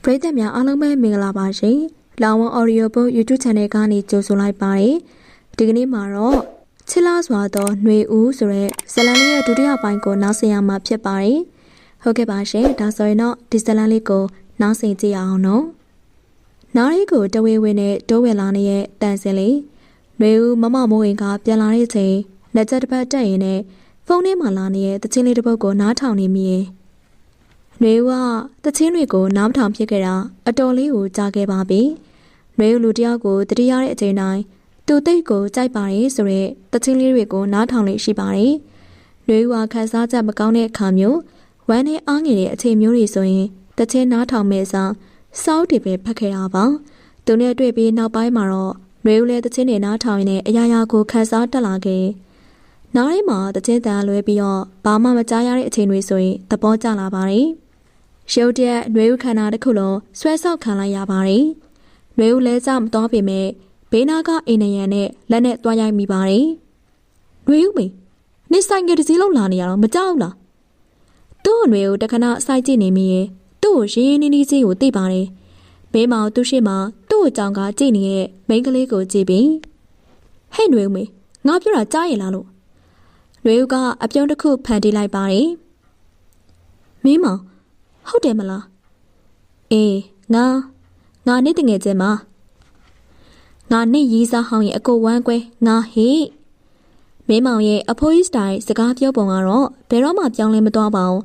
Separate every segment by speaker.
Speaker 1: ပရိသတ်များအားလုံးပဲမင်္ဂလာပါရှင်။လောင်ဝမ် Audio Book YouTube Channel ကနေကြိုဆိုလိုက်ပါတယ်။ဒီကနေ့မှာတော့ချစ်လားစွာသောຫນွေဦးဆိုတဲ့ဇလန်လေးရဲ့ဒုတိယပိုင်းကိုနားဆင်ရမှာဖြစ်ပါတယ်။ဟုတ်ကဲ့ပါရှင်။ဒါဆိုရင်တော့ဒီဇလန်လေးကိုနားဆင်ကြည့်အောင်နော်။နားလေးကိုတဝေဝေနဲ့တိုးဝဲလာနေတဲ့တန်စင်လေးຫນွေဦးမမမိုးရင်ကပြန်လာတဲ့ချိန်လက်ချက်တစ်ပတ်တက်ရင်နဲ့ဖုန်းထဲမှာလာနေတဲ့တချင်းလေးတစ်ပုဒ်ကိုနားထောင်နေမိရဲ့။ຫນွေဦးကတချင်းတွေကိုနားမထောင်ဖြစ်ခဲ့တာအတော်လေးကိုကြားခဲ့ပါပြီ။ຫນွေဦးလူတယောက်ကိုတတိယတဲ့အချိန်တိုင်းသူတိတ်ကိုကြိုက်ပါတယ်ဆိုတဲ့တချင်းလေးတွေကိုနားထောင်လေးရှိပါတယ်။ຫນွေဦးကခန်းစားချက်မကောင်းတဲ့အခါမျိုးဝမ်းနဲ့အားငယ်တဲ့အချိန်မျိုးတွေဆိုရင်တချင်းနားထောင်မဲ့စားစောက်တွေပဲဖတ်ခဲ့တာပါ။သူနဲ့တွေ့ပြီးနောက်ပိုင်းမှာတော့ຫນွေဦးလည်းတချင်းတွေနားထောင်ရင်းနဲ့အရာရာကိုခန်းစားတက်လာခဲ့။နောက်တိုင်းမှာတချင်းတန်လွဲပြီးတော့ဘာမှမကြားရတဲ့အချိန်တွေဆိုရင်သဘောကျလာပါတယ်။ရုတ်တရက်ຫນွေဦးခန္ဓာတစ်ခုလုံးဆွဲဆောက်ခံလိုက်ရပါတယ်။ຫນွေဦးလဲကြမသွားပေမဲ့ဘေးနာကအိမ်နရံနဲ့လက်နဲ့တွားရိုက်မိပါတယ်။ຫນွေဦးမေနေဆိုင်ကတစ်စီးလုံးလာနေရတော့မကြောက်လား။သူ့ຫນွေဦးတခဏစိုက်ကြည့်နေမိရဲ့သူ့ကိုရင်းရင်းနှီးနှီးစီကိုသိပါတယ်။ဘေးမောင်သူ့ရှိမှသူ့ကိုကြောင်ကကြည့်နေတဲ့မိန်းကလေးကိုကြည့်ပြီးဟဲ့ຫນွေဦးမေငါပြောတာကြားရင်လားလို့ຫນွေဦးကအပြုံးတစ်ခုဖန်တီးလိုက်ပါတယ်။မင်းမောင်ဟုတ်တယ်မလားအေးငါနေ့တငယ်ချင်းမငါနေ့ရီးစားဟောင်းရဲ့အကိုဝမ်းကွဲငါဟေ့မင်းမောင်ရဲ့အဖိုးကြီးစတိုင်စကားပြောပုံကတော့ဘယ်တော့မှပြောင်းလဲမသွားပါဘူး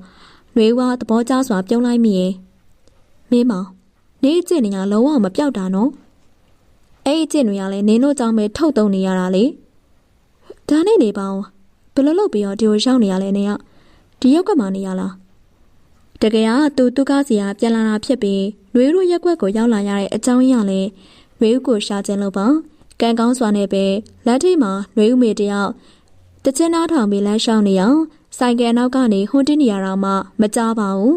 Speaker 1: ຫນွေဦးကသဘောကျစွာပြုံးလိုက်မိရဲ့မင်းမောင်နေ့ကျင့်နေရလုံးဝမပြောက်တာနော်အဲ့ဒီကျင့်တွေကလည်းနင်းတို့ကြောင့်ပဲထုတ်တုံနေရတာလေဒါနဲ့နေပါဦးဘယ်လိုလုပ်ပြီးတော့ဒီကိုရောက်နေရလဲနေရဒီရောက်ကမှနေရလားတကယ်ကသူတုကားစီကပြန်လာတာဖြစ်ပြီးຫນွေတို့ရက်ွက်ကိုရောက်လာရတဲ့အကြောင်းရင်းကလည်းຫນွေဦးကိုရှာခြင်းလို့ပါကံကောင်းစွာနဲ့ပဲလက်ထိပ်မှာຫນွေဦးမေတယောက်တချင်းနားထောင်ပြီးလမ်းလျှောက်နေအောင်ဆိုင်ကယ်နောက်ကနေဟွန်းတင်းနေရတာမှမကြားပါဘူး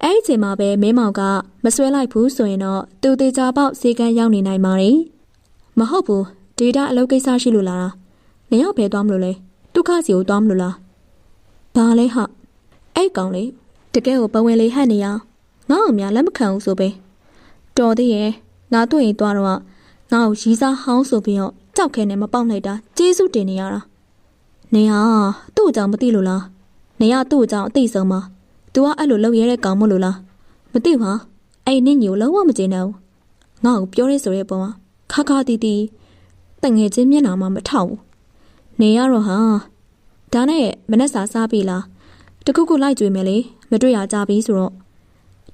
Speaker 1: အဲ့ဒီချိန်မှာပဲမင်းမောင်ကမဆွဲလိုက်ဘူးဆိုရင်တော့သူသေးချာပေါက်ဈေးကန်းရောက်နေနိုင်ပါတယ်မဟုတ်ဘူးဒေတာအလုပ်ကိစ္စရှိလို့လာတာနေရောက်ဘယ်သွားမလို့လဲဒုက္ခစီကိုသွားမလို့လားဘာလဲဟာအဲ့ကောင်လေးတကယ်ကိုပဝင်လေးဟန့်နေရငါ့အောင်များလက်မခံဘူးဆိုပဲတော်သေးရဲ့ငါတို့ရင်သွားတော့ငါ့ကိုရီးစားဟောင်းဆိုပြီးတော့ကြောက်ခဲနဲ့မပေါက်လိုက်တာကျေးဇူးတင်နေရတာနေဟာသူ့အကြောင်းမသိလို့လားနေရသူ့အကြောင်းအသိဆုံးပါသူကအဲ့လိုလုပ်ရတဲ့ကောင်မလို့လားမသိပါအဲ့နင့်ညိုလုံးဝမကျေနပ်ဘူးငါ့ကိုပြောရဲဆိုတဲ့ပုံကခါခါတီးတီးတငယ်ချင်းမျက်နှာမှမထောက်ဘူးနေရတော့ဟာဒါနဲ့မနှက်စာစားပြီလားတခုခုလိုက်ကြွေမယ်လေမတွေ့ရကြပြီဆိုတော့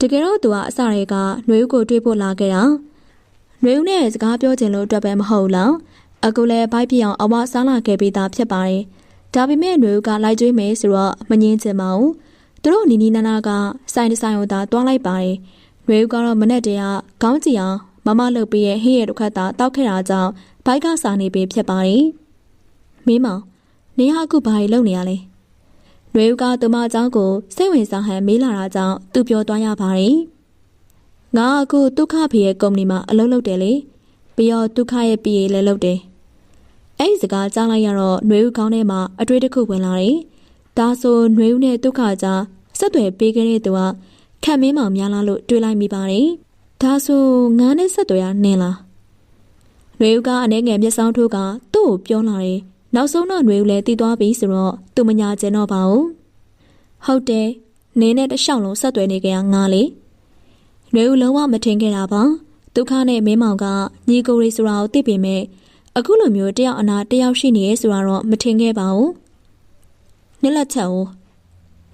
Speaker 1: တကယ်တော့သူကအစတွေကຫນွေဦးကိုတွေ့ဖို့လာခဲ့တာຫນွေဦးနဲ့စကားပြောချင်လို့အတွက်ပဲမဟုတ်လားအခုလည်းဘိုက်ပြအောင်အဝစားလာခဲ့ပြီးသားဖြစ်ပါတယ်ဒါပေမဲ့ຫນွေဦးကလိုက်ကြွေးမယ်ဆိုတော့မငင်းချင်ပါဘူးသူတို့နီနီနာနာကဆိုင်တဆိုင်ကိုသာတွားလိုက်ပါတယ်ຫນွေဦးကတော့မနဲ့တည်းကခေါင်းကြည့်အောင်မမလှုပ်ပြီးရဲ့ဟင်းရတစ်ခါသာတောက်ခဲ့တာကြောင့်ဘိုက်ကစားနေပြီဖြစ်ပါတယ်မင်းမောင်နေရအခုဘာလုပ်နေရလဲຫນွေဦးကသူမအကြောင်းကိုစိတ်ဝင်စားဟန်မေးလာတာကြောင့်သူပြောသွားရပါတယ်ငါအခုဒုက္ခဖေရဲ့ကုမ္ပဏီမှာအလုပ်လုပ်တယ်လေပြီးတော့ဒုက္ခရဲ့ပြည်လည်းလုပ်တယ်အဲ့ဒီစကားကြားလိုက်ရတော့ຫນွေဦးခေါင်းထဲမှာအတွေ့တစ်ခုဝင်လာတယ်ဒါဆိုຫນွေဦးနဲ့ဒုက္ခကြားဆက်သွယ်ပေးခဲ့တဲ့သူကခန့်မင်းမောင်များလားလို့တွေးလိုက်မိပါတယ်ဒါဆိုငါနဲ့ဆက်သွယ်ရနင်းလားຫນွေဦးကအနေငယ်မျက်စောင်းထိုးကသူ့ကိုပြောလာတယ်နောက်ဆုံးတော့ຫນွေဦးလည်းတည်သွားပြီဆိုတော့သူမညာကျင်တော့ပါဘူးဟုတ်တယ်နင်းနဲ့တလျှောက်လုံးဆက်သွယ်နေကြငါလေຫນွေဦးလုံးဝမထင်ခဲ့တာပါဒုက္ခနဲ့မင်းမောင်ကညီကိုရီဆိုတာကိုသိပေမဲ့အခုလိုမျိုးတယောက်အနာတယောက်ရှိနေရဲဆိုတာတော့မထင်ခဲ့ပါဘူးနင်းလက်ချက်ဦး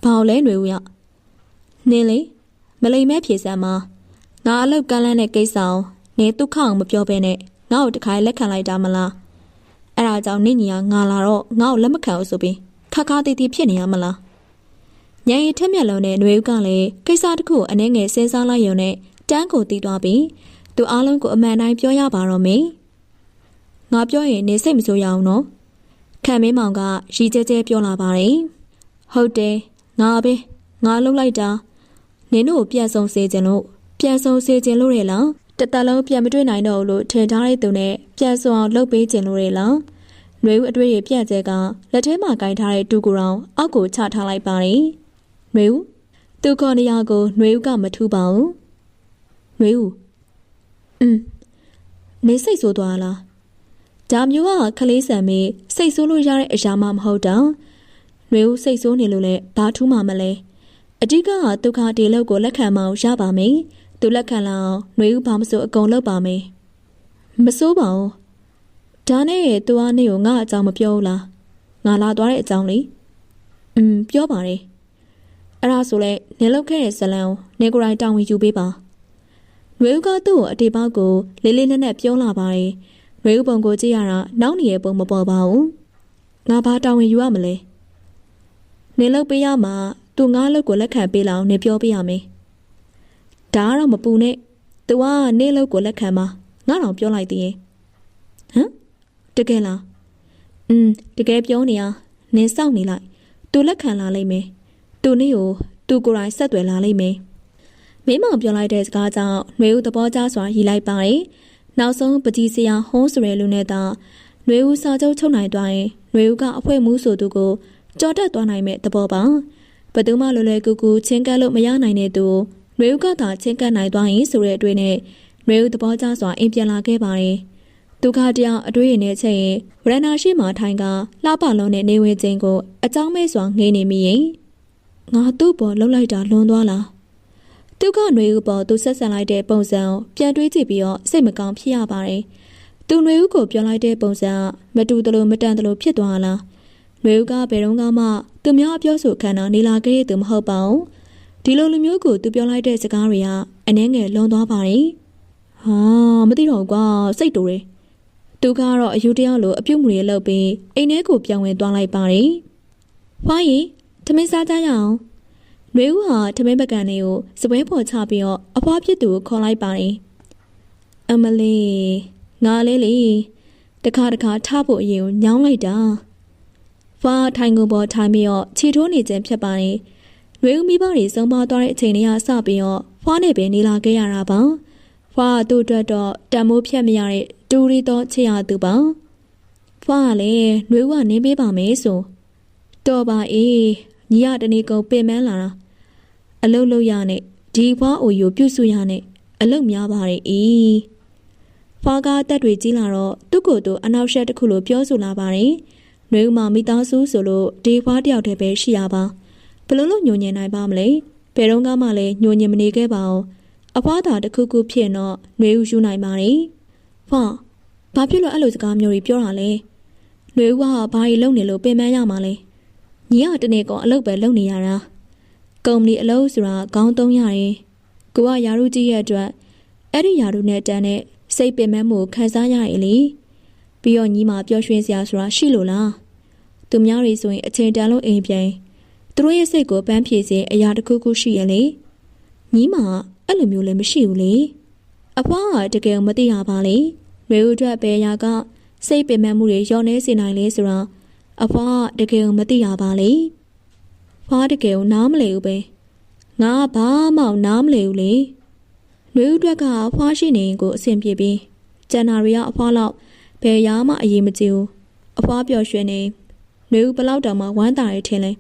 Speaker 1: ဘာလဲຫນွေဦးရနင်းလေမလိမ်မဲဖြေစမ်းမှာငါအလောက်ကမ်းလန်းတဲ့ကိစ္စအောင်နင်းဒုက္ခအောင်မပြောဘဲနဲ့ငါ့ကိုတခါလက်ခံလိုက်တာမလားအဲ့ဒါကြောင့်နင့်ညီကငါလာတော့ငါ့ကိုလက်မခံဘူးဆိုပြီးခါခါတီးတီးဖြစ်နေရမလားညင်ရီထက်မြက်လုံးနဲ့ຫນွေဦးကလည်းကိစ္စတစ်ခုကိုအနှဲငယ်စဉ်းစားလိုက်ရုံနဲ့တန်းကိုတီးသွားပြီးသူအားလုံးကိုအမှန်တိုင်းပြောရပါတော့မေငါပြောရင်နေစိတ်မဆိုးရအောင်နော်ခံမင်းမောင်ကရီကျဲကျဲပြောလာပါတယ်ဟုတ်တယ်ငါပဲငါလှုပ်လိုက်တာနင်တို့ကိုပြန်ဆုံစေခြင်းလို့ရလားတတလုံးပြန်မတွေ့နိုင်တော့လို့ထင်ထားတဲ့သူနဲ့ပြန်ဆုံအောင်လှုပ်ပေးခြင်းလို့ရလားຫນွေဦးအတွေ့ရပြက်ကျဲကလက်ထဲမှာကင်ထားတဲ့တူကူရောင်အောက်ကိုချထားလိုက်ပါတယ်ຫນွေဦးသူခေါ်နေရကိုຫນွေဦးကမထူးပါဘူး နွေဦးနေစိတ်ဆိုးသွားလားဒါမျိုးကခလေးဆန်မေးစိတ်ဆိုးလို့ရတဲ့အရာမှမဟုတ်တော့နွေဦးစိတ်ဆိုးနေလို့လည်းဘာထူးမှမလဲအဓိကဒုက္ခတေလောက်ကိုလက်ခံမအောင်ရပါမယ်သူလက်ခံလာအောင်နွေဦးဘာမဆိုအကုန်လုပ်ပါမယ်မစိုးပါဘူးဒါနဲ့သူအားနေကိုငါအကြောင်းမပြောဘူးလားငါလာသွားတဲ့အကြောင်းလေပြောပါတယ်အဲ့ဒါဆိုလဲနေလောက်ခဲ့တဲ့ဇလံကိုနေကိုယ်တိုင်တောင်းဝင်ယူပေးပါနွေဦးကသူ့ကိုအတေပေါက်ကိုလေးလေးနက်နက်ပြောလာပါတယ်နွေဦးပုံကိုကြည့်ရတာနောက်နေရဲ့ပုံမပေါ်ပါဘူးငါဘာတောင်းဝင်ယူရမလဲနေလောက်ပေးရမှာသူငါလောက်ကိုလက်ခံပေးလောက်နေပြောပေးရမယ်ဒါကတော့မပူနဲ့သူကနေလောက်ကိုလက်ခံပါငါတော့ပြောလိုက်သေးရင်တကယ်လားတကယ်ပြောနေရနင်စောင့်နေလိုက်သူလက်ခံလာလိမ့်မယ်သူနေ့ကိုသူကိုယ်တိုင်ဆက်သွယ်လာလိမ့်မယ်မင်းမောင်ပြောလိုက်တဲ့စကားကြောင့်နှွေဦးသဘောကျစွာရီလိုက်ပါတယ်နောက်ဆုံးပကြီးစရာဟောဆိုရလူနဲ့သာနှွေဦးစာချုပ်ချုပ်နိုင်သွားရင်နှွေဦးကအဖွဲမှုဆိုသူကိုကြော်တက်သွားနိုင်မဲ့သဘောပါဘယ်သူမှလွယ်လွယ်ကူကူချင်းကပ်လို့မရနိုင်တဲ့သူနှွေဦးကသာချင်းကပ်နိုင်သွားရင်ဆိုတဲ့အတွေ့နဲ့နှွေဦးသဘောကျစွာအိမ်ပြန်လာခဲ့ပါတယ်ဒုက္ခတရားအတွေ့အကြုံနဲ့ချက်ရင်ဝရဏရှိမှထိုင်ကလှပလုံးနဲ့နေဝင်ခြင်းကိုအကြောင်းမဲ့စွာငေးနေမိရင်ငါသူ့ပေါ်လှုပ်လိုက်တာလွန်သွားလားသူကຫນွေဦးပေါ်သူဆက်ဆံလိုက်တဲ့ပုံစံကိုပြန်တွေးကြည့်ပြီးတော့စိတ်မကောင်းဖြစ်ရပါတယ်သူຫນွေဦးကိုပြောလိုက်တဲ့ပုံစံမတူတလို့မတန်တလို့ဖြစ်သွားလားຫນွေဦးကဘယ်တော့မှသူများပြောဆိုခံတာနေလာခဲ့တဲ့သူမဟုတ်ပါဘူးဒီလိုလူမျိုးကိုသူပြောလိုက်တဲ့စကားတွေကအနှဲငယ်လွန်သွားပါတယ်ဟာမသိတော့ဘူးကွာစိတ်တူတယ်သူကတော့အယူတယောက်လိုအပြုတ်မှုတွေလုပ်ပြီးအိမ်ထဲကိုပြောင်းဝင်သွားလိုက်ပါတယ်။ဖွားရီထမင်းစားကြရအောင်။နှွေဦးဟာထမင်းပကံလေးကိုစပွဲပေါ်ချပြီးတော့အဖွားဖြစ်သူကိုခေါ်လိုက်ပါတယ်။အမလေးငါလေးလေတခါထားဖို့အရင်ကိုညောင်းလိုက်တာ။ဖွားထိုင်ကုန်ပေါ်ထိုင်ပြီးတော့ခြေထိုးနေခြင်းဖြစ်ပါတယ်။နှွေဦးမိဘတွေဆုံးပါသွားတဲ့အချိန်လေးကစပြီးတော့ဖွားနေပဲနေလာခဲ့ရတာပါ။ဖွားသူ့အတွက်တော့တံမိုးဖြတ်မရတဲ့တူရီတော့ချစ်ရသူပါဖွားလေနှွေဦးကနေပေးပါမယ်ဆိုတော်ပါအေးညီရတနေကုန်ပင်မန်းလာတာအလုတ်လို့ရနဲ့ဒီဖွားအိုယူပြုစုရနဲ့အလုတ်များပါတယ်အေးဖွားကတက်တွေကြီးလာတော့သူ့ကိုယ်သူအနောက်ရှက်တစ်ခုလိုပြောဆိုလာပါတယ်နှွေဦးမမိသားစုဆိုလို့ဒီဖွားတယောက်တည်းပဲရှိရပါဘလို့လို့ညှို့ညင်နိုင်ပါမလဲဘယ်တော့မှလည်းညှို့ညင်မနေခဲ့ပါဘူးအဖွားသာတစ်ခုခုဖြစ်တော့နှွေဦးယူနိုင်ပါတယ်ဖွာဘာဖြစ်လို့အဲ့လိုစကားမျိုးတွေပြောတာလဲနှွေဦးကဘာကြီးလုံနေလို့ပင်ပန်းရမှာလဲညီကတနေ့ကောင်အလုပ်ပဲလုပ်နေရတာကုမ္ပဏီအလုပ်ဆိုတာခေါင်းသုံးရတယ်ကိုကယာရုကြီးရဲ့အတွက်အဲ့ဒီယာရုနဲ့တန်းနဲ့စိတ်ပင်ပန်းမှုခံစားရရင်လေပြီးတော့ညီမပျော်ရွှင်စရာဆိုတာရှိလို့လားသူများတွေဆိုရင်အချိန်တန်လို့အိမ်ပြန်သူတို့ရဲ့စိတ်ကိုပန်းဖြေစေအရာတစ်ခုခုရှိရင်လေညီမအဲ့လိုမျိုးလည်းမရှိဘူးလေအဖွားကတကယ်မသိရပါလေနှွေဦးအတွက်ဘယ်ရာကစိတ်ပင်ပန်းမှုတွေရောနေစေနိုင်လဲဆိုတော့အဖွားတကယ်မသိရပါလေဖွားတကယ်နားမလဲဘူးပဲငါဘာမှနားမလဲဘူးလေနှွေဦးအတွက်ကဖွားရှိနေရင်ကိုအဆင်ပြေပြီးကျန်နာရီကအဖွားလောက်ဘယ်ရာမှအရေးမကြီးဘူးအဖွားပျော်ရွှင်နေနှွေဦးဘလောက်တောင်မှဝမ်းသာရထင်လဲ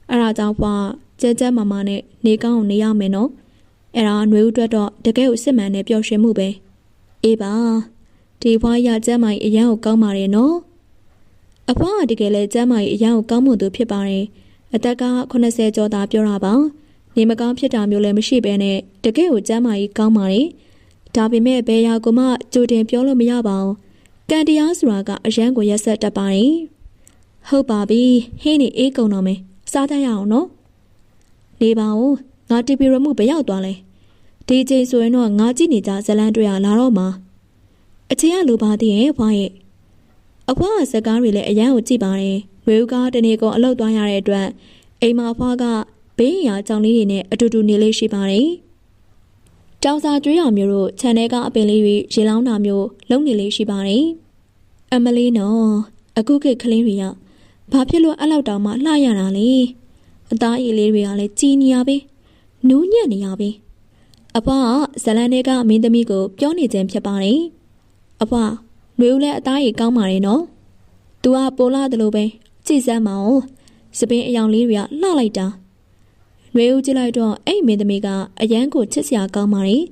Speaker 1: အဲ့ဒါကြောင့်ဖွားကြက်ကြက်မမနဲ့နေကောင်းအောင်နေရမယ်နော်အဲ့ဒါနှွေဦးအတွက်တော့တကယ်ကိုစစ်မှန်တဲ့ပျော်ရွှင်မှုပဲအေးပါဒီဖွားရကျမ်းမာရေးအရန်ကိုကောင်းပါတယ်နော်အဖွားကတကယ်လဲကျမ်းမာရေးအရန်ကိုကောင်းမှုသူဖြစ်ပါတယ်အသက်က80ကျော်သာပြောတာပါနေမကောင်းဖြစ်တာမျိုးလည်းမရှိဘဲနဲ့တကယ်ကိုကျမ်းမာရေးကောင်းပါတယ်ဒါပေမဲ့ဘယ်ရာကိုမှကြိုတင်ပြောလို့မရပါဘူးကံတရားဆိုတာကအရန်ကိုရက်ဆက်တတ်ပါတယ်ဟုတ်ပါပြီဟင်းနေအေးကုန်တော့မယ်စားကြရအောင်နော်နေပါဦးငါတီပီရမှုဘယ်ရောက်သွားလဲဒီချိန်ဆိုရင်တော့ငါကြည့်နေကြဇလန်းတွေ့ရလာတော့မှာအချင်းကလိုပါသေးရဲ့ဖွားရဲ့အဖွားကစကားတွေလည်းအရန်ကိုကြည့်ပါတယ်ဝေဦးကတနေ့ကုန်အလုပ်သွားရတဲ့အတွက်အိမ်မှာဖွားကဘေးရာကြောင်လေးတွေနဲ့အတူတူနေလေးရှိပါတယ်တောင်စာကျွေးရမျိုးတို့ခြံထဲကအပင်လေးတွေရေလောင်းတာမျိုးလုံနေလေးရှိပါတယ်အမလေးနော်အခုခေတ်ကလေးတွေကဘာဖြစ်လို့အဲ့လောက်တောင်မှလှရတာလဲအသားရည်လေးတွေကလည်းကြီးနေရပဲနူးညံ့နေရပဲအဖွားကဇလန်တွေကမင်းသမီးကိုပြောနေခြင်းဖြစ်ပါတယ်အဖွားနှွေဦးလည်းအသားရည်ကောင်းပါတယ်နော်သူကပိုလာတယ်လို့ပဲကြည်စမ်းမအောင်စပင်းအယောင်လေးတွေကလှလိုက်တာနှွေဦးကြည့်လိုက်တော့အဲ့မင်းသမီးကအရန်ကိုချစ်စရာကောင်းပါတယ်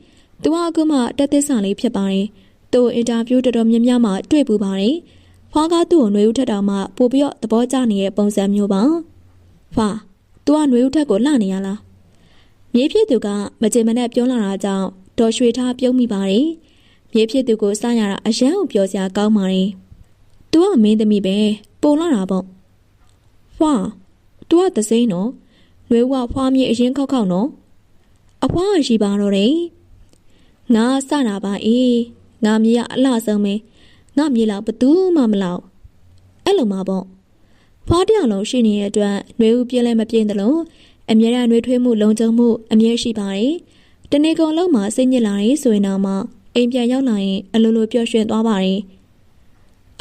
Speaker 1: သူကအခုမှတက်သစ္စာလေးဖြစ်ပါတယ်။သူ့အင်တာဗျူးတော်တော်များများမှတွေ့ပူပါတယ်။ဖွားကသူ့ကိုနှွေဦးထက်တော်မှပို့ပြီးတော့သဘောကျနေတဲ့ပုံစံမျိုးပါ။ဖွား तू ကနှွေဦးထက်ကိုလှနေရလား။မြေဖြစ်သူကမကြင်မနဲ့ပြောလာတာကြောင့်ဒေါ်ရွှေထားပြုံးမိပါတယ်။မြေဖြစ်သူကိုစရတာအရန်ကိုပြောစရာကောင်းပါတယ်။ तू ကမင်းသမီးပဲပုံလာတာပေါ့။ဖွား तू ကသစိမ်းနော်။နှွေဦးကဖွားမြေအရင်ခောက်ခောက်နော်။အဖွားကရှိပါတော့တယ်။ငါစတာပါအေးငါမြေကအလှဆုံးပဲငါမြေလောက်ဘသူမှမလောက်အဲ့လိုမှပေါ့ဖွားတယောက်လုံးရှိနေတဲ့အတွက်နှွေဦးပြင်းလဲမပြင်းတယ်လို့အမြဲတမ်းနှွေးထွေးမှုလုံခြုံမှုအမြဲရှိပါတယ်တနေ့ကုန်လုံးမှာစိတ်ညစ်လာတယ်ဆိုရင်တော့မှအိမ်ပြန်ရောက်လာရင်အလိုလိုပျော်ရွှင်သွားပါတယ်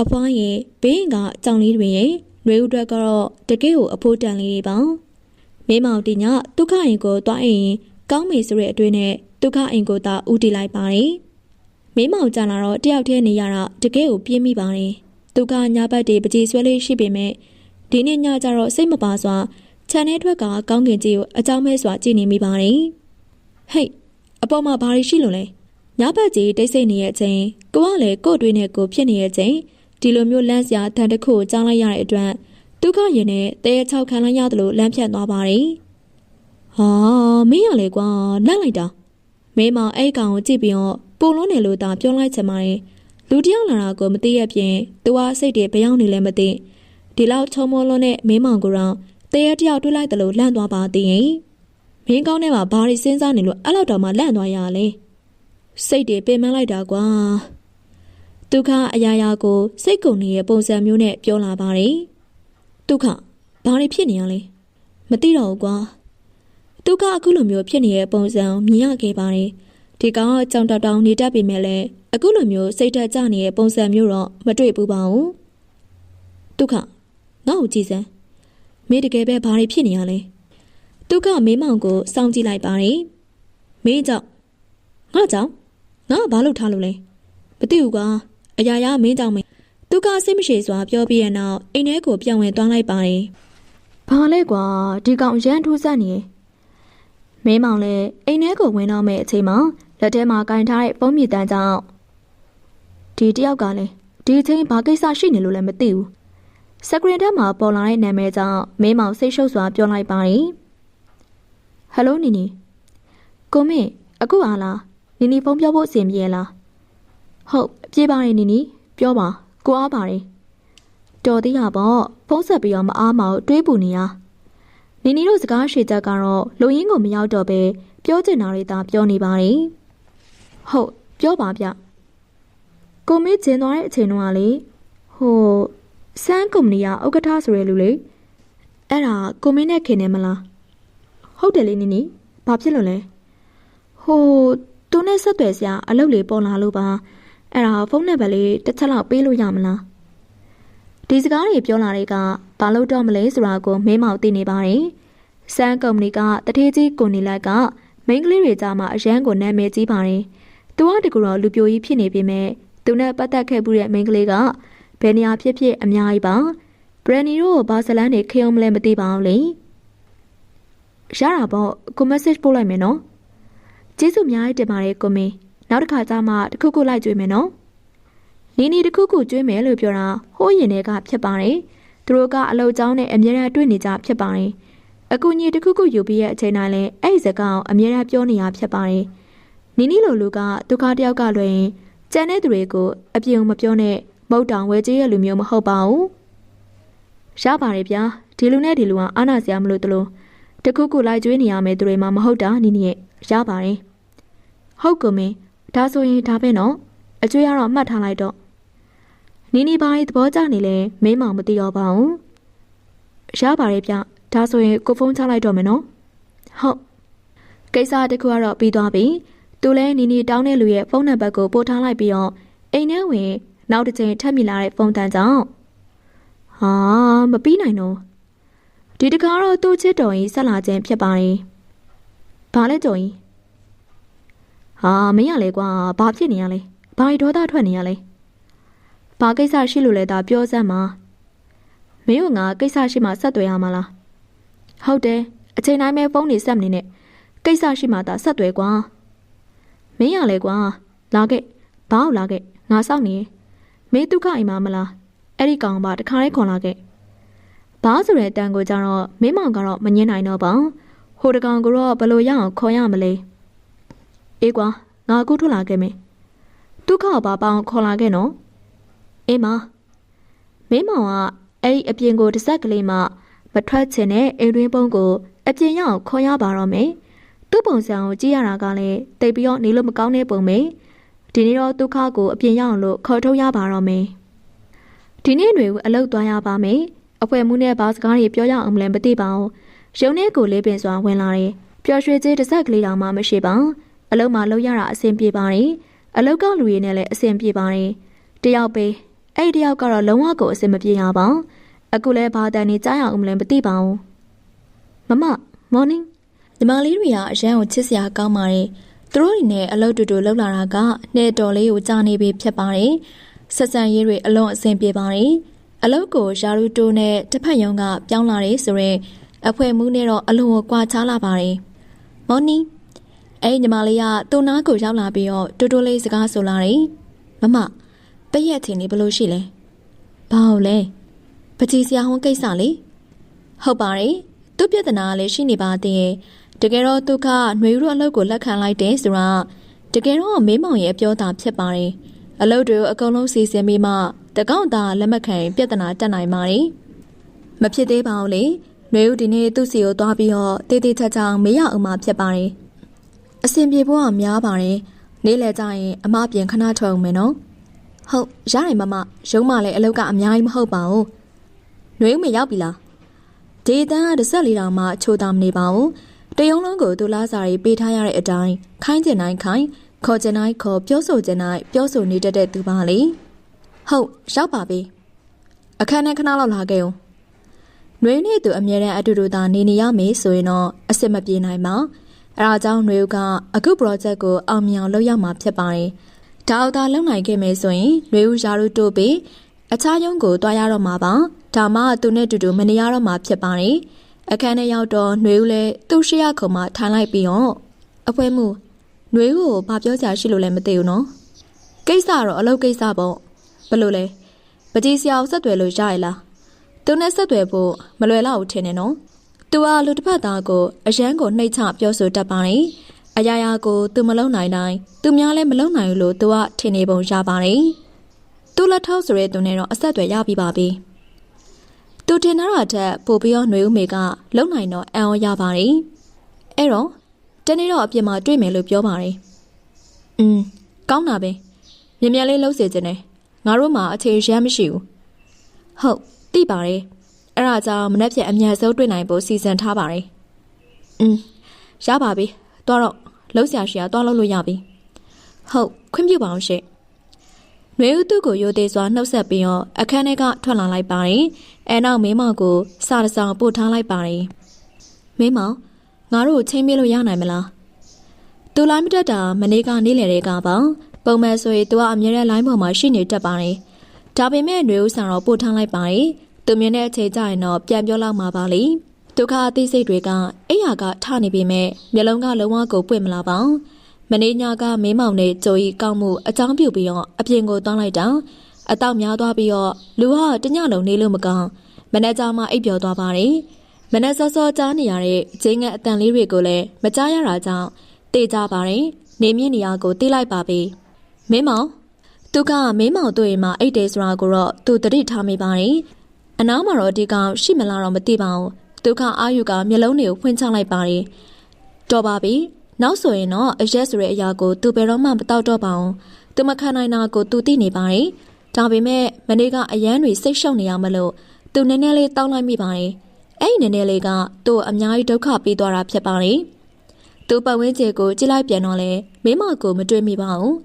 Speaker 1: အဖွားရဲ့ဘေးကကြောင်လေးတွေရဲ့နှွေဦးအတွက်ကတော့တကယ်ကိုအဖိုးတန်လေးတွေပါမင်းမောင်တင်ညဒုက္ခရင်ကိုတွားရင်ကောင်းမေဆိုတဲ့အတွေ့နဲ့ဒုက္ခအိမ်ကိုသာဦးတည်လိုက်ပါတယ်မင်းမောင်ကြလာတော့တယောက်တည်းနေရတာတကယ်ကိုပြင်းမိပါတယ်ဒုက္ခညာဘက်တွေပကြီးဆွဲလေးရှိပေမဲ့ဒီနေ့ညကျတော့စိတ်မပါစွာခြံထဲထွက်ကကောင်းကင်ကြီးကိုအကြောင်းမဲစွာကြည့်နေမိပါတယ်ဟိတ်အပေါ်မှာဘာတွေရှိလို့လဲညဘက်ကြီးတိတ်ဆိတ်နေတဲ့အချိန်ကိုကလည်းကို့တွေးနဲ့ကိုဖြစ်နေတဲ့အချိန်ဒီလိုမျိုးလန့်စရာတန်တစ်ခုကိုကြားလိုက်ရတဲ့အတွက်ဒုက္ခရင်နဲ့တဲရချောက်ခံလိုက်ရသလိုလန့်ဖြတ်သွားပါတယ်ဟာမင်းရလေကွာလန့်လိုက်တာမင်းမောင်အဲ့ကောင်ကိုကြည့်ပြီးတော့ပုံလုံးနေလို့သာပြောလိုက်ချင်ပါတယ်လူတယောက်လာတာကိုမသိရပြင်သူကစိတ်တွေဘယောင်းနေလဲမသိဒီလောက်ချုံမောလုံးနဲ့မင်းမောင်ကိုတော့တဲရတယောက်တွေးလိုက်တယ်လို့လန့်သွားပါသေးရင်မင်းကောင်းထဲမှာဘာတွေစဉ်းစားနေလို့အဲ့လောက်တော့မှလန့်သွားရလဲစိတ်တွေပင်ပန်းလိုက်တာကွာဒုက္ခအရာရာကိုစိတ်ကုန်နေတဲ့ပုံစံမျိုးနဲ့ပြောလာပါတယ်ဒုက္ခဘာတွေဖြစ်နေရလဲမသိတော့ဘူးကွာဒုက္ခအခုလိုမျိုးဖြစ်နေတဲ့ပုံစံမြင်ရခဲ့ပါတယ်ဒီကောင်အကြောင်တောင်နေတတ်ပေမဲ့လည်းအခုလိုမျိုးစိတ်ဓာတ်ကျနေတဲ့ပုံစံမျိုးတော့မတွေ့ဘူးပါဘူးဒုက္ခငါ့ကိုကြည့်စမ်းမင်းတကယ်ပဲဘာတွေဖြစ်နေရလဲဒုက္ခမင်းမောင်ကိုစောင့်ကြည့်လိုက်ပါတယ်မင်းကြောင့်ငါကြောင့်ငါဘာလို့ထားလို့လဲမသိဘူးကွာအရာရာမင်းကြောင့်မင်းဒုက္ခစိတ်မရှိစွာပြောပြီးတဲ့နောက်အိမ်ထဲကိုပြောင်းဝင်သွားလိုက်ပါတယ်ဘာလဲကွာဒီကောင်ရမ်းထူးဆန်းနေမင်းမောင်လည်းအိမ်ထဲကိုဝင်တော့မယ့်အချိန်မှာလက်ထဲမှာကင်ထားတဲ့ဖုန်းမြစ်တန်းကြောင့်ဒီတယောက်ကလည်းဒီအချိန်ဘာကိစ္စရှိနေလို့လည်းမသိဘူးစကရင်ထဲမှာပေါ်လာတဲ့နာမည်ကြောင့်မင်းမောင်စိတ်ရှုပ်စွာပြောလိုက်ပါတယ်ဟယ်လိုနီနီကိုမင်းအခုအားလားနီနီဖုန်းပြောဖို့အဆင်ပြေလားဟုတ်ပြေးပါရဲ့နီနီပြောပါကိုအားပါတယ်တော်သေးတာပေါ့ဖုန်းဆက်ပြီးတော့မအားမအောင်တွေးပူနေရနီနီတို့စကားရှည်ချက်ကတော့လူရင်းကိုမရောက်တော့ပဲပြောချင်တာတွေသာပြောနေပါတယ်ဟုတ်ပြောပါဗျကိုမေးကျင်သွားတဲ့အချိန်တုန်းကလေဟိုစမ်းကုမ္ပဏီကဥက္ကဋ္ဌဆိုတဲ့လူလေအဲ့ဒါကိုမေးနဲ့ခင်နေမလားဟုတ်တယ်လေနီနီဘာဖြစ်လို့လဲဟိုသူနဲ့ဆက်သွယ်စရာအလုပ်လေးပေါ်လာလို့ပါအဲ့ဒါဖုန်းနံပါတ်လေးတစ်ချက်လောက်ပေးလို့ရမလားဒီစကားတွေပြောလာတဲ့ကဘာလို့တော့မလဲဆိုတာကိုမင်းမောင်သိနေပါတယ်စမ်းကုမ္ပဏီကတထေးကြီးကိုနေလိုက်ကမိန်းကလေးတွေကြားမှာအရန်ကိုနာမည်ကြီးပါတယ်သူကတကူတော့လူပြိုကြီးဖြစ်နေပေမဲ့သူနဲ့ပတ်သက်ခဲ့မှုတဲ့မိန်းကလေးကဘယ်နေရာဖြစ်ဖြစ်အများကြီးပါဘရန်နီတို့ဘာဇလန်းနေခေအောင်မလဲမသိပါဘူးလေရတာပေါ့ကို message ပို့လိုက်မယ်နော်ကျေးဇူးအများကြီးတင်ပါတယ်ကိုမင်းနောက်တစ်ခါကျမှတခုခုလိုက်ကြွေးမယ်နော်နီနီတခုခုကြွေးမယ်လို့ပြောတာဟိုးရင်တွေကဖြစ်ပါတယ်သူတို့ကအလုပ်ကြောင်းနဲ့အမြဲတမ်းတွေ့နေကြဖြစ်ပါတယ်အကူကြီးတခုခုယူပြီးရဲ့အချိန်တိုင်းလဲအဲ့ဒီစကားကိုအမြဲတမ်းပြောနေရဖြစ်ပါတယ်နီနီလိုလူကဒုက္ခတယောက်ကလွယ်ရင်ကျန်တဲ့သူတွေကိုအပြုံမပြောနဲ့မုတ်တောင်ဝဲကြီးရဲ့လူမျိုးမဟုတ်ပါဘူးရပါတယ်ဗျာဒီလူနဲ့ဒီလူကအာနာစရာမလို့တလို့တခုခုလိုက်ကျွေးနေရမယ်သူတွေမှမဟုတ်တာနီနီရဲ့ရပါတယ်ဟုတ်ကမင်းဒါဆိုရင်ဒါပဲနော်အကျွေးရတော့မှတ်ထားလိုက်တော့နီနီဘာသဘောကျနေလဲမင်းမောင်မသိတော့ပါဘူးရပါတယ်ဗျဒါဆိုရင်ကိုဖုန်းချလိုက်တော့မယ်နော်ဟုတ်ကိစ္စတခုကတော့ပြီးသွားပြီသူလဲနီနီတောင်းတဲ့လူရဲ့ဖုန်းနံပါတ်ကိုပို့ထားလိုက်ပြီးတော့အိမ်ထဲဝင်နောက်တစ်ချိန်ထပ်မိလာတဲ့ဖုန်းတန်းကြောင့်ဟာမပြီးနိုင်တော့ဒီတခါတော့သူ့ချစ်တော်ကြီးဆက်လာခြင်းဖြစ်ပါတယ်ဘာလဲကြော်ကြီးဟာမင်းရလေကွာဘာဖြစ်နေရလဲဘာဒေါသထွက်နေရလဲဘာကိစ္စရှိလို့လဲဒါပြောစမ်းပါမင်းကငါကိစ္စရှိမှဆက်သွယ်ရမှာလားဟုတ်တယ်အချိန်တိုင်းပဲဖုန်းနေဆက်မနေနဲ့ကိစ္စရှိမှသာဆက်သွယ်ကွာမ မင်းရလေကွာလာခဲ့ဘာလို့လာခဲ့ငါစောင့်နေမင်းဒုက္ခအိမ်မှာမလားအဲ့ဒီကောင်ပါတခါလေးခွန်လာခဲ့ဘာဆိုတဲ့တန်ကိုကြတော့မင်းမောင်ကတော့မငင်းနိုင်တော့ပါဟိုတကောင်ကတော့ဘလို့ရအောင်ခေါ်ရမလဲအေးကွာငါအခုထွက်လာခဲ့မယ်ဒုက္ခပါပေါင်းခေါ်လာခဲ့နော်အေးမမင်းမောင်ကအဲ့ဒီအပြင်ကိုတစ်ဆက်ကလေးမှမထွက်ချင်တဲ့အိမ်တွင်းပုံးကိုအပြင်ရအောင်ခေါ်ရပါတော့မယ်သူ့ပုံစံကိုကြည့်ရတာကလည်းတိတ်ပြီးတော့နေလို့မကောင်းတဲ့ပုံပဲဒီနေ့တော့ဒုက္ခကိုအပြင်ရအောင်လို့ခေါ်ထုတ်ရပါတော့မယ်ဒီနေ့တွေအလုပ်သွားရပါမယ်အဖွဲမှုနဲ့ဘာစကားတွေပြောရအောင်မလဲမသိပါဘူးရုံထဲကိုလေးပင်စွာဝင်လာတယ်ပျော်ရွှင်ခြင်းတစ်ဆက်ကလေးတောင်မှမရှိပါအလုပ်မှလုပ်ရတာအဆင်ပြေပါတယ်အလုပ်ကလူတွေနဲ့လည်းအဆင်ပြေပါတယ်တယောက်ပဲအဲ့တယောက်ကတော့လုံးဝကိုအဆင်မပြေရပါအခုလဲဘာတန်နေကြားရအောင်မလဲမသိပါဘူးမမ morning ညီမလေးတွေကအရန်ကိုချစ်စရာကောင်းပါတယ်သူတို့တွေနဲ့အလုပ်တူတူလုပ်လာတာကနေ့တော်လေးကိုကြာနေပြီဖြစ်ပါတယ်ဆက်ဆံရေးတွေအလုံးအဆင်ပြေပါတယ်အလုပ်ကိုယာရူတိုနဲ့တစ်ဖက်ရုံကပြောင်းလာတယ်ဆိုရင်အဖွဲမှုနဲ့တော့အလုံးကိုကွာခြားလာပါတယ်မော်နီအဲ့ညီမလေးကသူ့နားကိုရောက်လာပြီးတော့တူတူလေးစကားဆိုလာတယ်မမပည့်ရက်ချင်းနေဘလို့ရှိလဲဘာလို့လဲပကြီးစရာဟောကိစ္စလေဟုတ်ပါတယ်သူ့ပြဿနာလည်းရှိနေပါသေးရဲ့တကယ်တော့သူကຫນွေဦးအလုပ်ကိုလက်ခံလိုက်တယ်ဆိုတာတကယ်တော့မင်းမောင်ရဲ့ပြောတာဖြစ်ပါတယ်အလုပ်တွေကိုအကုန်လုံးစီစဉ်ပြီးမှတကောက်သားလက်မခံရင်ပြဿနာတက်နိုင်ပါတယ်မဖြစ်သေးပါဘူးလေຫນွေဦးဒီနေ့သူ့စီကိုသွားပြီးတော့တေးသေးချာချာမေးရအောင်မှဖြစ်ပါတယ်အဆင်ပြေဖို့ကများပါတယ်နေ့လည်ကျရင်အမပြင်ခဏထွက်အောင်မယ်နော်ဟုတ်ရတယ်မမရုံးမလည်းအလုပ်ကအများကြီးမဟုတ်ပါဘူးຫນွေဦးမရောက်ပြီလားဒေတန်းက14တောင်မှချိုးတာမနေပါဘူးတရုံလုံးကိုသူလားစာရီပေးထားရတဲ့အတိုင်းခိုင်းကျင်တိုင်းခိုင်းခေါ်ကျင်တိုင်းခေါ်ပြောဆိုကျင်တိုင်းပြောဆိုနေတတ်တဲ့သူပါလေဟုတ်ရောက်ပါပြီအခန်းထဲခဏလောက်လာခဲ့အောင်ຫນွေနဲ့သူအမြဲတမ်းအတူတူသာနေရမယ်ဆိုရင်တော့အစ်စ်မပြေနိုင်ပါအဲဒါကြောင့်ຫນွေကအခု project ကိုအောင်မြင်အောင်လုပ်ရမှာဖြစ်ပါတယ်ဒါအောက်သာလုပ်နိုင်ခဲ့မယ်ဆိုရင်ຫນွေဦးယာရုတိုးပြီးအခြားရုံးကိုတွားရတော့မှာပါဒါမှသူနဲ့တူတူမနေရတော့မှာဖြစ်ပါတယ်အခန်းထဲရောက်တော့ຫນွေဦးလည်းသူ့ရှိရခုံမှာထိုင်လိုက်ပြီးတော့အဖွဲမှုຫນွေဦးကိုဘာပြောချင်ရှိလို့လဲမသိဘူးနော်ကိစ္စတော့အလုပ်ကိစ္စပေါ့ဘလို့လဲပကြီးစရာကိုဆက်သွယ်လို့ရရလားသူနဲ့ဆက်သွယ်ဖို့မလွယ်လောက်ထင်နေနော်သူကလူတစ်ဖက်သားကိုအရန်ကိုနှိမ့်ချပြောဆိုတတ်ပါတယ်အရာရာကိုသူမလုံနိုင်တိုင်းသူများလည်းမလုံနိုင်ဘူးလို့သူကထင်နေပုံရပါတယ်သူလက်ထောက်ဆိုတဲ့သူနဲ့တော့အဆက်အသွယ်ရပြီးပါပြီသူတင်ထားတာထက်ပိုပြီးတော့ຫນွေဦးမေကလုံနိုင်တော့အံ့ဩရပါတယ်အဲ့တော့တနေ့တော့အပြင်မှာတွေ့မယ်လို့ပြောပါတယ်ကောင်းတာပဲမြင်မြန်လေးလှုပ်စေခြင်းနဲ့ငါတို့မှအခြေရမ်းမရှိဘူးဟုတ်သိပါတယ်အဲ့ဒါကြောင့်မနေ့ဖြန်အမြန်ဆုံးတွေ့နိုင်ဖို့စီစဉ်ထားပါတယ်ရပါပြီသွားတော့လှုပ်ရှားရှာသွားလို့ရပြီဟုတ်ခွင့်ပြုပါအောင်ရှင့်ຫນွေဦးသူ့ကိုရိုသေးစွာနှုတ်ဆက်ပြီးတော့အခန်းထဲကထွက်လာလိုက်ပါတယ်အဲနောက်မင်းမောင်ကိုစာတစောင်ပို့ထားလိုက်ပါတယ်မင်းမောင်ငါတို့ချင်းမေးလို့ရနိုင်မလားသူလိုင်းမတက်တာမနေ့ကနေ့လယ်တွေကပါပုံမှန်ဆိုရင်သူကအမြဲတမ်းလိုင်းပေါ်မှာရှိနေတတ်ပါတယ်ဒါပေမဲ့ຫນွေဦးစာတော့ပို့ထားလိုက်ပါတယ်သူမြင်တဲ့အချိန်ကျရင်တော့ပြန်ပြောလောက်မှာပါလေဒုက္ခအသိစိတ်တွေကအိယာကထနေပေမဲ့မျက်လုံးကလုံးဝကိုပွင့်မလာပါမနေ့ညကမင်းမောင်နဲ့ကြိုကြီးကောက်မှုအကြောင်းပြုပြီးတော့အပြင်ကိုတောင်းလိုက်တာအတော့များသွားပြီးတော့လူဟာတညလုံးနေလို့မကောင်းမနေ့ကမှအိပ်ပျော်သွားပါတယ်မနေ့စောစောကြားနေရတဲ့ဂျင်းငတ်အတန်လေးတွေကိုလည်းမကြားရတာကြောင့်တေးကြပါတယ်နေမြင့်နေရကိုတေးလိုက်ပါပြီမင်းမောင်သူကမင်းမောင်တွေ့ရင်မှအိတ်တယ်ဆိုတာကိုတော့သူတတိထားမိပါတယ်အနားမှာတော့ဒီကောင်ရှိမလားတော့မသိပါဘူးသူကအာယူကမျက်လုံးတွေကိုဖွင့်ချလိုက်ပါတယ်တော်ပါပြီနောက်ဆိုရင်တော့အရက်ဆိုတဲ့အရာကိုသူဘယ်တော့မှမတောက်တော့ပါဘူးသူမခံနိုင်တာကိုသူသိနေပါတယ်ဒါပေမဲ့မနေ့ကအရန်တွေစိတ်ရှုပ်နေရမလို့သူနည်းနည်းလေးတောင်းလိုက်မိပါတယ်အဲ့ဒီနည်းနည်းလေးကသူ့အများကြီးဒုက္ခပေးသွားတာဖြစ်ပါတယ်သူပတ်ဝန်းကျင်ကိုကြည့်လိုက်ပြန်တော့လေမင်းမကိုမတွေ့မိပါဘူး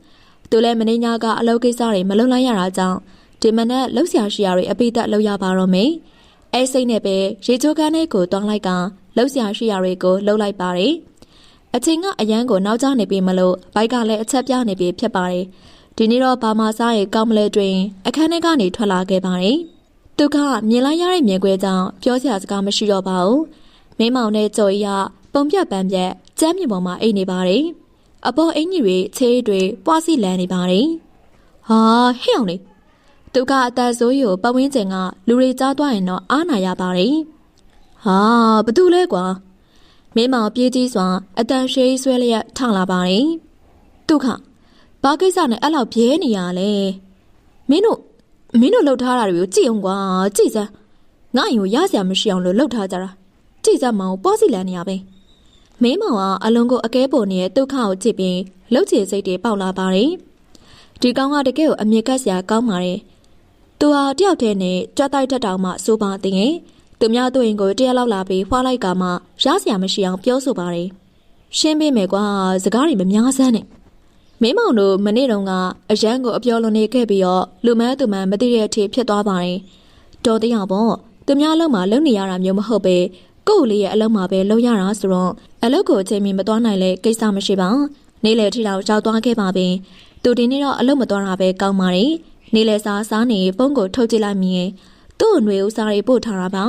Speaker 1: သူလည်းမနေ့ညကအလုပ်ကိစ္စတွေမလုပ်လိုက်ရတာကြောင့်ဒီမနက်လှုပ်ရှားရှိရတွေအပိသက်လုပ်ရပါတော့မယ်အဲ့စိတ်နဲ့ပဲရေချိုးကန်းလေးကိုတွန်းလိုက်ကလှုပ်ရှားရှိရတွေကိုလှုပ်လိုက်ပါတယ်အချိန်ကအရန်ကိုနောက်ကျနေပြီမလို့ဘိုက်ကလည်းအချက်ပြနေပြီဖြစ်ပါတယ်ဒီနေ့တော့ဘာမှစားရကောင်းမလဲတွင်အခန်းထဲကနေထွက်လာခဲ့ပါတယ်သူကမြင်လိုက်ရတဲ့မြင်ကွဲကြောင့်ပြောစရာစကားမရှိတော့ပါဘူးမင်းမောင်နဲ့ကြော်ကြီးကပုံပြက်ပန်းပြက်ကျမ်းမြေပေါ်မှာအိတ်နေပါတယ် အပေါ်အင်ကြီးတွေချေးတွေပွားစီလန်နေပါတယ်ဟာဟဲ့အောင်လေဒုက္ခအသက်ဆိုးကိုပတ်ဝန်းကျင်ကလူတွေကြားသွားရင်တော့အားနာရပါတယ်ဟာဘာတူလဲကွာမင်းမောင်ပြေးကြီးစွာအတန်ရှေးဆွဲလျက်ထလာပါတယ်ဒုက္ခဘာကိစ္စနဲ့အဲ့လောက်ပြဲနေရလဲမင်းတို့လှုပ်ထားတာတွေကိုကြည့်အောင်ကွာကြည့်စမ်းငါ့ရင်ကိုရစရာမရှိအောင်လို့လှုပ်ထားကြတာကြည့်စမ်းမောင်ပွားစီလန်နေရပဲမင်းမောင်ကအလုံးကိုအကဲပေါ်နေတဲ့ဒုက္ခကိုကြည့်ပြီးလှုပ်ချေစိတ်တွေပေါက်လာပါတယ်ဒီကောင်ကတကယ်ကိုအမြင့်ကပ်စရာကောင်းပါတယ်သူဟာတယောက်တည်းနဲ့ကြွတိုက်တက်တောင်မှစိုးပါတင်ရင်သူများတို့ရင်ကိုတရက်လောက်လာပြီးဖွာလိုက်ကမှရစရာမရှိအောင်ပြောဆိုပါတယ်ရှင်းပေးမယ်ကွာစကားတွေမများစမ်းနဲ့မင်းမောင်တို့မနေ့တုန်းကအရန်ကိုအပြောလွန်နေခဲ့ပြီးတော့လူမန်းသူမန်းမသိတဲ့အထိဖြစ်သွားပါတယ်တော်တရားပေါ့သူများအလုံးမှာလုံနေရတာမျိုးမဟုတ်ပဲကိုယ့်လေးရဲ့အလုံးမှာပဲလုံရတာဆိုတော့အလုပ်ကိုအချိန်မီမသွားနိုင်လဲကိစ္စမရှိပါနေ့လယ်ထီတော့ရောက်သွားခဲ့ပါပြီသူဒီနေ့တော့အလုပ်မသွားတာပဲကောင်းပါတယ်နေ့လယ်စားနေပုံးကိုထုတ်ကြည့်လိုက်မိရင်သူ့ຫນွေဦးစားတွေပို့ထားတာပါ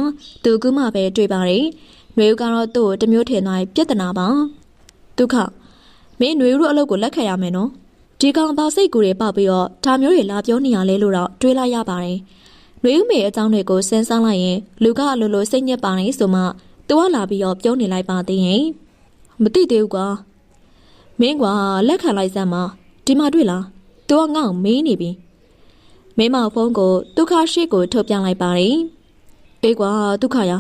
Speaker 1: သူကမှပဲတွေ့ပါတယ်ຫນွေဦးကတော့သူ့ကိုတမျိုးထင်သွားပြဿနာပါဒုက္ခမင်းຫນွေဦးတို့အလုပ်ကိုလက်ခံရမယ်နော်ဒီကောင်ဘာစိတ်ကူတွေပေါက်ပြီးတော့ဒါမျိုးတွေလာပြောနေရလဲလို့တော့တွေးလိုက်ရပါတယ်ຫນွေဦးမေအကြောင်းတွေကိုစဉ်းစားလိုက်ရင်လူကအလိုလိုစိတ်ညစ်ပါနေဆိုမှသူကလာပြီးတော့ပြောနေလိုက်ပါသေးရင်မသိသေးဘူးကွာမင်းကွာလက်ခံလိုက်စမ်းပါဒီမှာတွေ့လားသူကငါ့ကိုမေးနေပြီမင်းမဖုန်းကိုဒုက္ခရှိကိုထုတ်ပြလိုက်ပါတယ်အေးကွာဒုက္ခရ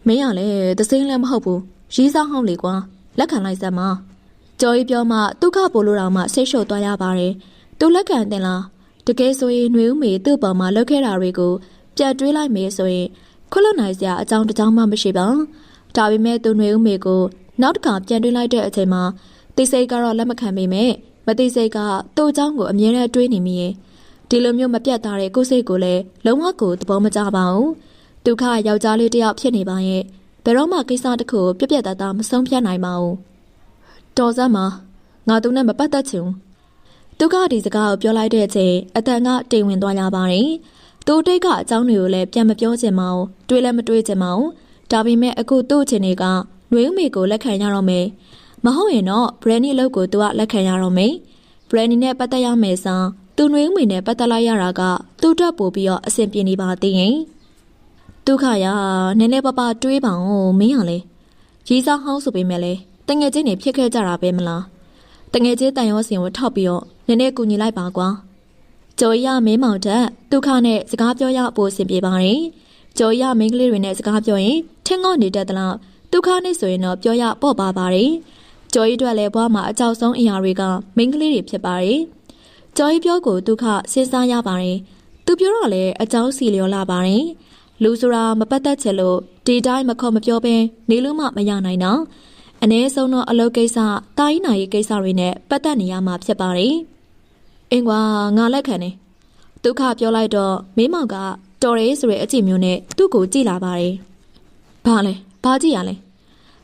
Speaker 1: မင်းရလဲသစိမ်းလည်းမဟုတ်ဘူးရီးစားဟောင်းလေကွာလက်ခံလိုက်စမ်းပါကြော်ရီပြောမှဒုက္ခပို့လို့တော့မှဆိတ်ရှုပ်သွားရပါတယ်သူလက်ခံတင်လားတကယ်ဆိုရင်ຫນွေဦးမေသူ့ပေါ်မှာလှုပ်ခဲ့တာတွေကိုပြတ်တွေးလိုက်မယ်ဆိုရင်ခွလွတ်နိုင်စရာအကြောင်းတစ်ကြောင်းမှမရှိပါဒါပေမဲ့သူຫນွေဦးမေကိုနောက်တစ်ခါပြန်တွေးလိုက်တဲ့အချိန်မှာသိစိတ်ကတော့လက်မခံပေမဲ့မသိစိတ်ကသူ့အကြောင်းကိုအမြဲတမ်းတွေးနေမိရင်ဒီလိုမျိုးမပြတ်သားတဲ့ကိုယ်စိတ်ကိုလည်းလုံးဝကိုသဘောမကျပါဘူးဒုက္ခယောက်ျားလေးတစ်ယောက်ဖြစ်နေပါရဲ့ဘယ်တော့မှကိစ္စတစ်ခုပြပြသားသားမဆုံးဖြတ်နိုင်ပါဘူးတော်စမ်းမှာငါသူနဲ့မပတ်သက်ချင်ဒုက္ခဒီစကားကိုပြောလိုက်တဲ့အချိန်အတန်ကတိမ်ဝင်သွားရပါတယ်သူတိတ်ကအကြောင်းတွေကိုလည်းပြန်မပြောချင်ပါဘူးတွေးလည်းမတွေးချင်ပါဘူးဒါပေမဲ့အခုသူ့အချင်းတွေကຫນွေဦးမေကိုလက်ခံရတော့မယ်မဟုတ်ရင်တော့ဘရန်နီအလုပ်ကိုသူကလက်ခံရတော့မယ်ဘရန်နီနဲ့ပတ်သက်ရမယ်ဆိုသူຫນွေဦးမေနဲ့ပတ်သက်လိုက်ရတာကသူ့တက်ပို့ပြီးတော့အဆင်ပြေနေပါသေးရင်ဒုက္ခရနည်းနည်းပါးပါးတွေးပါဦးမင်းရလေရီးစားဟောင်းဆိုပေမဲ့လေတငယ်ချင်းတွေဖြစ်ခဲ့ကြတာပဲမလားတငယ်ချင်းတန်ရောစင်ကိုထောက်ပြီးတော့နည်းနည်းကူညီလိုက်ပါကွာကျော်ရမင်းမောင်တက်ဒုက္ခနဲ့စကားပြောရဖို့အဆင်ပြေပါတယ်ကျော်ရမင်းကလေးတွေနဲ့စကားပြောရင်ထင်းငေါ့နေတတ်သလားဒုက္ခနဲ့ဆိုရင်တော့ပြောရပေါ့ပါပါတယ်ကျော်ရီတို့လည်းဘွားမှာအကြောက်ဆုံးအရာတွေကမင်းကလေးတွေဖြစ်ပါတယ်ကျော်ရီပြောကိုဒုက္ခစဉ်းစားရပါတယ်သူပြောတော့လေအကြောင်းစီလျော်လာပါတယ်လူဆိုတာမပတ်သက်ချင်လို့ဒီတိုင်းမခေါ်မပြောဘဲနေလို့မှမရနိုင်တော့အ ਨੇ ဆုံးတော့အလုပ်ကိစ္စတာရင်နာရေးကိစ္စတွေနဲ့ပတ်သက်နေရမှာဖြစ်ပါတယ်အင်းကွာငါလက်ခံနေဒုက္ခပြောလိုက်တော့မင်းမောင်ကတော်ရဲဆိုတဲ့အကြည့်မျိုးနဲ့သူ့ကိုကြည့်လာပါတယ်ဘာလဲဘာကြည့်ရလဲ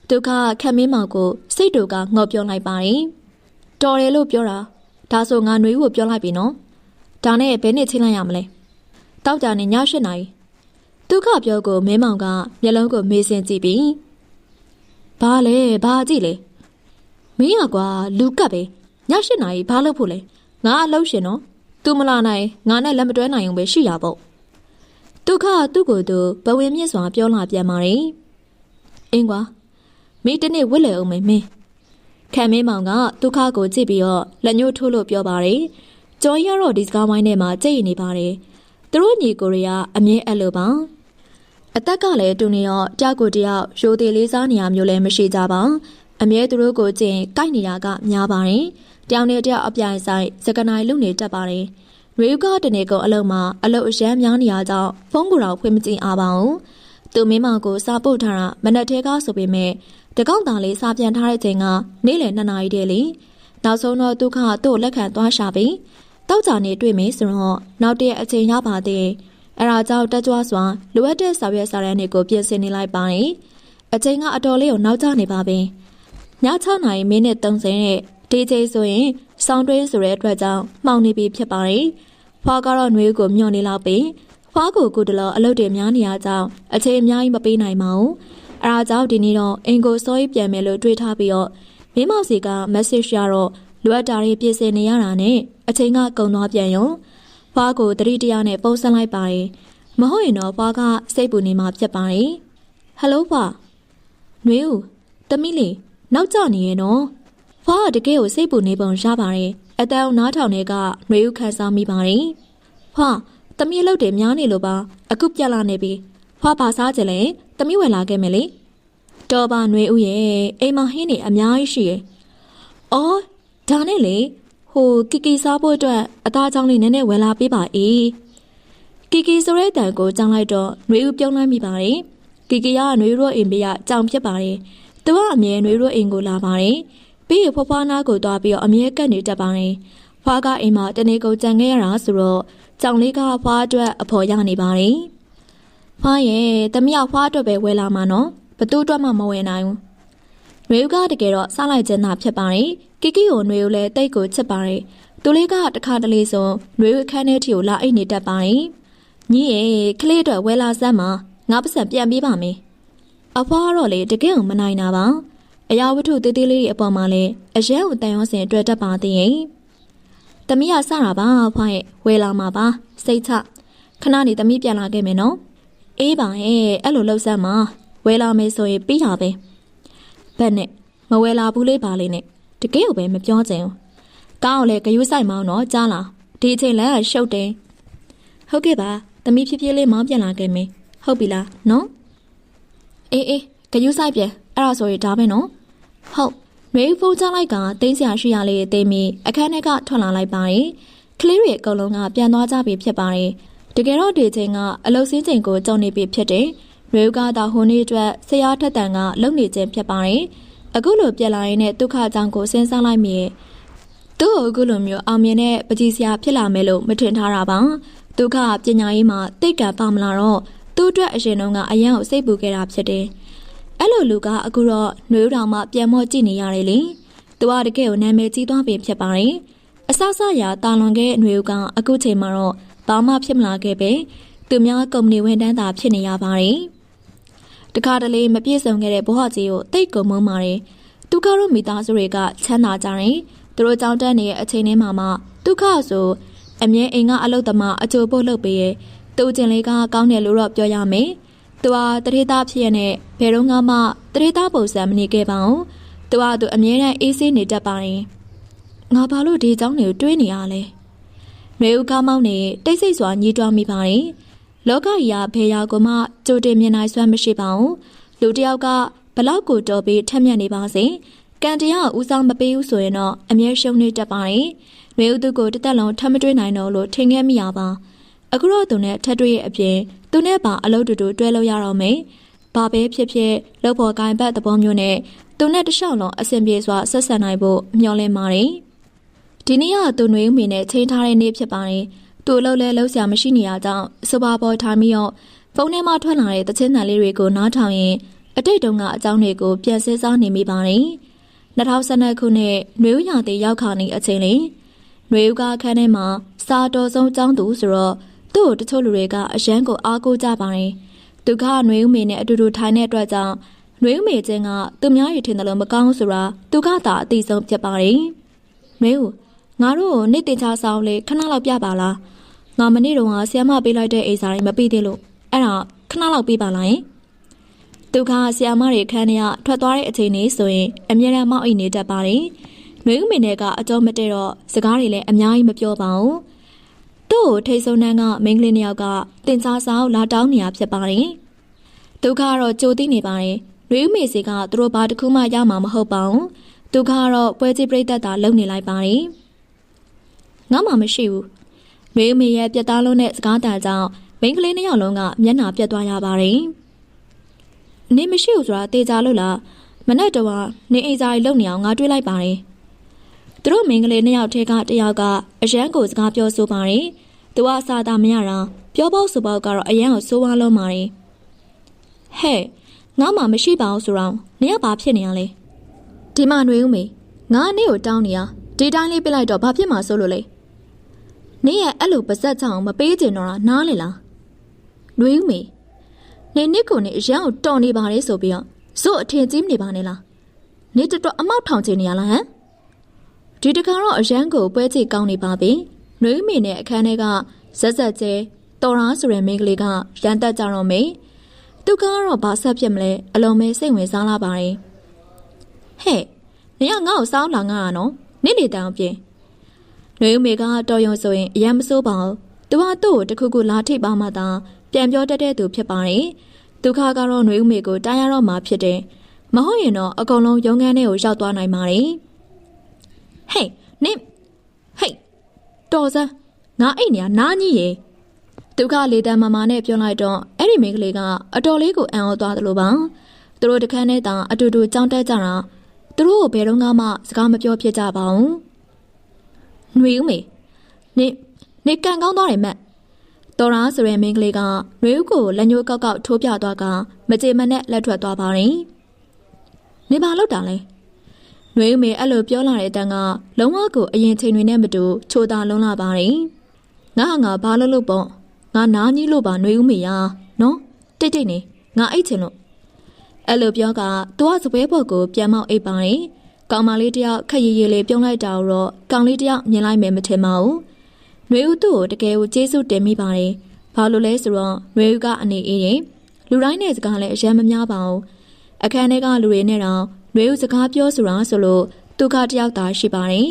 Speaker 1: ဒုက္ခခက်မင်းမောင်ကိုစိတ်တူကငေါ့ပြောလိုက်ပါတယ်တော်ရဲလို့ပြောတာဒါဆိုငါຫນွေဦးကိုပြောလိုက်ပြီနော်ဒါနဲ့ဘယ်နဲ့ချင်းလိုက်ရမလဲတောက်ကြနေည8 နာရီဒုက္ခပြောကိုမင်းမောင်ကမျက်လုံးကိုမေးစင်းကြည့်ပြီးဘာလဲဘာကြည့်လဲမင်းရကွာလူကပ်ပဲည8 နာရီဘာလုပ်ဖို့လဲငါအလုပ်ရှင်နော်သူမလာနိုင်ငါနဲ့လက်မတွဲနိုင်အောင်ပဲရှိရပေါ့ဒုက္ခသူ့ကိုယ်သူဘဝင်မြင့်စွာပြောလာပြန်ပါတယ်အင်းကွာမင်းတနေ့ဝစ်လေအောင်မင်းခံမင်းမောင်ကဒုက္ခကိုကြည့်ပြီးတော့လက်ညှိုးထိုးလို့ပြောပါတယ်ကျော်ရတော့ဒီစကားဝိုင်းထဲမှာကြိတ်နေပါတယ်သူတို့ညီကိုရီးယားအမြင်အဲ့လိုပါအသက်ကလည်းတူနေရောတယောက်ကိုတယောက်ရိုသေလေးစားနေရမျိုးလည်းမရှိကြပါအမြဲသူတို့ကိုကျင်ကိုက်နေတာကများပါတယ်တယောက်နဲ့တယောက်အပြိုင်ဆိုင်စကနိုင်လုံနေတတ်ပါတယ်ရေဦးကတနေကုန်အလုံးမှာအလုပ်အရမ်းများနေရကြောင်းဖုန်းကိုတော့ဖွင့်မကြည့်အားပါဘူးသူမင်းမောင်ကိုစာပို့ထားတာမနက်ထဲကဆိုပေမဲ့တကောက်သားလေးစာပြန်ထားတဲ့ချိန်ကနေ့လယ်2 နာရီတည်းလေနောက်ဆုံးတော့ဒုက္ခသူ့လက်ခံသွားရှာပြီးတောက်ကြနေတွေ့မယ်ဆိုတော့နောက်တည့်အချိန်ရပါသေးအဲဒါကြောင့်တက်ကြွစွာလိုအပ်တဲ့စာရွက်စာတမ်းတွေကိုပြင်ဆင်နေလိုက်ပါတယ်အချိန်ကအတော်လေးကိုနောက်ကျနေပါပြီည6 နာရီမိနစ်30နဲ့ဒီချိန်ဆိုရင်စောင်းတွင်းဆိုတဲ့အတွက်ကြောင့်မှောင်နေပြီဖြစ်ပါတယ်ဖွားကတော့ຫນွေကိုမျောနေလောက်ပြီးဖွားကိုကုတလောအလုပ်တွေများနေရကြောင်းအချိန်အများကြီးမပေးနိုင်ပါဘူးအဲဒါကြောင့်ဒီနေ့တော့အင်ကိုစောကြီးပြန်မယ်လို့တွေးထားပြီးတော့ မိမောက်စီက message ရတော့လိုအပ်တာတွေပြင်ဆင်နေရတာနဲ့အချိန်ကကုန်သွားပြန်ရောဖွားကိုတတိတရားနဲ့ပုံစံလိုက်ပါတယ်မဟုတ်ရင်တော့ဖွားကစိတ်ပူနေမှဖြစ်ပါတယ်ဟယ်လိုဖွားနွေဦးတမီးလေးနောက်ကျနေရဲ့နော်ဖွားကတကယ်ကိုစိတ်ပူနေပုံရပါတယ်အတန်းနားထောင်တွေကနွေဦးခန်းစားမိပါတယ်ဖွားတမီးလှုပ်တယ်များနေလို့ပါအခုပြက်လာနေပြီဖွားပါစားကြလဲတမီးဝင်လာခဲ့မယ်လေတော်ပါနွေဦးရဲ့အိမ်မဟင်းနေအများကြီးရှိရဲ့အော်ဒါနဲ့လေဟိုကီကီစားဖို့အတွက်အသားချောင်းလေးနည်းနည်းဝယ်လာပေးပါအေးကီကီဆိုတဲ့တန်ကိုကြောင်းလိုက်တော့နွေဦးပြုံးလိုက်မိပါတယ်ကီကီကနွေဦးတို့အိမ်ဘေးကကြောင်ဖြစ်ပါတယ်သူကအမြဲနွေဦးတို့အိမ်ကိုလာပါတယ်ပြီးရဖွားဖွားနာကိုသွားပြီးတော့အမြဲကတ်နေတတ်ပါတယ်ဖွားကအိမ်မှာတနေ့ကုန်ကြံခဲ့ရတာဆိုတော့ကြောင်လေးကဖွားအတွက်အဖော်ရနေပါတယ်ဖွားရဲ့တမီးကဖွားအတွက်ပဲဝယ်လာမှာနော်ဘသူအတွက်မှမဝယ်နိုင်ဘူးနွေဦးကတကယ်တော့စားလိုက်ခြင်းသာဖြစ်ပါတယ်ကီကီကိုနွေဦးလည်းတိတ်ကိုချစ်ပါတယ်သူလေးကတခါတလေဆိုနွေဦးအခန်းထဲထိကိုလာအိတ်နေတတ်ပါတယ်ညီရဲ့ကလေးအတွက်ဝယ်လာစမ်းမှာငါပတ်စံပြန်ပေးပါမယ်အဖွားကတော့လေတကယ်ကိုမနိုင်တာပါအရာဝတ္ထုသေးသေးလေးအပေါ်မှာလည်းအရန်ကိုတန်ရောစင်တွေ့တတ်ပါသေးရဲ့တမီးကစတာပါဖွားရဲ့ဝယ်လာမှာပါစိတ်ချခဏနေတမီးပြန်လာခဲ့မယ်နော်အေးပါရဲ့အဲ့လိုလှုပ်စမ်းမှာဝယ်လာမယ်ဆိုရင်ပြီးတာပဲဘက်နဲ့မဝယ်လာဘူးလေးပါလေးနဲ့တကယ်ကိုပဲမပြောချင်ဘူးကောင်းလည်းဂယုဆိုင်မောင်းတော့ကြားလားဒီအချိန်လည်းရှုပ်တယ်ဟုတ်ကဲ့ပါသမီးဖြည်းဖြည်းလေးမောင်းပြန်လာခဲ့မယ်ဟုတ်ပြီလားနော်အေးဂယုဆိုင်ပြန်အဲ့ဒါဆိုရင်ဒါပဲနော်ဟုတ်နွေဖုန်းချလိုက်ကတင်းစရာရှိရလေးတင်းပြီးအခန်းထဲကထွက်လာလိုက်ပါတယ်ကလေးတွေအကုန်လုံးကပြန်သွားကြပြီဖြစ်ပါတယ်တကယ်တော့ဒီချိန်ကအလုပ်စင်းချိန်ကိုကြုံနေပြီဖြစ်တယ်နွေဦးကသာဟိုနေ့အတွက်ဆရာထက်တန်ကလုံနေခြင်းဖြစ်ပါတယ်အခုလိုပြက်လာရင်နဲ့ဒုက္ခအကြောင်းကိုစဉ်းစားလိုက်မိရဲ့သူ့ကိုအခုလိုမျိုးအောင်မြင်တဲ့ပကြီးစရာဖြစ်လာမယ်လို့မထင်ထားတာပါဒုက္ခပညာရေးမှာတိတ်ကပါမလာတော့သူ့အတွက်အရင်တုန်းကအရန်ကိုစိတ်ပူခဲ့တာဖြစ်တယ်အဲ့လိုလူကအခုတော့နှွေဦးတောင်မှပြန်မော့ကြည့်နေရတယ်လေသူကတကယ်ကိုနာမည်ကြီးသွားပြီဖြစ်ပါတယ်အဆဆရာတာလွန်ခဲ့နှွေဦးကအခုချိန်မှာတော့ဘာမှဖြစ်မလာခဲ့ပဲသူများကုမ္ပဏီဝန်ထမ်းသာဖြစ်နေရပါတယ်တခါတလေမပြည့်စုံခဲ့တဲ့ဘဝကြီးကိုတိတ်ကုန်မုန်းပါတယ်ဒုက္ခတို့မိသားစုတွေကချမ်းသာကြတယ်သူတို့ကြောင်းတက်နေတဲ့အချိန်ထဲမှာမှဒုက္ခဆိုအမြဲအိမ်ကအလုပ်သမားအကျိုးဖို့လုပ်ပေးရဲ့သူ့ကျင်လေးကကောင်းတယ်လို့တော့ပြောရမယ်သူဟာတရေသားဖြစ်ရတဲ့ဘယ်တော့မှတရေသားပုံစံမနေခဲ့ပါဘူးသူဟာသူအမြဲတမ်းအေးဆေးနေတတ်ပါတယ်ငါဘာလို့ဒီเจ้าတွေကိုတွေးနေရလဲမေဦးကားမောင်းနေတိတ်ဆိတ်စွာညှိတွားမိပါတယ်လောကကြီးကဘယ်ရောက်မှကြိုတင်မြင်နိုင်စွမ်းမရှိပါဘူးလူတစ်ယောက်ကဘလောက်ကိုတော်ပြီးထက်မြက်နေပါစေကံတရားဦးဆောင်မပေးဘူးဆိုရင်တော့အမြဲရှုံးနေတတ်ပါတယ်မေဦးသူကိုတစ်သက်လုံးထပ်မတွေးနိုင်တော့လို့ထင်ခဲ့မိရပါအခုတော့သူနဲ့ထပ်တွေ့ရဲ့အပြင်သူနဲ့ပါအလုပ်တူတူတွဲလို့ရတော့မယ်ဘာပဲဖြစ်ဖြစ်လုပ်ဖို့ကိုင်ဘက်သဘောမျိုးနဲ့သူနဲ့တခြားလုံးအဆင်ပြေစွာဆက်ဆံနိုင်ဖို့မျှော်လင့်ပါတယ်ဒီနေ့ကသူနှွေဦးမိနဲ့ချိန်ထားတဲ့နေ့ဖြစ်ပါတယ်သူ့အလုပ်လဲလှုပ်ရှားမရှိနေရကြောင်းစပါပေါ်ထားပြီးတော့ဖုန်းထဲမှာထွက်လာတဲ့တခြင်းတန်လေးတွေကိုနားထောင်ရင်အတိတ်တုန်းကအကြောင်းတွေကိုပြန်စဉ်းစားနေမိပါတယ်2012ခုနှစ်နှွေဦးရာသီရောက်ခါနေအချိန်လေးနှွေဦးကအခန်းထဲမှာစာတော်ဆုံးကျောင်းသူဆိုတော့သူ့ကိုတချို့လူတွေကအရန်ကိုအားကိုးကြပါတယ်သူကနှွေဦးမေနဲ့အတူတူထိုင်တဲ့အတွက်ကြောင့်နှွေဦးမေချင်းကသူများရထင်တယ်လို့မကောင်းဆိုတာသူကသာအသိဆုံးဖြစ်ပါတယ်နှွေဦးငါတို့နေ့တင်ချဆောင်လေးခဏလောက်ပြပါလားငါမနေ့တုန်းကဆီယမပေးလိုက်တဲ့အိမ်စာတွေမပြီးသေးလို့အဲ့ဒါခဏလောက်ပေးပါလားယင်သူကဆီယမတွေခန်းထဲကထွက်သွားတဲ့အချိန်လေးဆိုရင်အမြဲတမ်းမောက်အိမ်နေတတ်ပါတယ်နှွေဦးမေနဲ့ကအကျော်မတည့်တော့စကားတွေလည်းအများကြီးမပြောပါဘူးသူ့ကိုထိတ်ဆုံးနှန်းကမိန်းကလေးတစ်ယောက်ကတင်ချဆောင်လာတောင်းနေရဖြစ်ပါတယ်သူကတော့ကြိုသိနေပါတယ်နှွေဦးမေစီကသူတို့ဘာတစ်ခုမှရမှာမဟုတ်ပါဘူးသူကတော့ပွဲကြီးပြိတ္တတာလုံနေလိုက်ပါတယ်ငါမှမရှိဘူးနှွေဦးမေရဲ့ပြတ်သားလုံးတဲ့စကားတန်ကြောင့်မိန်းကလေးနှစ်ယောက်လုံးကမျက်နှာပြတ်သွားရပါတယ်နေမရှိဘူးဆိုတာတေချာလို့လားမနဲ့တော့နေအိမ်စာကြီးလုံနေအောင်ငါတွေးလိုက်ပါတယ်သူတို့မိန်းကလေးနှစ်ယောက်ထဲကတစ်ယောက်ကအရန်ကိုစကားပြောဆိုပါတယ်သူကအစာသာမရတာပြောဖို့ဆိုဖို့ကတော့အရန်ကိုစိုးဝါးလုံးပါတယ်ဟဲ့ငါမှမရှိပါဘူးဆိုတော့နေကဘာဖြစ်နေရလဲဒီမှာနှွေဦးမေငါနေကိုတောင်းနေရဒီတိုင်းလေးပြလိုက်တော့ဘာဖြစ်မှာဆိုလို့လဲနေရဲ့အဲ့လိုပါဇက်ချောင်းမပေးချင်တော့တာနားလေလားနှွေဦးမေနေနစ်ကိုနေအရန်ကိုတော်နေပါလေဆိုပြီးတော့ဇို့အထင်ကြီးနေပါနဲ့လား
Speaker 2: နေတော့အမောက်ထောင်ချင်နေရလားဟမ်ဒီတခါတော့အရန်ကိုပွဲကြည့်ကောင်းနေပါပြီနှွေးမိနဲ့အခန်းထဲကဇက်ဇက်ကျဲတော်ရာဆိုတဲ့မိန်းကလေးကရန်တက်ကြတော့မေသူကတော့ဘာဆက်ဖြစ်မလဲအလုံးမဲစိတ်ဝင်စားလာပါတယ်ဟဲ့နေကငါ့ကိုစောင်းလာငါရနော်နေနေတောင်ပြင်နှွေးမိကတော်ရုံဆိုရင်အရန်မစိုးပါဘူးသူကသူ့ကိုတခုခုလာထိပ်ပါမှသာပြန်ပြောတတ်တဲ့သူဖြစ်ပါတယ်ဒုက္ခကတော့နှွေးမိကိုတားရတော့မှဖြစ်တယ်မဟုတ်ရင်တော့အကုန်လုံးရုံးခန်းထဲကိုရောက်သွားနိုင်ပါတယ်ဟေးနင်ဟေးတော်စမ်းငါအိတ်နေနားကြီးရေဒုက္ခလေတံမမနဲ့ပြောလိုက်တော့အဲ့ဒီမိန်းကလေးကအတော်လေးကိုအံ့ဩသွားတယ်လို့ပါသူတို့တခန်းထဲတောင်အတူတူကြောင်းတက်ကြတာသူတို့ကိုဘယ်တော့မှစကားမပြောဖြစ်ကြပါဘူးနှွေဦးမေနေကန်ကောင်းသွားတယ်မက်တော်ရာဆိုတဲ့မိန်းကလေးကနှွေဦးကိုလက်ညှိုးကောက်ကောက်ထိုးပြသွားကမကြေမနဲ့လက်ထွက်သွားပါတယ်နေပါလို့တာလဲနှွေဦးမေအဲ့လိုပြောလာတဲ့အတန်းကလုံးဝကိုအရင်ချိန်တွေနဲ့မတူချိုတာလုံးလာပါတယ်ငါဘာလို့ပေါ့ငါနားကြီးလို့ပါနှွေဦးမေရနော်တိတ်နေငါအိတ်ချင်လို့အဲ့လိုပြောကသူကစပွဲပေါ်ကိုပြန်မောက်အိတ်ပါတယ်ကောင်မလေးတယောက်ခက်ရည်ရည်လေးပြုံးလိုက်တာတော့ကောင်လေးတယောက်မြင်လိုက်မယ်မထင်ပါဘူးနှွေဦးသူ့ကိုတကယ်ကိုကျေးဇူးတင်မိပါတယ်ဘာလို့လဲဆိုတော့နှွေဦးကအနေအေးတယ်လူတိုင်းနဲ့စကားလည်းအယံမများပါဘူးအခန်းထဲကလူတွေနဲ့တော့နှွေဦးစကားပြောဆိုတာဆိုလို့သူကတယောက်သာရှိပါတယ်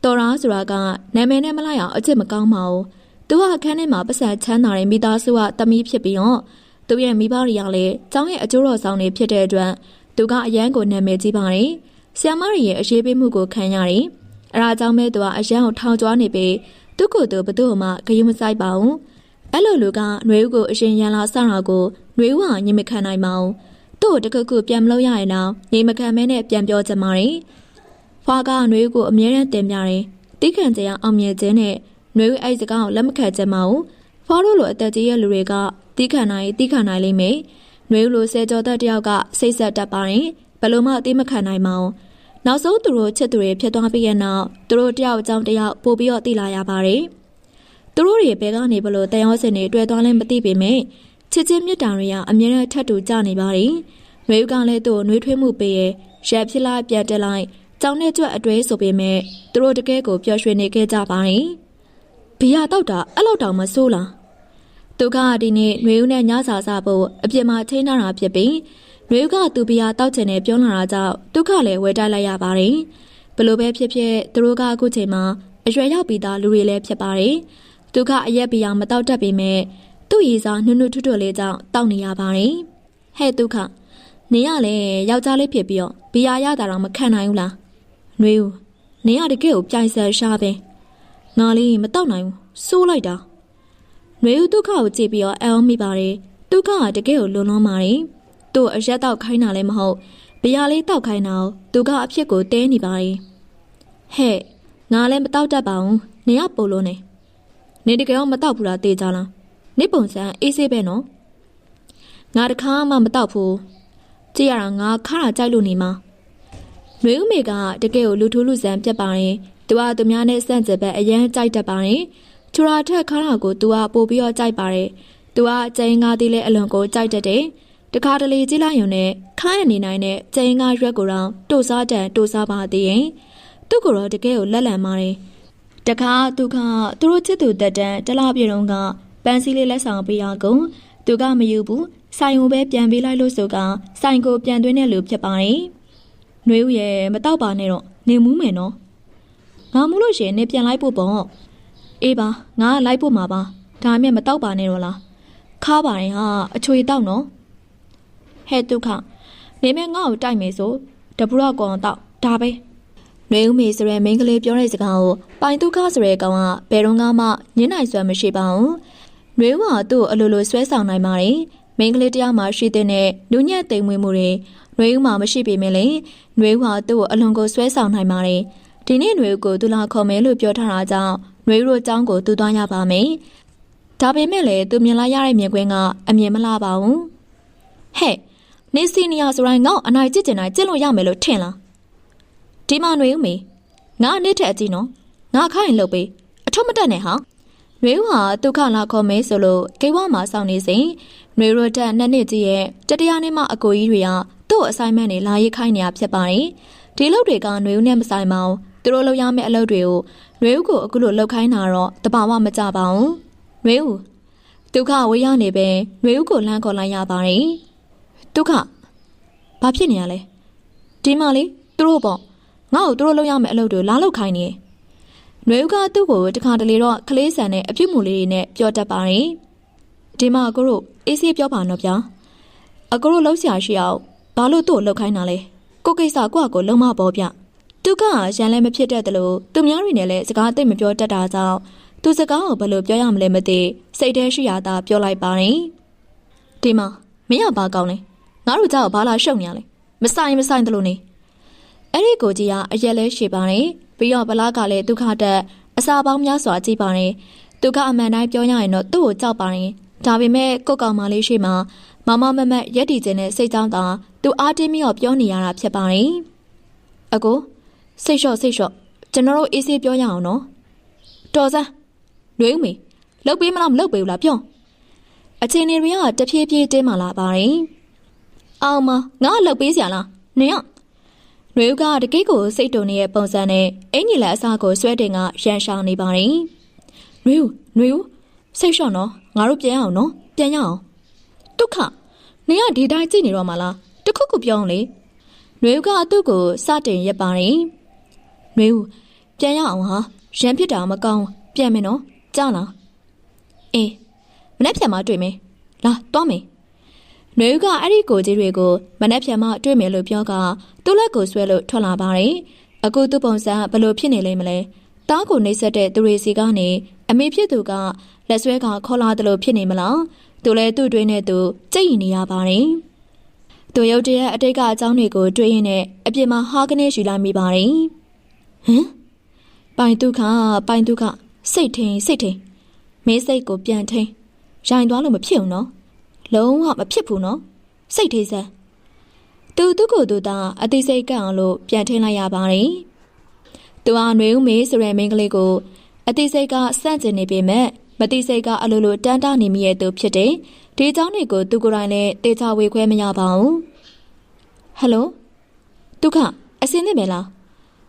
Speaker 2: တော်ရာဆိုတာကနာမည်နဲ့မလိုက်အောင်အချစ်မကောင်းပါဘူးသူကအခန်းထဲမှာပတ်စံချမ်းသာတဲ့မိသားစုကတမီးဖြစ်ပြီးတော့သူရဲ့မိဘတွေကလည်းကျောင်းရဲ့အကျိုးတော်ဆောင်တွေဖြစ်တဲ့အတွက်သူကအရန်ကိုနာမည်ကြီးပါတယ်ဆရာမတွေရဲ့အရေးပေးမှုကိုခံရတယ်အဲဒါကြောင့်ပဲသူကအရန်ကိုထောင်ကျွားနေပြီးသူ့ကိုယ်သူဘသူ့မှဂရုမစိုက်ပါဘူးအဲ့လိုလူကနှွေဦးကိုအရင်ရန်လာစတာကိုနှွေဦးဟာညင်မခံနိုင်ပါဘူးသူ့ကိုတခုခုပြန်မလို့ရရင်တော့ညင်မခံမဲနဲ့ပြန်ပြောချင်ပါတယ်ဖွာကနှွေဦးကိုအမြဲတမ်းတင်ပြတယ်တိခန့်ကျအောင်မြင်ခြင်းနဲ့နှွေဦးအဲ့စကားကိုလက်မခံချင်ပါဘူးဖွာတို့လိုအသက်ကြီးရဲ့လူတွေကတိခန့်နိုင်လိမ့်မယ်နှွေဦးလိုဆဲကြောသက်တယောက်ကစိတ်ဆက်တတ်ပါတယ်ဘယ်လိုမှတိမခံနိုင်ပါဘူးနောက်ဆုံးသူတို့ချစ်သူတွေဖြစ်သွားပြီးတဲ့နောက်သူတို့တယောက်အကြောင်းတယောက်ပို့ပြီးတော့သိလာရပါတယ်သူတို့တွေဘယ်ကနေဘလို့တန်ရောစင်တွေတွေ့သွားလဲမသိပေမဲ့ချစ်ချင်းမြတ်တာတွေကအမြဲတမ်းထပ်တူကြနေပါတယ်နှွေဦးကလည်းသူ့ကိုနှွေးထွေးမှုပေးရဲ့ရက်ဖြစ်လိုက်ပြန်တက်လိုက်ကြောင်းနဲ့ကြွအတွဲဆိုပေမဲ့သူတို့တကယ်ကိုပျော်ရွှင်နေခဲ့ကြပါတယ်ဘီယာတောက်တာအဲ့လောက်တောင်မဆိုးလားသူကဒီနေ့နှွေဦးနဲ့ညစာစားဖို့အပြစ်မှာချိန်ထားတာဖြစ်ပြီးနှွေဦးကသူဘီယာတောက်ချင်တယ်ပြောလာတာကြောင့်ဒုက္ခလည်းဝယ်တိုက်လိုက်ရပါတယ်ဘလို့ပဲဖြစ်ဖြစ်သူတို့ကအခုချိန်မှာအရွယ်ရောက်ပြီးသားလူတွေလည်းဖြစ်ပါတယ်သူကအရက်ဘီယာမတောက်တတ်ပေမဲ့သူ့ရည်စားနုနုထွတ်ထွတ်လေးကြောင့်တောက်နေရပါတယ်ဟဲ့ဒုက္ခနေရလေယောက်ျားလေးဖြစ်ပြီးတော့ဘီယာရတာတော့မခံနိုင်ဘူးလားနှွေဦးနေရတကယ်ကိုပြိုင်ဆန်ရှားပဲငါလေးမတောက်နိုင်ဘူးစိုးလိုက်တာနှွေဦးဒုက္ခကိုကြည့်ပြီးတော့အော်မိပါတယ်ဒုက္ခကတကယ်ကိုလွန်လွန်ပါတယ်သူ့အရက်တောက်ခိုင်းတာလည်းမဟုတ်ဘီယာလေးတောက်ခိုင်းတာသူကအဖြစ်ကိုတဲနေပါတယ်ဟဲ့ငါလည်းမတောက်တတ်ပါဘူးနေရပို့လို့နေတကယ်တော့မတောက်ဘူးလားတေးကြလားနေပုံစံအေးဆေးပဲနော်ငါတခါမှမတောက်ဘူးကြည့်ရတာငါခါတာကြိုက်လို့နေမှာနှွေဦးမေကတကယ်ကိုလူထူးလူဆန်းပြတ်ပါတယ်သူကသူများနဲ့စန့်ကျင်ဘက်အရန်ကြိုက်တတ်ပါတယ်ချူရာထက်ခါတာကိုသူကပို့ပြီးတော့ကြိုက်ပါတယ်သူကကျင်းကားသေးလဲအလွန်ကိုကြိုက်တတ်တယ်တခါတလေကြည့်လိုက်ရုံနဲ့ခိုင်းရနေနိုင်တဲ့ကျင်းကားရွက်ကိုတော့တိုးစားပါသေးရင်သူ့ကိုတော့တကယ်ကိုလက်လန်ပါတယ်တခါသူတို့ချစ်သူတက်တန်းတလားပြေတော့ကပန်းစည်းလေးလက်ဆောင်ပေးရကုန်သူကမယူဘူးဆိုင်ကိုပဲပြန်ပေးလိုက်လို့ဆိုကဆိုင်ကိုပြန်သွင်းတဲ့လူဖြစ်ပါတယ်နှွေဦးရဲ့မတောက်ပါနဲ့တော့နေမူးမယ်နော်ငါမူးလို့ရှိရင်နေပြန်လိုက်ဖို့ပေါ့အေးပါငါလိုက်ဖို့မှာပါဒါမှမတောက်ပါနဲ့တော့လားခါပါတယ်ဟာအချွေတောက်နော်ဟဲ့ဒုက္ခနေမဲငါ့ကိုတိုက်မယ်ဆိုတပူတော့ကောင်တောက်ဒါပဲနှွေဦးမေဆိုရဲမိန်းကလေးပြောတဲ့စကားကိုပိုင်ဒုက္ခဆိုရဲကောင်ကဘယ်တော့မှညှင်းနိုင်စွမ်းမရှိပါဘူးနှွေဦးကသူ့အလိုလိုဆွဲဆောင်နိုင်ပါတယ်မိန်းကလေးတယောက်မှရှိတဲ့လူညံ့သိမ်မွေးမှုတွေနှွေဦးမှမရှိပေမဲ့လည်းနှွေဦးဟာသူ့ကိုအလွန်ကိုဆွဲဆောင်နိုင်ပါတယ်ဒီနေ့နှွေဦးကိုသူလာခေါ်မယ်လို့ပြောထားတာကြောင့်နှွေဦးတို့အကြောင်းကိုသူသွားရပါမယ်ဒါပေမဲ့လည်းသူမြင်လိုက်ရတဲ့မြင်ကွင်းကအမြင်မလားပါဘူးဟဲ့နေစီနီယာဆိုရင်ငေါ့အနိုင်ကျစ်ကျင်နိုင်ကျစ်လို့ရမယ်လို့ထင်လားဒီမှာနှွေဦးမေငါနေ့ထက်အကြည့်နော်ငါခိုင်းလို့ပေးအထုံးမတက်နဲ့ဟာနှွေဦးဟာဒုက္ခလာခေါ်မယ်ဆိုလို့ဂိဝါမှာစောင့်နေစဉ်နှွေဦးတက်နှစ်နှစ်ကြီးရဲ့တတရားနဲ့မှအကိုကြီးတွေကသူ့ သူ့အဆိုင်မန့်တွေလာရေးခိုင်းနေရဖြစ်ပါတယ်ဒီလုပ်တွေကຫນွေဦးနဲ့မဆိုင်ပါဘူးသူတို့လုပ်ရမယ့်အလုပ်တွေကိုຫນွေဦးကိုအခုလိုလုပ်ခိုင်းတာတော့တဘာဝမကြပါဘူးຫນွေဦးဒုက္ခဝေးရနေပဲຫນွေဦးကိုလှမ်းခေါ်လိုက်ရပါတယ်ဒုက္ခဘာဖြစ်နေရလဲဒီမှာလေသူတို့ပေါ့ငါ့ကိုသူတို့လုပ်ရမယ့်အလုပ်တွေလာလုပ်ခိုင်းနေຫນွေဦးကသူ့ကိုတခါတလေတော့ကလေးဆန်တဲ့အပြုတ်မူလေးတွေနဲ့ပြောတတ်ပါတယ်ဒီမှာအကိုတို့အေးဆေးပြောပါတော့ဗျာအကိုတို့လှုပ်ရှားရှိအောင်ဘာလို့သူ့ကိုလှုပ်ခိုင်းတာလဲကိုကိစ္စကိုယ့်အကိုလုံးမပေါ်ဗျသူကရန်လည်းမဖြစ်တတ်တယ်လို့သူများတွေနဲ့လည်းစကားသိမပြောတတ်တာကြောင့်သူစကားကိုဘယ်လိုပြောရမလဲမသိစိတ်ထဲရှိရတာပြောလိုက်ပါတယ်ဒီမှာမင်းကဘာကောင်းလဲငါတို့ကြောက်ဘာလာရှုပ်နေရလဲမဆိုင်တယ်လို့နေအဲ့ဒီကိုကြီးကအရက်လဲရှည်ပါတယ်ပြီးတော့ဗလားကလည်းဒုက္ခတက်အစာပေါင်းများစွာကြည့်ပါတယ်သူကအမှန်တိုင်းပြောရရင်တော့သူ့ကိုကြောက်ပါတယ်ဒါပေမဲ့ကိုယ့်ကောင်မလေးရှိမှမမမက်ရက်တီခြင်းနဲ့စိတ်ကြောင်းသာသူအားတင်းပြီးတော့ပြောနေရတာဖြစ်ပါတယ်အကိုစိတ်လျှော့ကျွန်တော်တို့အေးဆေးပြောရအောင်နော်တော်စမ်းຫນွေဦးမေလှုပ်ပေးမလားမလှုပ်ပေးဘူးလားပြောအချင်းတွေကတဖြည်းဖြည်းတင်းမာလာပါတယ်အောင်မငါလှုပ်ပေးစရာလားနင်ကຫນွေဦးကတကိတ်ကိုစိတ်တုန်နေတဲ့ပုံစံနဲ့အင်ကြီးလက်အစားကိုဆွဲတင်ကရန်ရှာနေပါတယ်ຫນွေဦးစိတ်လျှော့နော်ငါတို့ပြန်အောင်နော်ပြန်ရအောင်ဒုက္ခနင်ကဒီတိုင်းကြည့်နေတော့မှလားတခုခုပြောအောင်လေຫນွေဦးကသူ့ကိုစတင်ရက်ပါတယ်ຫນွေဦးပြန်ရအောင်ဟာရန်ဖြစ်တာမကောင်းပြန်မယ်နော်ကြားလားအေးမနေ့ပြန်မှတွေ့မယ်လာသွားမယ်ຫນွေဦးကအဲ့ဒီကိုကြီးတွေကိုမနေ့ပြန်မှတွေ့မယ်လို့ပြောကသူ့လက်ကိုဆွဲလို့ထွက်လာပါတယ်အခုသူ့ပုံစံဘယ်လိုဖြစ်နေလိမ့်မလဲတားကိုနှိပ်စက်တဲ့သူတွေစီကနေအမေဖြစ်သူကလက်ဆွဲကခေါ်လာတယ်လို့ဖြစ်နေမလားသူလည်းသူ့တွင်းနဲ့သူကြိတ်ရင်နေရပါတယ်သူရုတ်တရက်အတိတ်ကအကြောင်းတွေကိုတွေးရင်းနဲ့အပြစ်မှာဟာကနေယူလိုက်မိပါတယ်ဟမ်ပိုင်ဒုက္ခစိတ်ထိန်မင်းစိတ်ကိုပြန်ထိန်ရိုင်သွားလို့မဖြစ်ဘူးနော်လုံးဝမဖြစ်ဘူးနော်စိတ်ထိစမ်းသူကိုယ်သူသာအသိစိတ်ကအောင်လို့ပြန်ထိန်လိုက်ရပါတယ်သူဟာຫນွေဦးမေဆိုတဲ့မိန်းကလေးကိုအသိစိတ်ကစန့်ကျင်နေပေမဲ့မသိစိတ်ကအလိုလိုတန်းတာနေမိရဲ့သူဖြစ်တယ်ဒီအကြောင်းတွေကိုသူကိုယ်တိုင်လည်းတေချာဝေခွဲမရပါဘူးဟယ်လိုဒုက္ခအစင်းနေမယ်လား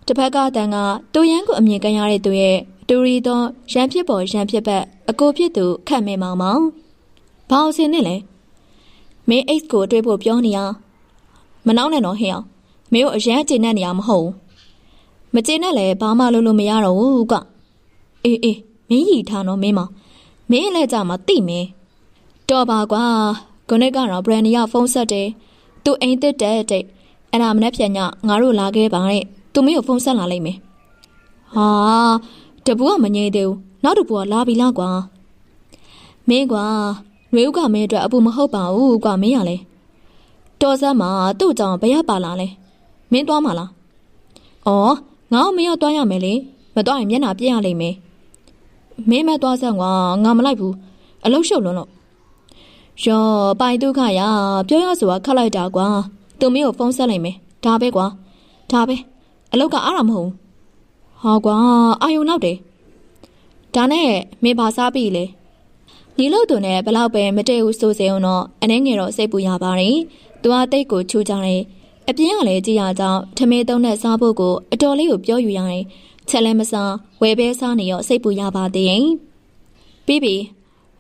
Speaker 2: တစ်ဖက်ကတန်ကသူရန်ကိုအမြင်ကန်ရတဲ့သူရဲ့တူရီသောရန်ဖြစ်ပေါ်ရန်ဖြစ်ပတ်အကိုဖြစ်သူခတ်မဲမောင်ဘာအောင်စင်းနေလဲမင်း X ကိုတွေ့ဖို့ပြောနေရမနှောင်းနဲ့တော့ဟင်းအောင်မင်းတို့အရန်ကျဉ်နဲ့နေရမဟုတ်မကျဉ်နဲ့လည်းဘာမှလုပ်လို့မရတော့ဘူးကအေးမင်းရီထားတော့မင်းမလည်းကြမှာတိမင်းတော်ပါကွာခုနကတော့ Brandy ကဖုန်းဆက်တယ်သူအိမ်သစ်တဲ့အဲ့ဒါမနေ့ပြန်ညငါတို့လာခဲ့ပါတဲ့သူမင်းကိုဖုန်းဆက်လာလိုက်မယ်ဟာတပူကမငြိသေးဘူးနောက်တပူကလာပြီလားကွာမင်းကွာຫນွေဦးကမင်းအတွက်အပူမဟုတ်ပါဘူးကွာမင်းရလဲတော်စမ်းမှာသူ့ကြောင့်ဘယ်ရပါလာလဲမင်းသွားမှာလားအော်ငါ့မရောက်သွားရမယ်လေမသွားရင်မျက်နှာပြည့်ရလိမ့်မယ်မင်းမသွားစမ်းကွာငါမလိုက်ဘူးအလုံးရှုပ်လွန်းလို့ရောပိုင်ဒုက္ခရပြောရဆိုတာခတ်လိုက်တာကွာသူမင်းကိုဖုန်းဆက်လိုက်မယ်ဒါပဲကွာဒါပဲအလောက်ကအားရမဟုတ်ဟာကွာအာယုံနောက်တယ်ဒါနဲ့မင်းဘာစားပြီလဲဒီလို့သူနဲ့ဘလောက်ပဲမတည့်ဘူးဆိုစေအောင်တော့အနှဲငယ်တော့စိတ်ပူရပါတယ်သူကတိတ်ကိုချူကြတယ်အပြင်းကလည်းကြည်ရကြောင်းထမင်းသုံးနဲ့စားဖို့ကိုအတော်လေးကိုပြောယူရတယ်ချက်လည်းမစားဝယ်ပဲစားနေရောစိတ်ပူရပါသေးရင်ပြီးပြီ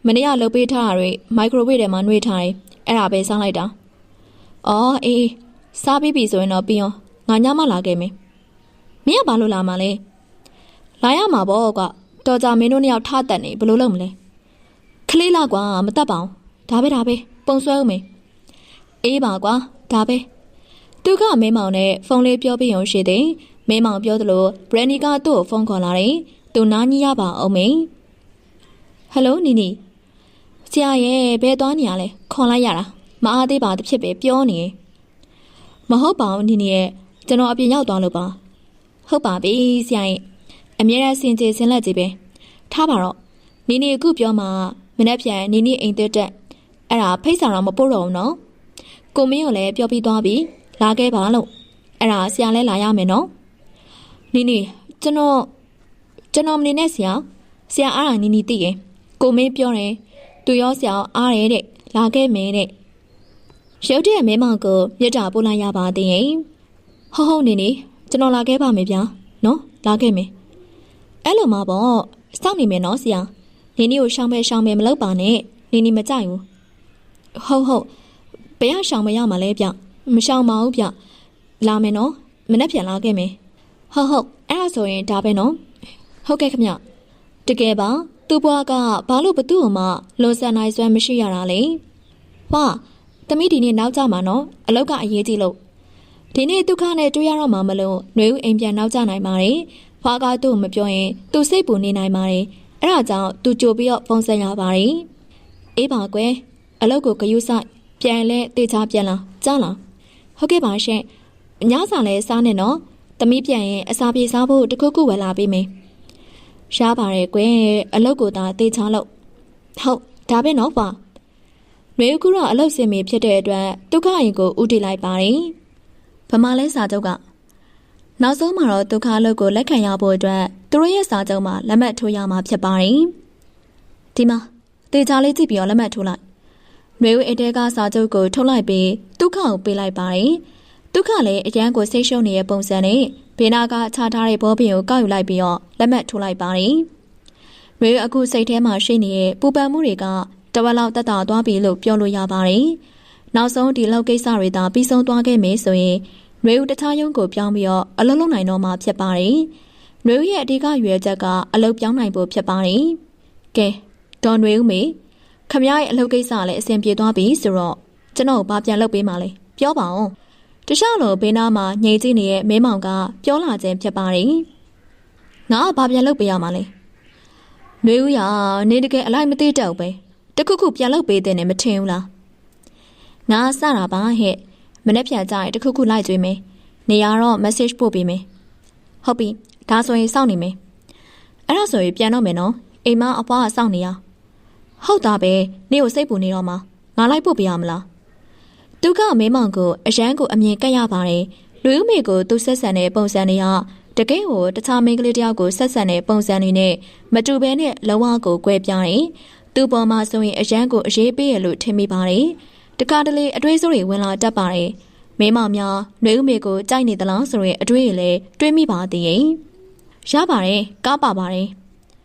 Speaker 2: မနေ့ကလုပ်ပေးထားတာတွေမိုက်ခရိုဝေ့ထဲမှာနှွေးထားတယ်အဲ့ဒါပဲစားလိုက်တာအော်အေးစားပြီးပြီဆိုရင်တော့ပြီးရောငါညမလာခဲ့မယ်မင်းကဘာလို့လာမှာလဲလာရမှာပေါ့ကွာတော်ကြမင်းတို့နှစ်ယောက်ထားတတ်နေဘယ်လိုလုပ်မလဲခလေးလာကွာမတတ်ပါဘူးဒါပဲပုံဆွဲဦးမယ်အေးပါကွာဒါပဲသူကမင်းမောင်နဲ့ဖုန်းလေးပြောပြရုံရှိတယ်မင်းမောင်ပြောသလိုဘရန်နီကသူ့ကိုဖုန်းခေါ်လာတယ်သူနားကြီးရပါအောင်မင်းဟယ်လိုနီနီဆရာရဲ့ဘယ်သွားနေရလဲခေါ်လိုက်ရတာမအားသေးပါတဖြစ်ပဲပြောနေမဟုတ်ပါဘူးနီနီရဲ့ကျွန်တော်အပြင်ရောက်သွားလို့ပါဟုတ်ပါပြီဆရာရဲ့အမြဲတမ်းစင်ကြေစင်လက်ကြီးပဲထားပါတော့နီနီအခုပြောမှမနေ့ပြန်နီနီအိမ်တက်အဲ့ဒါဖိတ်စာတော့မပို့တော့ဘူးနော်ကိုမင်းကိုလည်းပြောပြီးသွားပြီလာခဲ့ပါလို့အဲ့ဒါဆရာလည်းလာရမယ်နော်နီနီကျွန်တော်မနေနဲ့ဆရာအားရနီနီသိရင်ကိုမင်းပြောတယ်သူရောဆရာအားရဲတဲ့လာခဲ့မယ်တဲ့ ရုတ်တရက်မဲမောင်ကိုမြတ်တာပို့လိုက်ရပါသေးရဲ့ဟုတ်နေနေကျွန်တော်လာခဲ့ပါမယ်ဗျာနော်လာခဲ့မယ်အဲ့လိုမှပေါ့စောင့်နေမယ်နော်ဆရာနေနေကိုရှောင်းမဲမလုပ်ပါနဲ့နေနေမကြိုက်ဘူးဟုတ်ဘယ်ရှောင်းမရမှာလဲဗျမရှောင်းပါဘူးဗျလာမယ်နော်မနေ့ပြန်လာခဲ့မယ်ဟုတ်အဲ့ဒါဆိုရင်ဒါပဲနော်ဟုတ်ကဲ့ခင်ဗျတကယ်ပါသူ့ဘွားကဘာလို့ဘသူ့မှလွန်ဆန်နိုင်စွမ်းမရှိရတာလဲဟာသမီးဒီနေ့နောက်ကြမှာနော်အလောက်ကအရေးကြီးလို့ဒီနေ့ဒုက္ခနဲ့တွေ့ရတော့မှမလို့ຫນွေဦးအိမ်ပြန်နောက်ကြနိုင်ပါတယ်ဖွားကားသူ့မပြောရင်သူစိတ်ပူနေနိုင်ပါတယ်အဲ့ဒါကြောင့်သူကြိုပြီးတော့ဖုန်းဆက်ရပါတယ်အေးပါကွယ်အလောက်ကိုဂယုဆိုင်ပြန်လဲတေချာပြန်လာကြားလားဟုတ်ကဲ့ပါရှင်ညစာလဲစားနေနော်သမီးပြန်ရင်အစာပြေစားဖို့တခုခုဝယ်လာပေးမယ်ရှားပါတယ်ကွယ်အလောက်ကိုသာတေချာလို့ဟုတ်ဒါပဲနော်ဖွာຫນွေဦးကတော့အလောက်စင်မီဖြစ်တဲ့အတွက်ဒုက္ခရင်ကိုဥတီလိုက်ပါတယ်ဗမာလဲစာချုပ်ကနောက်ဆုံးမှာတော့ဒုက္ခအလုပ်ကိုလက်ခံရဖို့အတွက်သူတို့ရဲ့စာချုပ်မှာလက်မှတ်ထိုးရမှာဖြစ်ပါတယ်ဒီမှာတေချာလေးကြည့်ပြီးတော့လက်မှတ်ထိုးလိုက်ຫນွေဦးအိတ်တဲကစာချုပ်ကိုထုတ်လိုက်ပြီးဒုက္ခကိုပေးလိုက်ပါတယ်ဒုက္ခလည်းအရန်ကိုစိတ်ရှုံနေတဲ့ပုံစံနဲ့ဘေးနာကခြားထားတဲ့ဘောပင်ကိုကောက်ယူလိုက်ပြီးတော့လက်မှတ်ထိုးလိုက်ပါတယ်ຫນွေဦးအခုစိတ်ထဲမှာရှိနေတဲ့ပူပန်မှုတွေကတဝက်လောက်တက်တာသွားပြီလို့ပြောလို့ရပါတယ်နောက်ဆုံးဒီလောက်ကိစ္စတွေသာပြီးဆုံးသွားခဲ့မယ်ဆိုရင်ຫນွေဦးတခြားရုံးကိုပြောင်းပြီးတော့အလုပ်လုပ်နိုင်တော့မှာဖြစ်ပါတယ်။ຫນွေဦးရဲ့အဓိကရွယ်ချက်ကအလုပ်ပြောင်းနိုင်ဖို့ဖြစ်ပါတယ်။ကဲဒေါ်ຫນွေဦးမေခမရရဲ့အလုပ်ကိစ္စလည်းအဆင်ပြေသွားပြီဆိုတော့ကျွန်တော်ဘာပြန်လုပ်ပေးမှလဲပြောပါဦး။တခြားလိုဘေးနားမှာငြိမ်ကြည့်နေတဲ့မဲမောင်ကပြောလာခြင်းဖြစ်ပါတယ်။ငါကဘာပြန်လုပ်ပေးရမှာလဲ။ຫນွေဦးရနေတကယ်အလိုက်မသိတော့ပဲတခုခုပြန်လုပ်ပေးတဲ့နဲ့မထင်ဘူးလား။ငါစတာပါဟဲ့မနေ့ပြန်ကြရင်တခုခုလိုက်ကြွေးမယ်နေရတော့ message ပို့ပေးမယ်ဟုတ်ပြီဒါဆိုရင်စောင့်နေမယ်အဲ့ဒါဆိုရင်ပြန်တော့မယ်နော်အိမ်မအဖွားကစောင့်နေရဟုတ်တာပဲနေကိုစိတ်ပူနေတော့မှာငါလိုက်ပို့ပေးရမလားသူကမဲမောင်ကိုအရန်ကိုအမြင်ကက်ရပါတယ်လူဦးမေကိုသူဆက်ဆံတဲ့ပုံစံတွေကတကယ်ကိုတခြားမိန်းကလေးတယောက်ကိုဆက်ဆံတဲ့ပုံစံတွေနဲ့မတူဘဲနဲ့လုံးဝကိုကွဲပြားတယ်သူ့ပေါ်မှာဆိုရင်အရန်ကိုအရေးပေးရလို့ထင်မိပါတယ်တကားတလေအတွေးစိုးတွေဝင်လာတတ်ပါတယ်။မဲမောင်များຫນွေဦးမေကိုကြိုက်နေသလားဆိုရင်အတွေးတွေလည်းတွေးမိပါသေးရဲ့။ရပါတယ်ကားပါပါတယ်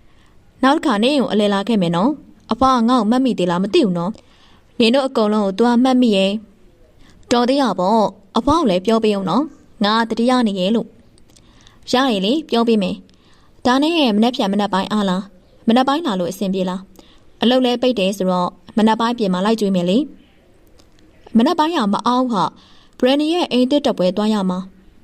Speaker 2: ။နောက်တစ်ခါနေုံအလဲလာခဲ့မယ်နော်။အဖွားငါ့ကိုမှတ်မိသေးလားမသိဘူးနော်။နင်တို့အကုန်လုံးကို तू မှတ်မိရဲ့။တော်သေးရပေါ့။အဖွားကိုလည်းပြောပေးအောင်နော်။ငါတတိယနေရဲ့လို့။ရရလေပြောပေးမယ်။ဒါနဲ့မနှက်ဖြန်မနှက်ပိုင်းအားလား။မနှက်ပိုင်းလာလို့အဆင်ပြေလား။အလုပ်လဲပိတ်တယ်ဆိုတော့မနှက်ပိုင်းပြင်မှာလိုက်ကြွေးမယ်လေ။မနက်ပိုင်းရမအောင်ဟာဘရန်နီရဲ့အိမ်တက်ပွဲသွားရမှာ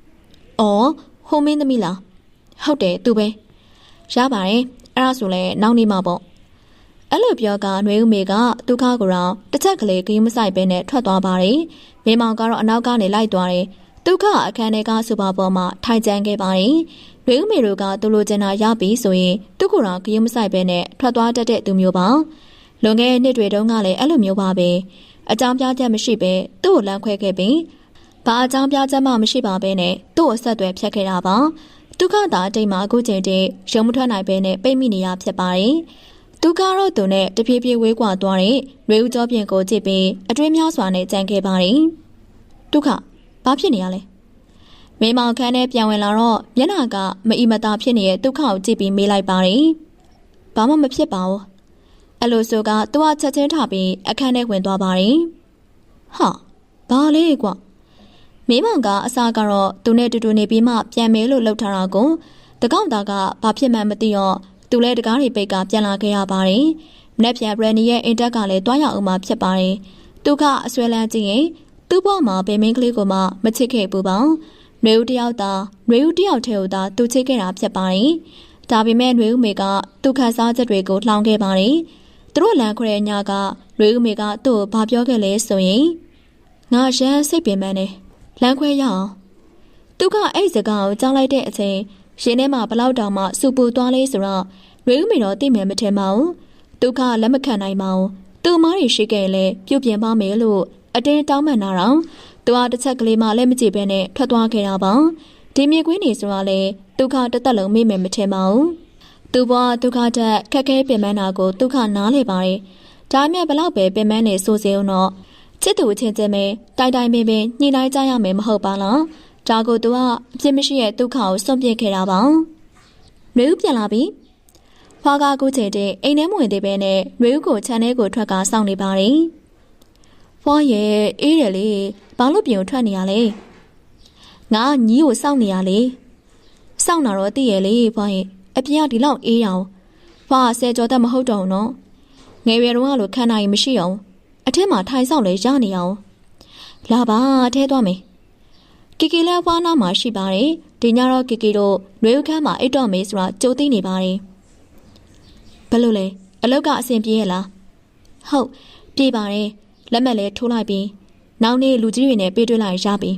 Speaker 2: ။အော်ဟိုမင်းသမီးလား။ဟုတ်တယ်သူပဲ။ရပါတယ်။အဲ့ဒါဆိုလဲနောက်နေမှာပေါ့။အဲ့လိုပြောကຫນွေဦးမေကဒုက္ခကိုတော့တစ်ချက်ကလေးဂိမ်းမဆိုင်ပဲနဲ့ထွက်သွားပါတယ်။မေမောင်ကတော့အနောက်ကနေလိုက်သွားတယ်။ဒုက္ခအခန်းထဲကစူပါပေါ်မှာထိုင်ကျန်ခဲ့ပါတယ်။ຫນွေဦးမေတို့ကသူလိုချင်တာရပြီဆိုရင်သူ့ကိုယ်တော်ဂိမ်းမဆိုင်ပဲနဲ့ထွက်သွားတတ်တဲ့သူမျိုးပါ။လွန်ခဲ့တဲ့နှစ်တွေတုန်းကလည်းအဲ့လိုမျိုးပါပဲ။အကြောင်းပြချက်မရှိပဲသူ့ကိုလမ်းခွဲခဲ့ပြီးဘာအကြောင်းပြချက်မှမရှိပါဘဲနဲ့သူ့ကိုဆက်သွယ်ဖြတ်ခဲ့တာပါဒုက္ခသာအတိတ်မှာအခုချိန်တည်းရုံမထွက်နိုင်ဘဲနဲ့ပိတ်မိနေရဖြစ်ပါတယ်ဒုက္ခတော့သူနဲ့တပြေးပြေးဝေးကွာသွားတဲ့ရွေဦးကျော်ပြင်ကိုကြည့်ပြီးအတွေးများစွာနဲ့ကြံခဲ့ပါတယ်ဒုက္ခဘာဖြစ်နေရလဲမေမောင်ခန်းနဲ့ပြန်ဝင်လာတော့မျက်နှာကမအီမတာဖြစ်နေတဲ့ဒုက္ခကိုကြည့်ပြီးမေးလိုက်ပါတယ်ဘာမှမဖြစ်ပါဘူးအဲ့လိုဆိုကသူကချက်ချင်းထပြီးအခန်းထဲဝင်သွားပါတယ်ဟာဘာလဲကွာမင်းမောင်ကအစားကတော့သူနဲ့တူတူနေပြီးမှပြန်မဲလို့လှုပ်ထားတာကိုတကောက်သားကဘာဖြစ်မှန်းမသိတော့သူလဲတကားတွေပိတ်ကပြန်လာခဲ့ရပါတယ်မနေ့ပြန်ဘရန်နီရဲ့အင်တက်ကလည်းတွားရအောင်မှဖြစ်ပါတယ်သူကအဆွဲလန်းကြည့်ရင်သူ့ဘဝမှာဘယ်မင်းကလေးကိုမှမချစ်ခဲ့ဘူးပေါ့ຫນွေဦးတယောက်သားຫນွေဦးတယောက်ထဲကိုသာသူချစ်ခဲ့တာဖြစ်ပါတယ်ဒါပေမဲ့ຫນွေဦးမေကသူခန်းစားချက်တွေကိုလှောင်ခဲ့ပါတယ်သူတို့လမ်းခွဲညကຫນွေဦးမေကသူ့ကိုဘာပြောခဲ့လဲဆိုရင်ငါရမ်းစိတ်ပင်ပန်းနေလမ်းခွဲရအောင်သူကအဲ့စကားကိုကြောက်လိုက်တဲ့အချိန်ရှင်ထဲမှာဘလောက်တောင်မှစူပူသွားလဲဆိုတော့ຫນွေဦးမေတော့သိမယ်မထင်ပါဘူးသူကလက်မခံနိုင်ပါဘူးသူမားတွေရှိခဲ့လဲပြုတ်ပြင်ပါမယ်လို့အတင်းတောင်းမှန်တာတော့သူကတစ်ချက်ကလေးမှလည်းမကြည့်ဘဲနဲ့ထွက်သွားခဲ့တာပေါ့ဒီမြေကွင်းနေဆိုတာလေဒုက္ခတစ်သက်လုံးမေ့မယ်မထင်ပါဘူးသူဘွားဒုက္ခတက်ခက်ခဲပင်ပန်းတာကိုဒုက္ခနားလေပါတယ်ဒါမှမဟုတ်ဘလောက်ပဲပင်ပန်းနေဆိုစေအောင်တော့ ချစ်သူချင်းချင်းပဲတိုင်တိုင်ပင်ပင်ညှိနှိုင်းကြရမယ်မဟုတ်ပါလားဒါကိုသူကအပြစ်မရှိတဲ့ဒုက္ခကိုစွန့်ပစ်ခဲ့တာပါနွေဦးပြန်လာပြီဖွားကားကူးချေတဲ့အိမ်ထဲမဝင်သေးပဲနဲ့နွေဦးကိုခြံထဲကိုထွက်ကစောင့်နေပါတယ်ဖွားရဲ့အေးတယ်လေဘာလို့ပြင်ထွက်နေရလဲငါညီးကိုစောင့်နေရလေစောင့်တာတော့သိရဲ့လေဖွားရဲ့အပြင်ကဒီလောက်အေးအောင်ဖွားဆယ်ကျော်သက်မဟုတ်တော့ဘူးနော်ငယ်ရွယ်တုန်းကလိုခံနိုင်မရှိအောင်အထက်မှာထိုင်ဆောင်လဲရနေအောင်လာပါထဲသွားမယ်ကီကီလည်းဖွားနာမှာရှိပါတယ်ဒီညတော့ကီကီတို့နွေဦးခန်းမှာအိတ်တော့မေးဆိုတာကြိုသိနေပါတယ်ဘယ်လိုလဲအလုပ်ကအဆင်ပြေရဲ့လားဟုတ်ပြေပါတယ်လက်မှတ်လည်းထိုးလိုက်ပြီးနောက်နေ့လူကြီးတွေနဲ့ပြေးတွေ့လိုက်ရပြီ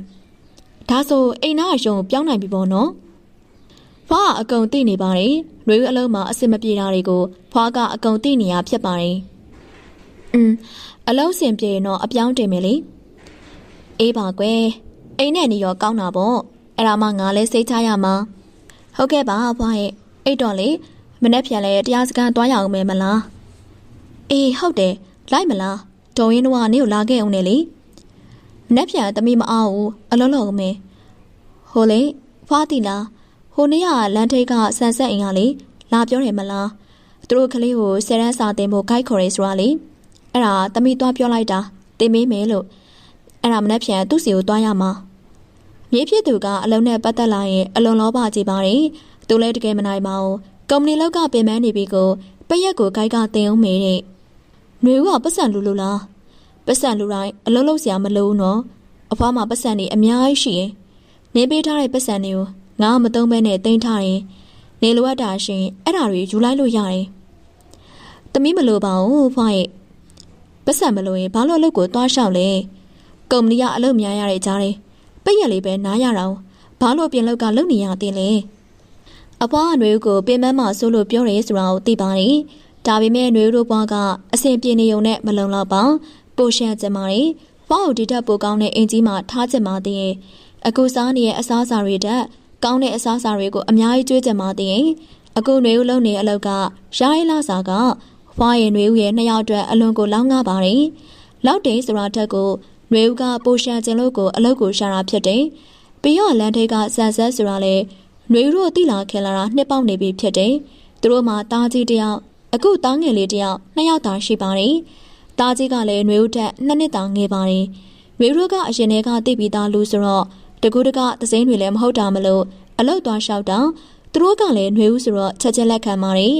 Speaker 2: ဒါဆိုအိမ်သားအယုံပြောင်းနိုင်ပြီပေါ့နော်ဖွားကအကုန်သိနေပါတယ်နွေဦးအလုံးမှာအဆင်မပြေတာတွေကိုဖွားကအကုန်သိနေရဖြစ်ပါတယ်အလုံးစင်ပြေတော့အပြောင်းတင်မယ်လေအေးပါကွယ်အိမ်နဲ့နေရောကောင်းတာပေါ့အဲ့ဒါမှငါလည်းစိတ်ချရမှာဟုတ်ကဲ့ပါဖွားရဲ့အိတ်တော့လေမနေ့ပြန်လဲတရားစခန်းသွားရအောင်မယ်မလားအေးဟုတ်တယ်လိုက်မလားဒေါ်ရင်းတို့ကနေကိုလာခဲ့အောင်လေမနေ့ပြန်သမီးမအောင်ဘူးအလုံးလုံးမယ်ဟိုလေဖွားတီလားဟိုနေ့ကလမ်းထိပ်ကဆန်ဆက်အိမ်ကလေလာပြောတယ်မလားသူတို့ကလေးကိုဆယ်ရန်စာတင်ဖို့ဂိုက်ခေါ်ရဲဆိုတာလေအဲ့ဒါသမီးသွားပြောလိုက်တာတင်မေးမယ်လို့အဲ့ဒါမနေ့ပြန်သူ့စီကိုသွားရမှာမြေဖြစ်သူကအလုံးနဲ့ပတ်သက်လာရင်အလုံးလောပါကြည့်ပါတယ်သူလည်းတကယ်မနိုင်ပါဘူးကုမ္ပဏီလောက်ကပင်ပန်းနေပြီကိုပရက်ကိုဂိုက်ကတင်အောင်မေးတဲ့ຫນွေဦးကပတ်စံလူလို့လားပတ်စံလူတိုင်းအလုံးလုံးစရာမလိုဘူးနော်အဖွားမှာပတ်စံနေအများကြီးရှိရင်နင်းပေးထားတဲ့ပတ်စံတွေကိုငါမသုံးဘဲနဲ့တင်ထားရင်နေလိုအပ်တာရှင်အဲ့ဒါတွေယူလိုက်လို့ရတယ်သမီးမလိုပါဘူးဖွားရဲ့ပတ်စံမလိုရင်ဘာလို့အလုပ်ကိုသွားလျှောက်လဲကုမ္ပဏီကအလုပ်များရတဲ့ကြားတယ်ပရက်လေးပဲနားရတာဘာလို့ပြင်လောက်ကလုပ်နေရသေးလဲအဖွားအနွေဦးကိုပင်မမှာဆိုလို့ပြောရဲဆိုတာကိုသိပါတယ်ဒါပေမဲ့အနွေဦးတို့ဘွားကအဆင်ပြေနေုံနဲ့မလုံလောက်ပါပိုရှန်ကျင်ပါတယ်ဖွားကိုဒီထက်ပိုကောင်းတဲ့အင်ကြီးမှာထားကျင်ပါသေးရဲ့အခုစားနေရဲ့အစားအစာတွေတက်ကောင်းတဲ့အစားအစာတွေကိုအများကြီးကျွေးကြပါသေးရင်အခုနွေဦးလုံးနေအလောက်ကရိုင်းလာစာကဖွားရဲ့နွေဦးရဲ့နှစ်ယောက်အတွက်အလွန်ကိုလောင်းငါပါတယ်လောက်တယ်ဆိုတာတက်ကိုနွေဦးကပိုရှန်ကျင်လို့ကိုအလောက်ကိုရှာတာဖြစ်တယ်ပြီးတော့လန်ထိတ်ကဆန်ဆက်ဆိုတာလေနွေဦးတို့တိလာခင်လာတာနှစ်ပေါက်နေပြီဖြစ်တယ်သူတို့မှာတားကြီးတယောက်အခုတားငယ်လေးတယောက်နှစ်ယောက်သာရှိပါတယ်တားကြီးကလည်းနွေဦးထက်နှစ်နှစ်သာငယ်ပါတယ်နွေဦးတို့ကအရင်ကတိပြီးသားလူဆိုတော့တကူတကသစိမ်းတွေလည်းမဟုတ်တာမလို့အလောက်သွားလျှောက်တာသူတို့ကလည်းနွေဦးဆိုတော့ချက်ချက်လက်ခံပါတယ်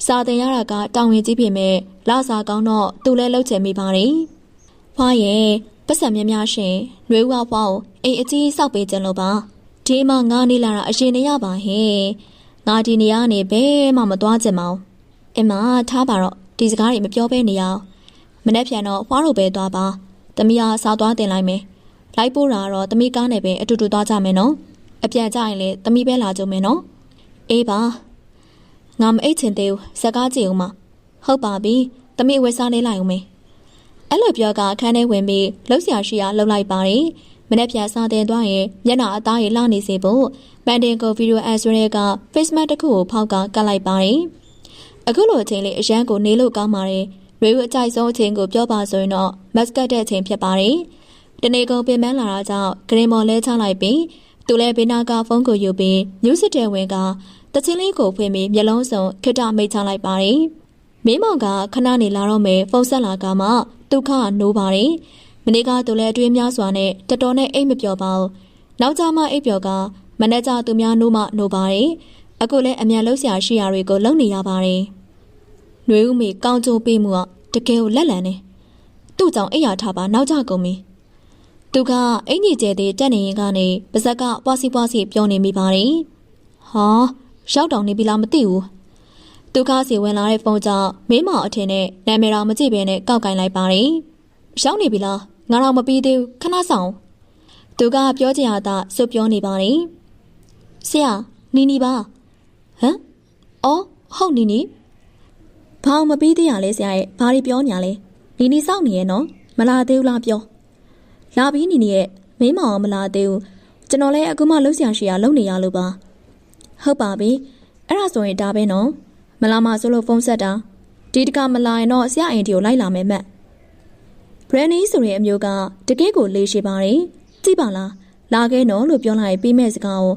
Speaker 2: စာတင်ရတာကတောင်ဝင်ကြီးပြင်မဲ့လာစာကောင်းတော့သူလည်းလှုပ်ချင်မိပါတယ်ဖွားရဲ့ပတ်စံများများရှင်နွေဦးကဖွားကိုအိမ်အကြီးစောက်ပေးကြလို့ပါဒီမှာငါနေလာတာအရင်နေရပါဟဲ့ငါဒီနေရနေဘဲမှမသွားကြမအောင်အမထားပါတော့ဒီစကားတွေမပြောဘဲနေရအောင်မနေ့ပြန်တော့ဖွားတို့ပဲသွားပါသမီးကစားသွားတင်လိုက်မယ်လိုက်ပို့တာတော့သမီးကားနဲ့ပဲအတူတူသွားကြမယ်နော်အပြန်ကြရင်လေသမီးပဲလာကြမယ်နော်အေးပါငါမအိတ်ချင်သေးဘူးဇက်ကားကြည့်ဦးမဟုတ်ပါပြီသမီးဝယ်စားနေလိုက်ဦးမယ်အဲ့လိုပြောကအခန်းထဲဝင်ပြီးလှုပ်ရှားရှိရလှုပ်လိုက်ပါတယ်မနေ့ပြန်စားတင်သွားရင်မျက်နှာအသားရည်လှနေစေဖို့ပန်တင်ကိုဗီဒီယိုအန်ဆွဲက Facebook တစ်ခုကိုဖောက်ကကတ်လိုက်ပါတယ်အခုလိုအချိန်လေးအရန်ကိုနေလို့ကောင်းပါတယ်ရေဦးအကြိုက်ဆုံးအချိန်ကိုပြောပါဆိုရင်တော့မတ်ကတ်တဲ့အချိန်ဖြစ်ပါတယ်တနေ့ကုန်ပင်ပန်းလာတာကြောင့်ဂရင်မော်လဲချလိုက်ပြီးသူလည်းဘေးနာကဖုန်းကိုယူပြီးညူးစစ်တဲ့ဝင်ကတချင်းလေးကိုဖွင့်ပြီးမျက်လုံးစုံခိတ္တမိတ်ချလိုက်ပါတယ်မင်းမောင်ကခဏနေလာတော့မယ်ဖုန်းဆက်လာကမှဒုက္ခနိုးပါတယ်မနေ့ကသူလည်းအတွင်းများစွာနဲ့တတော်နဲ့အိတ်မပြောပါဘူးနောက်ကြမှအိတ်ပြောကမနေ့ကသူများနိုးမှနိုးပါတယ်အခုလည်းအမြန်လှုပ်ရှားရှိရာတွေကိုလုံနေရပါတယ်ຫນွေဦးမေကောင်းကျိုးပေးမှုကတကယ်ကိုလက်လံနေသူ့ကြောင့်အိတ်ရထားပါနောက်ကြကုန်ပြီသူကအင်ကြီးကျဲတဲ့တက်နေရင်ကနေပါဇက်ကပွားစီပြောနေမိပါတယ်ဟာရောက်တောင်နေပြီလားမသိဘူးသူကစီဝင်လာတဲ့ဖုန်းကြောင့်မင်းမောင်အထင်နဲ့နာမည်တော်မကြည့်ဘဲနဲ့ကောက်ကင်လိုက်ပါတယ်ရောက်နေပြီလားငါတော့မပြီးသေးဘူးခဏဆောင်သူကပြောချင်တာစွပြောနေပါတယ်ဆရာနီနီပါဟမ်အော်ဟုတ်နီနီဘာမပြီးသေးရလဲဆရာရဲ့ဘာတွေပြောညာလဲနီနီစောင့်နေရဲ့နော်မလာသေးဘူးလားပြောလာပြီးနီနီရဲ့မင်းမောင်မလာသေးဘူးကျွန်တော်လည်းအခုမှလှုပ်ရှားရှိရလုံနေရလို့ပါဟုတ်ပါပြီအဲ့ဒါဆိုရင်ဒါပဲနော်မလာမှဆိုလို့ဖုန်းဆက်တာဒီတကမလာရင်တော့ဆရာအိမ်တီကိုလိုက်လာမယ်မက်ဘ ဘရန်နီဆိုတဲ့အမျိုးကတကယ့်ကိုလေးရှိပါတယ်ကြည့်ပါလားလာခဲ့နော်လို့ပြောလိုက်ပြီးမဲ့စကားကို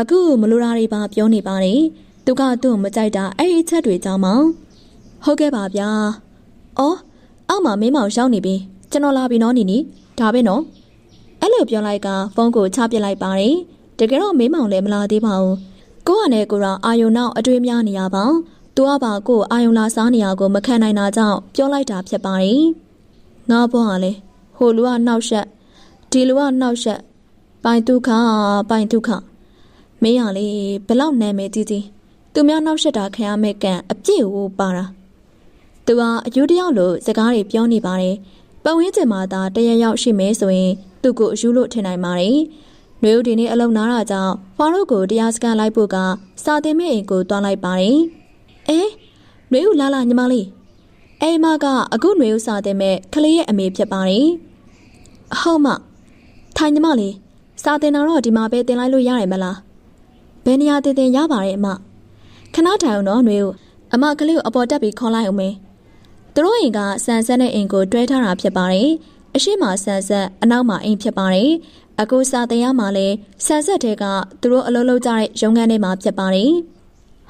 Speaker 2: အခုမလိုတာတွေပါပြောနေပါတယ်သူကသူ့ကိုမကြိုက်တာအဲ့ဒီအချက်တွေကြောင့်မောင်ဟုတ်ကဲ့ပါဗျာအော်အောက်မှာမင်းမောင်ရောက်နေပြီကျွန်တော်လာပြီနော်နီနီဒါပဲနော်အဲ့လိုပြောလိုက်ကဖုန်းကိုချပစ်လိုက်ပါတယ်တကယ်တော့မင်းမောင်လည်းမလာသေးပါဘူးကိုကနဲ့ကိုကအာယုံနောက်အတွေးများနေရပါသူကပါကိုအာယုံလာစားနေရကိုမခံနိုင်တာကြောင့်ပြောလိုက်တာဖြစ်ပါတယ်ငါဘောကလေဟိုလူကနှောက်ရက်ဒီလူကနှောက်ရက်ပိုင်ဒုက္ခမင်းရလေဘလောက်နာမည်ကြီးကြီးသူများနှောက်ရက်တာခံရမဲ့ကံအပြည့်ကိုပါတာသူကအယူတယောက်လိုစကားတွေပြောနေပါတယ်ပတ်ဝန်းကျင်မှာသာတရရောက်ရှိမယ်ဆိုရင်သူ့ကိုအယူလို့ထင်နိုင်ပါတယ်နှွေဦးဒီနေ့အလုံးနားတာကြောင့်ဖွားတို့ကိုတရားစခန်းလိုက်ဖို့ကစာတင်မဲ့အိမ်ကိုတွားလိုက်ပါတယ်နှွေဦးလာညီမလေးအိမ်မကအခုနှွေဦးစာတင်မဲ့ကလေးရဲ့အမေဖြစ်ပါတယ်ဟုတ်မထိုင်ညီမလေးစာတင်တော့ဒီမှာပဲတင်လိုက်လို့ရတယ်မလားဘယ်နေရာတင်ရပါတယ်အမခဏထိုင်အောင်တော့နှွေဦးအမကလေးကိုအပေါ်တက်ပြီးခေါ်လိုက်အောင်မေသူတို့အိမ်ကဆန်ဆက်တဲ့အိမ်ကိုတွဲထားတာဖြစ်ပါတယ်အရှိမဆန်ဆက်အနောက်မှာအိမ်ဖြစ်ပါတယ်အခုစာတင်ရမှာလဲဆန်ဆက်တဲ့ကသူတို့အလုပ်လုပ်ကြတဲ့ရုံးခန်းထဲမှာဖြစ်ပါတယ်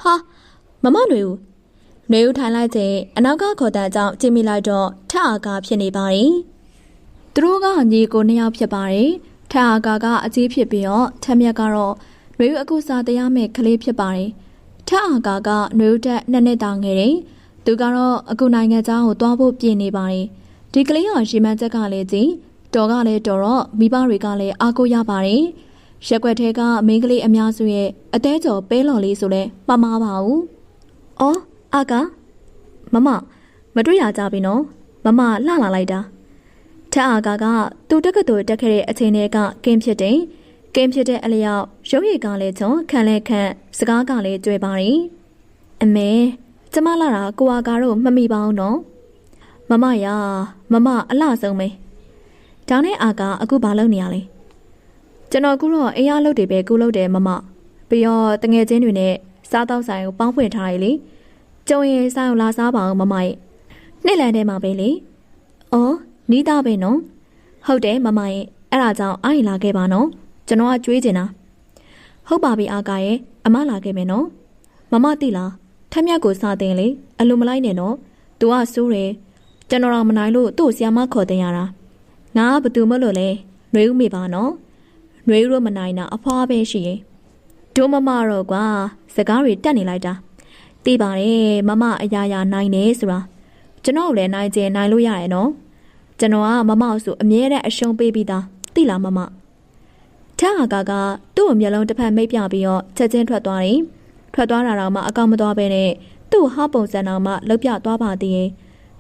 Speaker 2: ဟာမမနှွေဦးထိုင်လိုက်တဲ့အနောက်ကခေါ်တဲ့ကြောင့်ကြည့်မိလိုက်တော့ထအားကဖြစ်နေပါတယ်သူတို့ကညီကိုနှစ်ယောက်ဖြစ်ပါတယ်ထအားကအကြီးဖြစ်ပြီးတော့ထက်မြက်ကတော့နှွေဦးအခုစာတင်ရမယ့်ကလေးဖြစ်ပါတယ်ထအားကနှွေဦးတက်2နှစ်တောင်ငယ်တယ်သူကတော့အခုနိုင်ငံခြားကိုသွားဖို့ပြင်နေပါတယ်ဒီကလေးကရေမှန်းချက်ကလည်းကြီးတော်ကလည်းတော်တော့မိဘတွေကလည်းအားကိုးရပါတယ်ရက်ွက်ထဲကမိန်းကလေးအများစုရဲ့အသေးကျော်ပဲလော်လေးဆိုလဲမမားပါဘူးအော်အာကမမတွေ့ရကြပြီနော်မလှလာလိုက်တာထက်အာကသူတက္ကသိုလ်တက်ခဲ့တဲ့အချိန်တွေကကင်းဖြစ်တဲ့အလျောက်ရုပ်ရည်ကလည်းချွန်ခံလဲခန့်စကားကလည်းကြွယ်ပါတယ်အမေကျမလာတာကိုအာကတော့မမိပါဘူးနော်မအလှဆုံးပဲဒါနဲ့အာကအခုဘာလုပ်နေရလဲကျွန်တော်အခုတော့အိမ်ရလုပ်တွေပဲကုလုပ်တယ်မပြီးတော့တငယ်ချင်းတွေနဲ့စားတော့ဆိုင်ကိုပေါင်းဖွင့်ထားရလေကျုံရင်ဆိုင်ကိုလာစားပါအောင်မရဲ့နှစ်လန်ထဲမှာပဲလေအော်နီးသားပဲနော်ဟုတ်တယ်မရဲ့အဲ့ဒါကြောင့်အားရင်လာခဲ့ပါနော်ကျွန်တော်ကကြွေးကျင်တာဟုတ်ပါပြီအာကရဲ့အမလာခဲ့မယ်နော်မသိလားထက်မြက်ကိုစာတင်လေအလိုမလိုက်နဲ့နော်သူကစိုးတယ်ကျွန်တော်တော့မနိုင်လို့သူ့ဆီယာမခေါ်တင်ရတာငါကဘသူမလို့လဲနှွေဦးမိပါနော်နှွေဦးတော့မနိုင်တာအဖွားပဲရှိရင်ဒိုးမတော့ကွာစကားတွေတက်နေလိုက်တာသိပါတယ်မအရာရာနိုင်နေဆိုတာကျွန်တော်လည်းနိုင်ကျင်နိုင်လို့ရတယ်နော်ကျွန်တော်ကမဆိုအမြဲတမ်းအရှုံးပေးပြီးသားသိလားထက်ဟာကသူ့ကိုမျက်လုံးတစ်ဖက်မိတ်ပြပြီးတော့ချက်ချင်းထွက်သွားတယ်ထွက်သွားတာတော့မှအကောင်မသွားပဲနဲ့သူ့ဟာပုံစံတော်မှလှုပ်ပြသွားပါသေးတယ်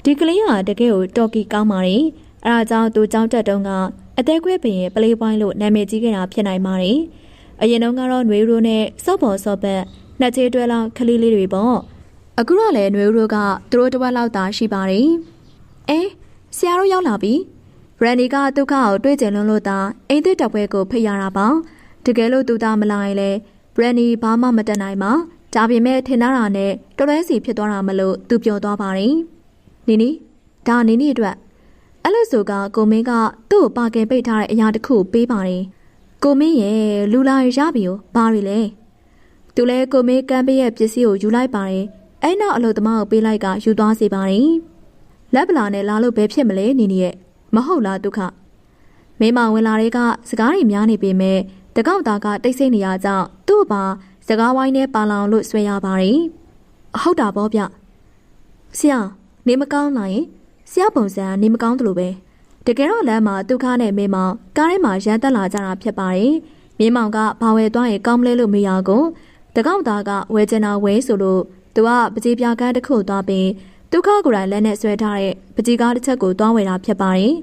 Speaker 2: ဒီကလေးဟာတကယ်ကိုတော်ကီကောင်းပါတယ်အဲဒါကြောင့်သူကြောင်းတက်တုန်းကအသေးခွဲပင်ရဲ့ပလေးပွိုင်းလို့နာမည်ကြီးခဲ့တာဖြစ်နိုင်ပါတယ်အရင်တုန်းကတော့ຫນွေရိုးနဲ့စော့ပေါ်စော့ပတ်နှစ်ချေတွဲလောက်ကလေးလေးတွေပေါ့အခုတော့လည်းຫນွေရိုးကသူတို့တစ်ဝက်လောက်သာရှိပါတယ်ဆရာတို့ရောက်လာပြီရန်နီကဒုက္ခကိုတွေ့ကြလွန်းလို့သာအိမ်သစ်တပ်ပွဲကိုဖိတ်ရတာပါတကယ်လို့သူသားမလာရင်လည်းဘရန်နီဘာမှမတက်နိုင်ပါဒါပေမဲ့ထင်တာနဲ့တော်လဲစီဖြစ်သွားတာမလို့သူပြောသွားပါတယ်နီနီဒါနီနီအတွက်အဲ့လိုဆိုကကိုမင်းကသူ့ကိုပါကင်ပိတ်ထားတဲ့အရာတစ်ခုပေးပါတယ်ကိုမင်းရဲ့လူလာရပြီကိုဘာတွေလဲသူလဲကိုမင်းကမ်းပေးရဲ့ပစ္စည်းကိုယူလိုက်ပါတယ်အဲ့နောက်အလုပ်သမားကိုပေးလိုက်ကယူသွားစေပါတယ်လက်ပလာနဲ့လာလို့ဘယ်ဖြစ်မလဲနီနီရဲ့မဟုတ်လားဒုက္ခမင်းမဝင်လာတဲ့ကစကားတွေများနေပေမဲ့တကောက်သားကတိတ်ဆိတ်နေရကြောင်းသူ့ဘာစကားဝိုင်းနဲ့ပါလောင်လို့ဆွဲရပါတယ်ဟုတ်တာပေါ့ဗျဆရာနေမကောင်းလာရင်ဆရာပုံစံနေမကောင်းသလိုပဲတကယ်တော့လမ်းမှာဒုက္ခနဲ့မင်းမောင်ကားထဲမှာရန်တက်လာကြတာဖြစ်ပါတယ်မင်းမောင်ကဘာဝယ်သွားရင်ကောင်းမလဲလို့မေးရကိုတကောက်သားကဝယ်ချင်တာဝယ်ဆိုလို့သူကပကြီးပြားကန်းတစ်ခုသွားပြီးဒုက္ခကိုယ်တိုင်လက်နဲ့ဆွဲထားတဲ့ပကြီးကားတစ်ချက်ကိုသွားဝယ်တာဖြစ်ပါတယ်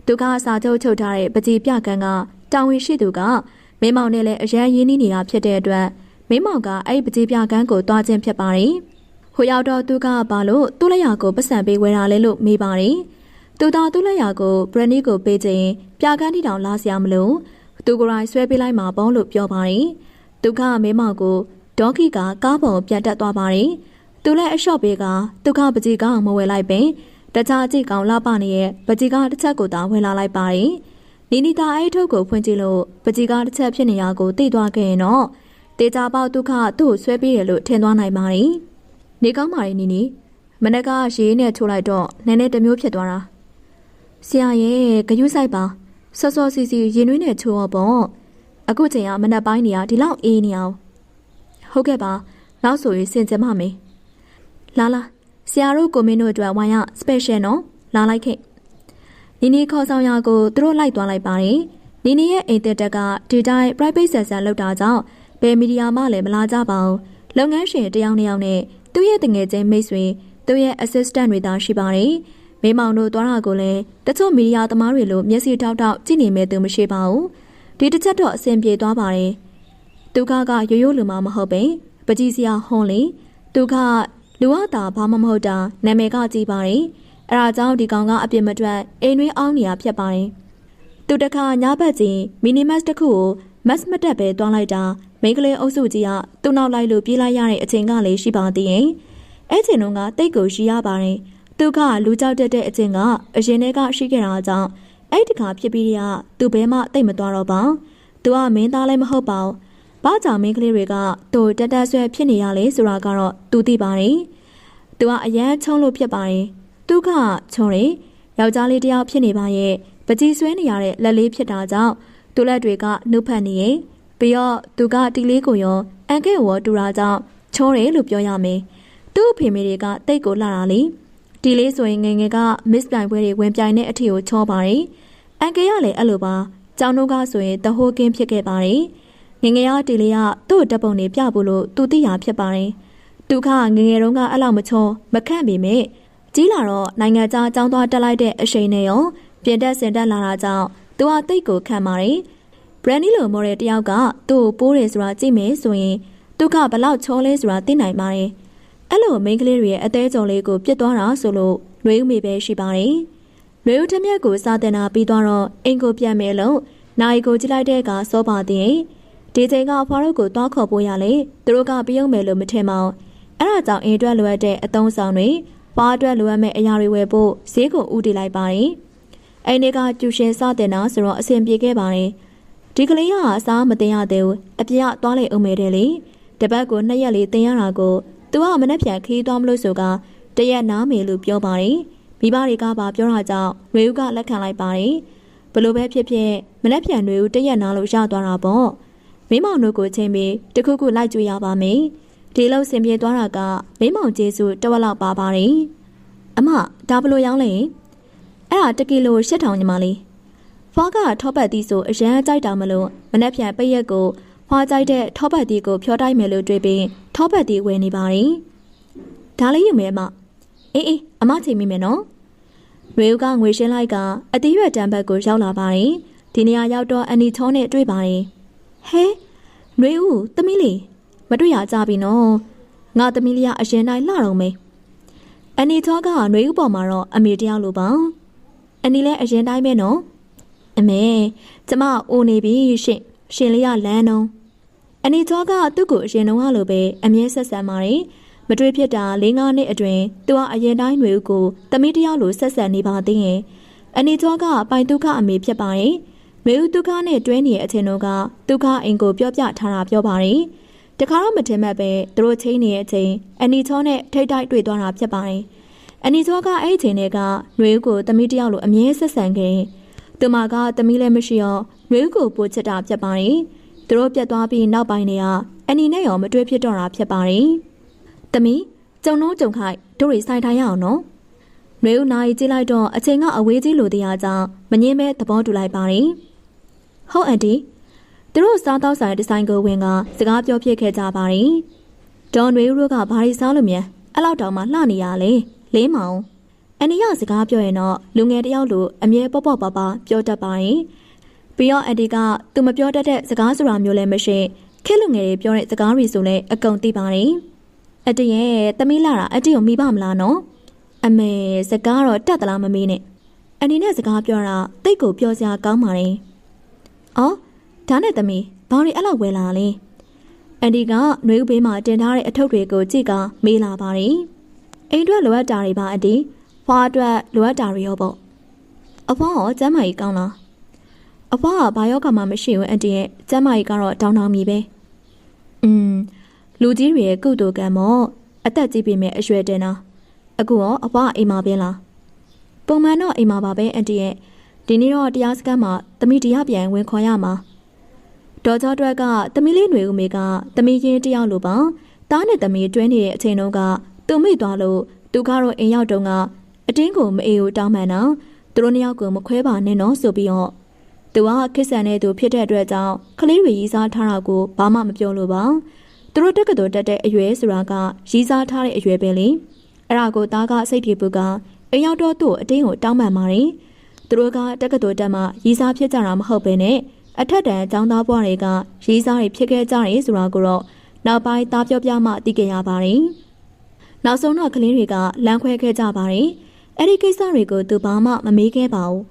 Speaker 2: ဒုက္ခစာချုပ်ချုပ်ထားတဲ့ပကြီးပြကန်းကတာဝန်ရှိသူကမင်းမောင်နဲ့လည်းအရန်ရင်းနှီးနေတာဖြစ်တဲ့အတွက်မင်းမောင်ကအဲ့ပကြီးပြကန်းကိုသွားခြင်းဖြစ်ပါတယ်ဟိုရောက်တော့သူကဘာလို့သူ့လက်ရာကိုပတ်စံပေးဝယ်တာလဲလို့မေးပါတယ်သူသားသူ့လက်ရာကိုဘရန်နီကိုပေးခြင်းပြကန်းတီတောင်လာစရာမလိုသူကိုယ်တိုင်ဆွဲပေးလိုက်မှာပေါ့လို့ပြောပါတယ်ဒုက္ခမင်းမောင်ကိုဒေါကီကကားပေါ်ပြန်တက်သွားပါတယ်သူလည်းအလျှော့ပေးကဒုက္ခပကြီးကောင်မဝယ်လိုက်ပင်တ တခြားအကြည့်ကောင်လှပနေရဲ့ပကြီးကတစ်ချက်ကိုသာဝင်လာလိုက်ပါတယ်နီနီတာအဲ့ထုတ်ကိုဖွင့်ကြည့်လို့ပကြီးကတစ်ချက်ဖြစ်နေရကိုသိသွားခဲ့ရင်တော့တေချာပေါက်ဒုက္ခသူ့ကိုဆွဲပေးရလို့ထင်သွားနိုင်ပါတယ်နေကောင်းပါလေနီနီမနက်ကရေနဲ့ချိုးလိုက်တော့နည်းနည်းတစ်မျိုးဖြစ်သွားတာဆရာရဲ့ဂယုဆိုင်ပါစောစောစီစီရင်နှွေးနဲ့ချိုးတော့ပေါ့အခုချိန်ကမနက်ပိုင်းနေရဒီလောက်အေးနေအောင်ဟုတ်ကဲ့ပါနောက်ဆိုရင်စင်ကြမမေးလာဆရာတို့ကိုမင်းတို့အတွက်ဝိုင်းရ special နော်လာလိုက်ခဲ့နီနီခေါ်ဆောင်ရာကိုသူတို့လိုက်သွားလိုက်ပါတယ်နီနီရဲ့အိမ်တက်တက်ကဒီတိုင်း private session လုပ်တာကြောင့်ဘယ်မီဒီယာမှလည်းမလာကြပါဘူးလုပ်ငန်းရှင်တယောက်နဲ့သူ့ရဲ့တငယ်ချင်းမိတ်ဆွေသူ့ရဲ့ assistant တွေသာရှိပါတယ်မိမောင်တို့သွားတာကိုလည်းတချို့မီဒီယာသမားတွေလိုမျက်စိထောက်ကြည့်နေမဲ့သူမရှိပါဘူးဒီတစ်ချက်တော့အဆင်ပြေသွားပါတယ်သူကရိုးရိုးလူမှမဟုတ်ပဲပကြီးစရာဟွန်လေသူကလူအတာဘာမှမဟုတ်တာနာမည်ကကြီးပါတယ်အဲဒါကြောင့်ဒီကောင်ကအပြစ်မထွက်အိမ်တွင်းအောင်းနေရဖြစ်ပါတယ်သူတခါညဘက်ကြီးမီနီမတ်တစ်ခုကိုမတ်မတက်ပဲတွန်းလိုက်တာမိန်းကလေးအုပ်စုကြီးကသူ့နောက်လိုက်လို့ပြေးလိုက်ရတဲ့အချိန်ကလေးရှိပါသေးရင်အဲ့ချိန်တုန်းကတိတ်ကိုရှိရပါတယ်သူကလူကြောက်တတ်တဲ့အချိန်ကအရင်တည်းကရှိခဲ့တာကြောင့်အဲ့ဒီတခါဖြစ်ပြီးရသူဘဲမှတိတ်မသွားတော့ပါသူကမင်းသားလည်းမဟုတ်ပါဘူးဘာကြောင့်မိန်းကလေးတွေကသူတက်တက်ဆွဲဖြစ်နေရလဲဆိုတာကတော့သူသိပါတယ်သူကအရန်ချုံလို့ဖြစ်ပါတယ်သူကချုံတယ်ယောက်ျားလေးတယောက်ဖြစ်နေပါရဲ့ပကြီးဆွဲနေရတဲ့လက်လေးဖြစ်တာကြောင့်သူလက်တွေကနှုတ်ဖက်နေရင်ပြီးတော့သူကတီလေးကိုရောအန်ကဲဝေါ်တူတာကြောင့်ချောတယ်လို့ပြောရမယ်သူ့အဖေမေတွေကတိတ်ကိုလှတာလေတီလေးဆိုရင်ငယ်ငယ်က miss ပြိုင်ပွဲတွေဝင်ပြိုင်တဲ့အထီကိုချောပါတယ်အန်ကဲကလည်းအဲ့လိုပါကျောင်းတို့ကဆိုရင်တဟိုးကင်းဖြစ်ခဲ့ပါတယ်ငငယ်ရတီလေးကသူ့တပ်ပုံတွေပြဖို့လို့သူသိရဖြစ်ပါတယ်သူကငငယ်တုန်းကအဲ့လောက်မချောမခန့်ပေမဲ့ကြီးလာတော့နိုင်ငံခြားကျောင်းသွားတက်လိုက်တဲ့အရှိန်နဲ့ရောပြင်တက်စင်တက်လာတာကြောင့်သူကတိတ်ကိုခံပါတယ်ဘရန်နီလိုမော်ဒယ်တယောက်ကသူ့ကိုပိုးတယ်ဆိုတာကြည့်မယ်ဆိုရင်သူကဘလောက်ချောလဲဆိုတာသိနိုင်ပါတယ်အဲ့လိုမိန်းကလေးတွေရဲ့အသေးကြုံလေးကိုပြစ်သွားတာဆိုလို့နှွေးဦးမေပဲရှိပါတယ်နှွေးဦးထက်မြက်ကိုစားတင်တာပြီးသွားတော့အင်ကိုပြန်မယ်လို့နိုင်ကိုကြည့်လိုက်တဲ့အခါစောပါသေးဒီချိန်ကအဖွားတို့ကိုတွားခေါ်ပို့ရလေသူတို့ကပြုံးမယ်လို့မထင်ပါဘူးအဲ့ဒါကြောင့်အင်းအတွက်လိုအပ်တဲ့အသုံးဆောင်တွေပွားအတွက်လိုအပ်မဲ့အရာတွေဝယ်ဖို့ဈေးကိုဦးတည်လိုက်ပါတယ်အိမ်တွေကကျူရှင်စတင်တာဆိုတော့အဆင်ပြေခဲ့ပါတယ်ဒီကလေးကအစားမတင်ရသေးဘူးအပြည့်သွားလိုက်အောင်မယ်တဲ့လေတပတ်ကို2ရက်လေးတင်ရတာကိုသူကမနှက်ပြန်ခီးသွားမလို့ဆိုကတရက်နားမယ်လို့ပြောပါတယ်မိဘတွေကပါပြောတာကြောင့်ຫນွေဦးကလက်ခံလိုက်ပါတယ်ဘလို့ပဲဖြစ်ဖြစ်မနှက်ပြန်ຫນွေဦးတရက်နားလို့ရသွားတာပေါ့မင်းမောင်တို့ကိုချင်းပြီးတခုခုလိုက်ကြွေရပါမယ်ဒီလောက်ဆင်ပြေသွားတာကမင်းမောင်ကျေးဇူးတဝက်လောက်ပါပါတယ်အမဒါဘလို့ရောင်းလဲအဲ့ဒါ1ကီလို8000ညီမလေးဖွားကထောပတ်သီးဆိုအရန်ကြိုက်တာမလို့မနှက်ပြန်ပိတ်ရက်ကိုဖွားကြိုက်တဲ့ထောပတ်သီးကိုဖြောတိုက်မယ်လို့တွေးပြီးထောပတ်သီးဝယ်နေပါတယ်ဒါလေးယူမယ်အမအေးအမချိန်မိမယ်နော်ရွေဦးကငွေရှင်းလိုက်ကအတီးရွက်တန်းဘက်ကိုရောက်လာပါတယ်ဒီနေရာရောက်တော့အန်နီချောနဲ့တွေ့ပါတယ်ဟဲရွေဦးသမီးလေးမတွေ့ရကြပြီနော်ငါသမီးလေးကအရင်တိုင်းလှတော့မေးအန်နီချောကရွေဦးပေါ်မှာတော့အမေတယောက်လိုပါအန်နီလည်းအရင်တိုင်းပဲနော်အမေကျမအိုနေပြီရှင်လေးကလမ်းတော့အန်နီချောကသူ့ကိုအရင်တုန်းကလိုပဲအမြဲဆက်ဆံပါတယ်မတွေ့ဖြစ်တာ4-5နှစ်အတွင်းသူကအရင်တိုင်းတွေကိုသမီးတယောက်လိုဆက်ဆံနေပါသေးရင်အန်နီချောကပိုင်ဒုက္ခအမေဖြစ်ပါတယ်မေဦးဒုက္ခနဲ့တွဲနေတဲ့အချိန်တို့ကဒုက္ခအင်ကိုပြောပြထားတာပြောပါတယ်တခါတော့မထင်မှတ်ပဲသူတို့ချင်းနေတဲ့အချိန်အန်နီချောနဲ့ထိတ်တိုက်တွေ့သွားတာဖြစ်ပါတယ်အန်နီချောကအဲ့ဒီအချိန်တွေကနှွေဦးကိုသမီးတယောက်လိုအမြဲဆက်ဆံခဲ့သူမကသမီးလည်းမရှိတော့နှွေဦးကိုပို့ချစ်တာဖြစ်ပါတယ်သူတို့ပြတ်သွားပြီးနောက်ပိုင်းတွေကအန်နီနဲ့ရောမတွေ့ဖြစ်တော့တာဖြစ်ပါတယ်သမီးကြုံတော့ကြုံခိုက်တို့တွေစိုက်ထားရအောင်နော်နှွေဦးနာရီကြည့်လိုက်တော့အချိန်ကအဝေးကြီးလိုတရားကြောင့်မငင်းမဲသဘောတူလိုက်ပါတယ်ဟုတ်အန်တီသူတို့စားတော့ဆိုင်ဒီဇိုင်းကိုဝင်ကစကားပြောဖြစ်ခဲ့ကြပါတယ်ဒေါ်နှွေဦးတို့ကဘာတွေစားလို့မြန်အဲ့လောက်တောင်မှလှနေရလေလေးမောင်အန်နီကစကားပြောရင်တော့လူငယ်တယောက်လိုအမြဲပေါ့ပေါ့ပါပါပြောတတ်ပါတယ်ပြီးတော့အန်တီကသူမပြောတတ်တဲ့စကားဆိုတာမျိုးလည်းမရှိခက်လူငယ်တွေပြောတဲ့စကားတွေဆိုလည်းအကုန်သိပါတယ်အတရဲ့သမီးလာတာအတကိုမိပါမလားနော်အမေစကားတော့တတ်သလားမမေးနဲ့အန်နီနဲ့စကားပြောတာတိတ်ကိုပြောစရာကောင်းပါတယ်အော်ဒါနဲ့သမီးဘာတွေအဲ့လောက်ဝယ်လာလဲအန်ဒီကနှွေဦးဘေးမှာတင်ထားတဲ့အထုပ်တွေကိုကြည့်ကမေးလာပါတယ်အိမ်အတွက်လိုအပ်တာတွေပါအတီ ဖွားအတွက်လိုအပ်တာတွေရောပေါ့အဖွားရောကျမ်းမာရေးကောင်းလားအဖွားကဘာယောဂမှမရှိဘူးအန်တီရဲ့ကျမ်းမာရေးကတော့တောင်းတောင်းမြည်ပဲလူကြီးတွေရဲ့ကုသိုလ်ကံမော့အသက်ကြီးပြီမဲ့အရွယ်တင်တာအခုရောအဖွားအိမ်မှာပဲလားပုံမှန်တော့အိမ်မှာပါပဲအန်တီရဲ့ဒီနေ့တော့တရားစခန်းမှာသမီးတရားပြန်ဝင်ခေါ်ရမှာဒေါ်ကျော်တွက်ကသမီးလေးຫນွေဦးမေကသမီးချင်းတယောက်လိုပါတားနဲ့သမီးတွဲနေတဲ့အချိန်တုန်းကသူမိသွားလို့သူကတော့အိမ်ရောက်တုန်းကအတင်းကိုမအေးကိုတောင်းမှန်တော့သူတို့နှစ်ယောက်ကိုမခွဲပါနဲ့နော်ဆိုပြီးတော့သူကခစ်ဆန်တဲ့သူဖြစ်တဲ့အတွက်ကြောင့်ကလေးတွေရီးစားထားတာကိုဘာမှမပြောလို့ပါသူတို့တက်ကတော်တက်တဲ့အရွယ်ဆိုတာကရီးစားထားတဲ့အရွယ်ပဲလေအဲ့ဒါကိုသားကစိတ်ပြေပုကအိမ်ရောက်တော့သူ့အတင်းကိုတောင်းပန်ပါတယ်သူတို့ကတက်ကတော်တက်မှရီးစားဖြစ်ကြတာမဟုတ်ပဲနဲ့အထက်တန်းចောင်းသားဘွားတွေကရီးစားတွေဖြစ်ခဲ့ကြတယ်ဆိုတာကိုတော့နောက်ပိုင်းသားပြောပြမှသိခဲ့ရပါတယ်နောက်ဆုံးတော့ကလေးတွေကလမ်းခွဲခဲ့ကြပါတယ်အဲ့ဒီကိစ္စတွေကိုသူဘာမှမမေးခဲ့ပါဘူး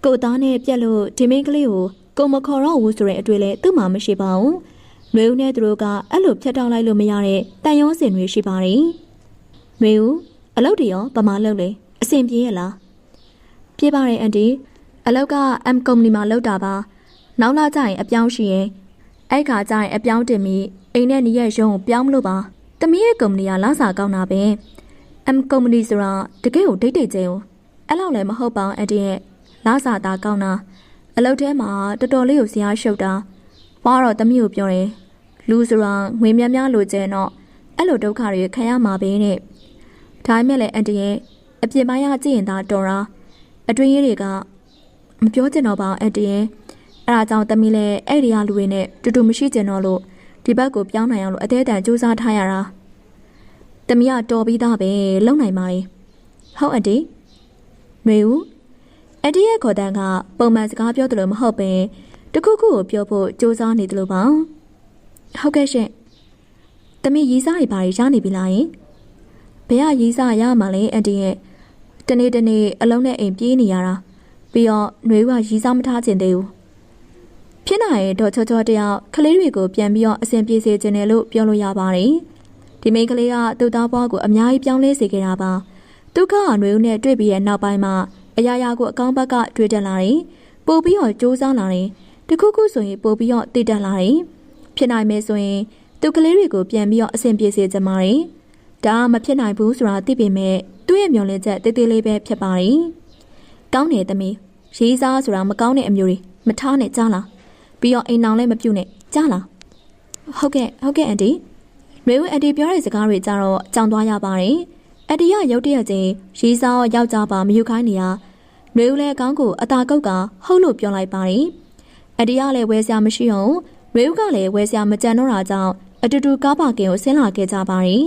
Speaker 2: ကိုသားနဲ့ပြက်လို့ဒီမင်းကလေးကိုမခေါ်တော့ဘူးဆိုတဲ့အတွေ့လဲသူ့မှာမရှိပါဘူး။နှွေဦးနဲ့သူတို့ကအဲ့လိုဖြတ်တောက်လိုက်လို့မရတဲ့တန်ရုံးစင်တွေရှိပါတယ်။နှွေဦးအလုပ်တွေရောဗမာလုပ်လေအဆင်ပြေရလား။ပြေပါတယ်အန်တီအလုပ်က M company မှာလုပ်တာပါ။နောက်လာကျရင်အပြောင်းရှိရင်အဲ့ခါကျရင်အပြောင်းတင်ပြီးအိမ်နဲ့နေရဲ့ရုံးကိုပြောင်းမလို့ပါ။တမီးရဲ့ကုမ္ပဏီကလာစာကောင်းတာပဲ။ M company ဆိုတာတကယ်ကိုဒိတ်ဒိတ်ကျင်းအဲ့လောက်လည်းမဟုတ်ပါဘူးအန်တီရဲ့လာစာတာကောင်းတာအလုပ်ထဲမှာတော်တော်လေးကိုဇရာရှုပ်တာဘာတော့တမီးကိုပြောတယ်လူဆိုတာငွေများများလိုချင်တော့အဲ့လိုဒုက္ခတွေခံရမှာပဲနဲ့ဒါမှမဟုတ်လည်းအန်တီရဲ့အပြင်ပိုင်းကကြည့်ရင်သာတော်တာအတွင်းရေးတွေကမပြောချင်တော့ပါအန်တီရဲ့အဲ့ဒါကြောင့်တမီးလည်းအဲ့ဒီကလူတွေနဲ့တူတူမရှိချင်တော့လို့ဒီဘက်ကိုပြောင်းနိုင်အောင်လို့အသေးအတန်စူးစမ်းထားရတာတမီးကတော်ပြီးသားပဲလုံနိုင်ပါလေဟုတ်အန်တီမေဦးအန်တီရဲ့ခေါ်တန်းကပုံမှန်စကားပြောတယ်လို့မဟုတ်ပင်တခုခုကိုပြောဖို့စူးစမ်းနေတယ်လို့ပါဟုတ်ကဲ့ရှင်တမီးရီးစားတွေဘာတွေရနေပြီလားယင်ဘယ်ကရီးစားရမှာလဲအန်တီရဲ့တနေ့အလုံးနဲ့အိမ်ပြေးနေရတာပြီးတော့ຫນွေဦးကရီးစားမထားခြင်းသေးဘူးဖြစ်နိုင်ရဲ့ဒေါ်ချောချောတယောက်ကလေးတွေကိုပြန်ပြီးတော့အဆင်ပြေစေခြင်းတယ်လို့ပြောလို့ရပါတယ်ဒီမိန်းကလေးကသူ့သားဘွားကိုအများကြီးပြောင်းလဲစေခဲ့တာပါဒုက္ခຫນွေဦးနဲ့တွေ့ပြီးရဲ့နောက်ပိုင်းမှာအရာရာကိုအကောင်းဘက်ကတွေ့တက်လာတယ်ပို့ပြီးတော့စူးစမ်းလာတယ်တခုခုဆိုရင်ပို့ပြီးတော့တည်တက်လာတယ်ဖြစ်နိုင်မယ်ဆိုရင်သူကလေးတွေကိုပြန်ပြီးတော့အဆင်ပြေစေချင်ပါတယ်ဒါကမဖြစ်နိုင်ဘူးဆိုတာသိပေမဲ့သူ့ရဲ့မျှော်လင့်ချက်တေးသေးလေးပဲဖြစ်ပါတယ်ကောင်းတယ်သမီးရေးစားဆိုတာမကောင်းတဲ့အမျိုးတွေမထားနဲ့ကြားလားပြီးတော့အိမ်အောင်လည်းမပြုတ်နဲ့ကြားလားဟုတ်ကဲ့အန်တီမေဝဲအန်တီပြောတဲ့စကားတွေကြတော့ကြောင်သွားရပါတယ်အန်တီကရုတ်တရက်ချင်းရေးစားယောက်ျားပါမယူခိုင်းနေရမေဝဲလည်းကောင်းကိုအသာကုတ်ကဟုတ်လို့ပြောလိုက်ပါတယ်အန်တီကလည်းဝဲစရာမရှိအောင်မေဝဲကလည်းဝဲစရာမကြံတော့တာကြောင့်အတူတူကားပါကင်ကိုဆင်းလာခဲ့ကြပါတယ်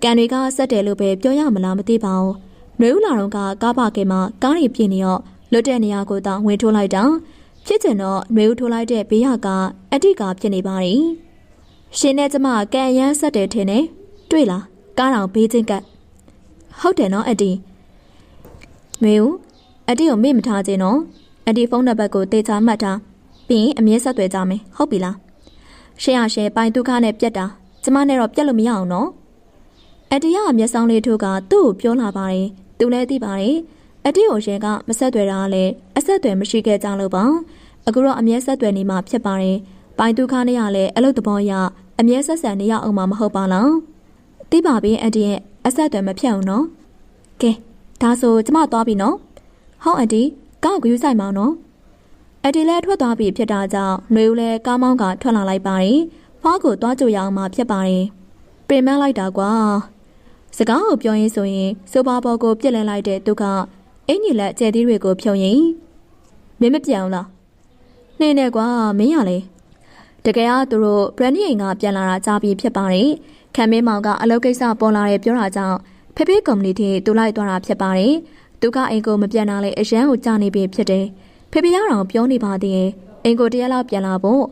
Speaker 2: ကန်တွေကဆက်တယ်လို့ပဲပြောရမလားမသိပါဘူးမေဝဲလာတော့ကကားပါကင်မှာကားတွေပြင်းနေတော့လွတ်တဲ့နေရာကိုတောင်ဝင်ထိုးလိုက်တာဖြစ်ချင်တော့နှွေဦးထိုးလိုက်တဲ့ဘေးရကအတိကဖြစ်နေပါတယ်ရှင်နဲ့ကျမကန်ရမ်းဆက်တယ်ထင်တယ်တွေ့လားကားတော်ဘေးချင်းကဟုတ်တယ်နော်အတီနှွေဦးအတီကိုမေ့မထားခြင်းနော်အတီဖုန်းနံပါတ်ကိုတေချာမှတ်ထားပြီးရင်အမြဲဆက်သွယ်ကြမယ်ဟုတ်ပြီလားရှယ်ပိုင်ဒုက္ခနဲ့ပြက်တာကျမနဲ့တော့ပြက်လို့မရအောင်နော်အတီကအမျက်စောင်းလေးထိုးကသူ့ကိုပြောလာပါတယ်သူလည်းသိပါတယ်အတီကိုရှင်ကမဆက်သွယ်တာလည်းအဆက်အသွယ်မရှိခဲ့ကြလို့ပါအခုတော့အမြဲဆက်သွယ်နေမှဖြစ်ပါတယ်ပိုင်ဒုက္ခနဲ့ရလည်းအလုတ်တဘောရအမြဲဆက်ဆံနေရအောင်မဟုတ်ပါလားသိပါပြီအတီရဲ့အဆက်အသွယ်မဖြတ်အောင်နော်ကဲဒါဆိုကျမသွားပြီနော်ဟုတ်အတီကောက်ကူးဆိုင်ပါနော်အတီလည်းထွက်သွားပြီဖြစ်တာကြောင့်နှွေဦးလည်းကားမောင်းကထွက်လာလိုက်ပါတယ်ဖွားကိုသွားကြိုရအောင်မှဖြစ်ပါတယ်ပြင်မလိုက်တာကွာစကားကိုပြောရင်းဆိုရင်ဆိုပါဘောကိုပြစ်လဲလိုက်တဲ့သူကအင်ကြီးလက်ကျဲသီးတွေကိုဖြုံရင်မင်းမပြောင်းလားနှင်းနဲ့ကွာမင်းရလေတကယ်ကသူတို့ဘရန်နီအိမ်ကပြန်လာတာကြားပြီးဖြစ်ပါတယ်ခံမင်းမောင်ကအလုပ်ကိစ္စပေါ်လာတယ်ပြောတာကြောင့်ဖေဖေကုမ္ပဏီထိတူလိုက်သွားတာဖြစ်ပါတယ်သူကအိမ်ကိုမပြန်လာလေအရန်ကိုကြာနေပြီဖြစ်တယ်ဖေဖေကတော့ပြောနေပါသေးတယ်အိမ်ကိုတရက်လောက်ပြန်လာဖို့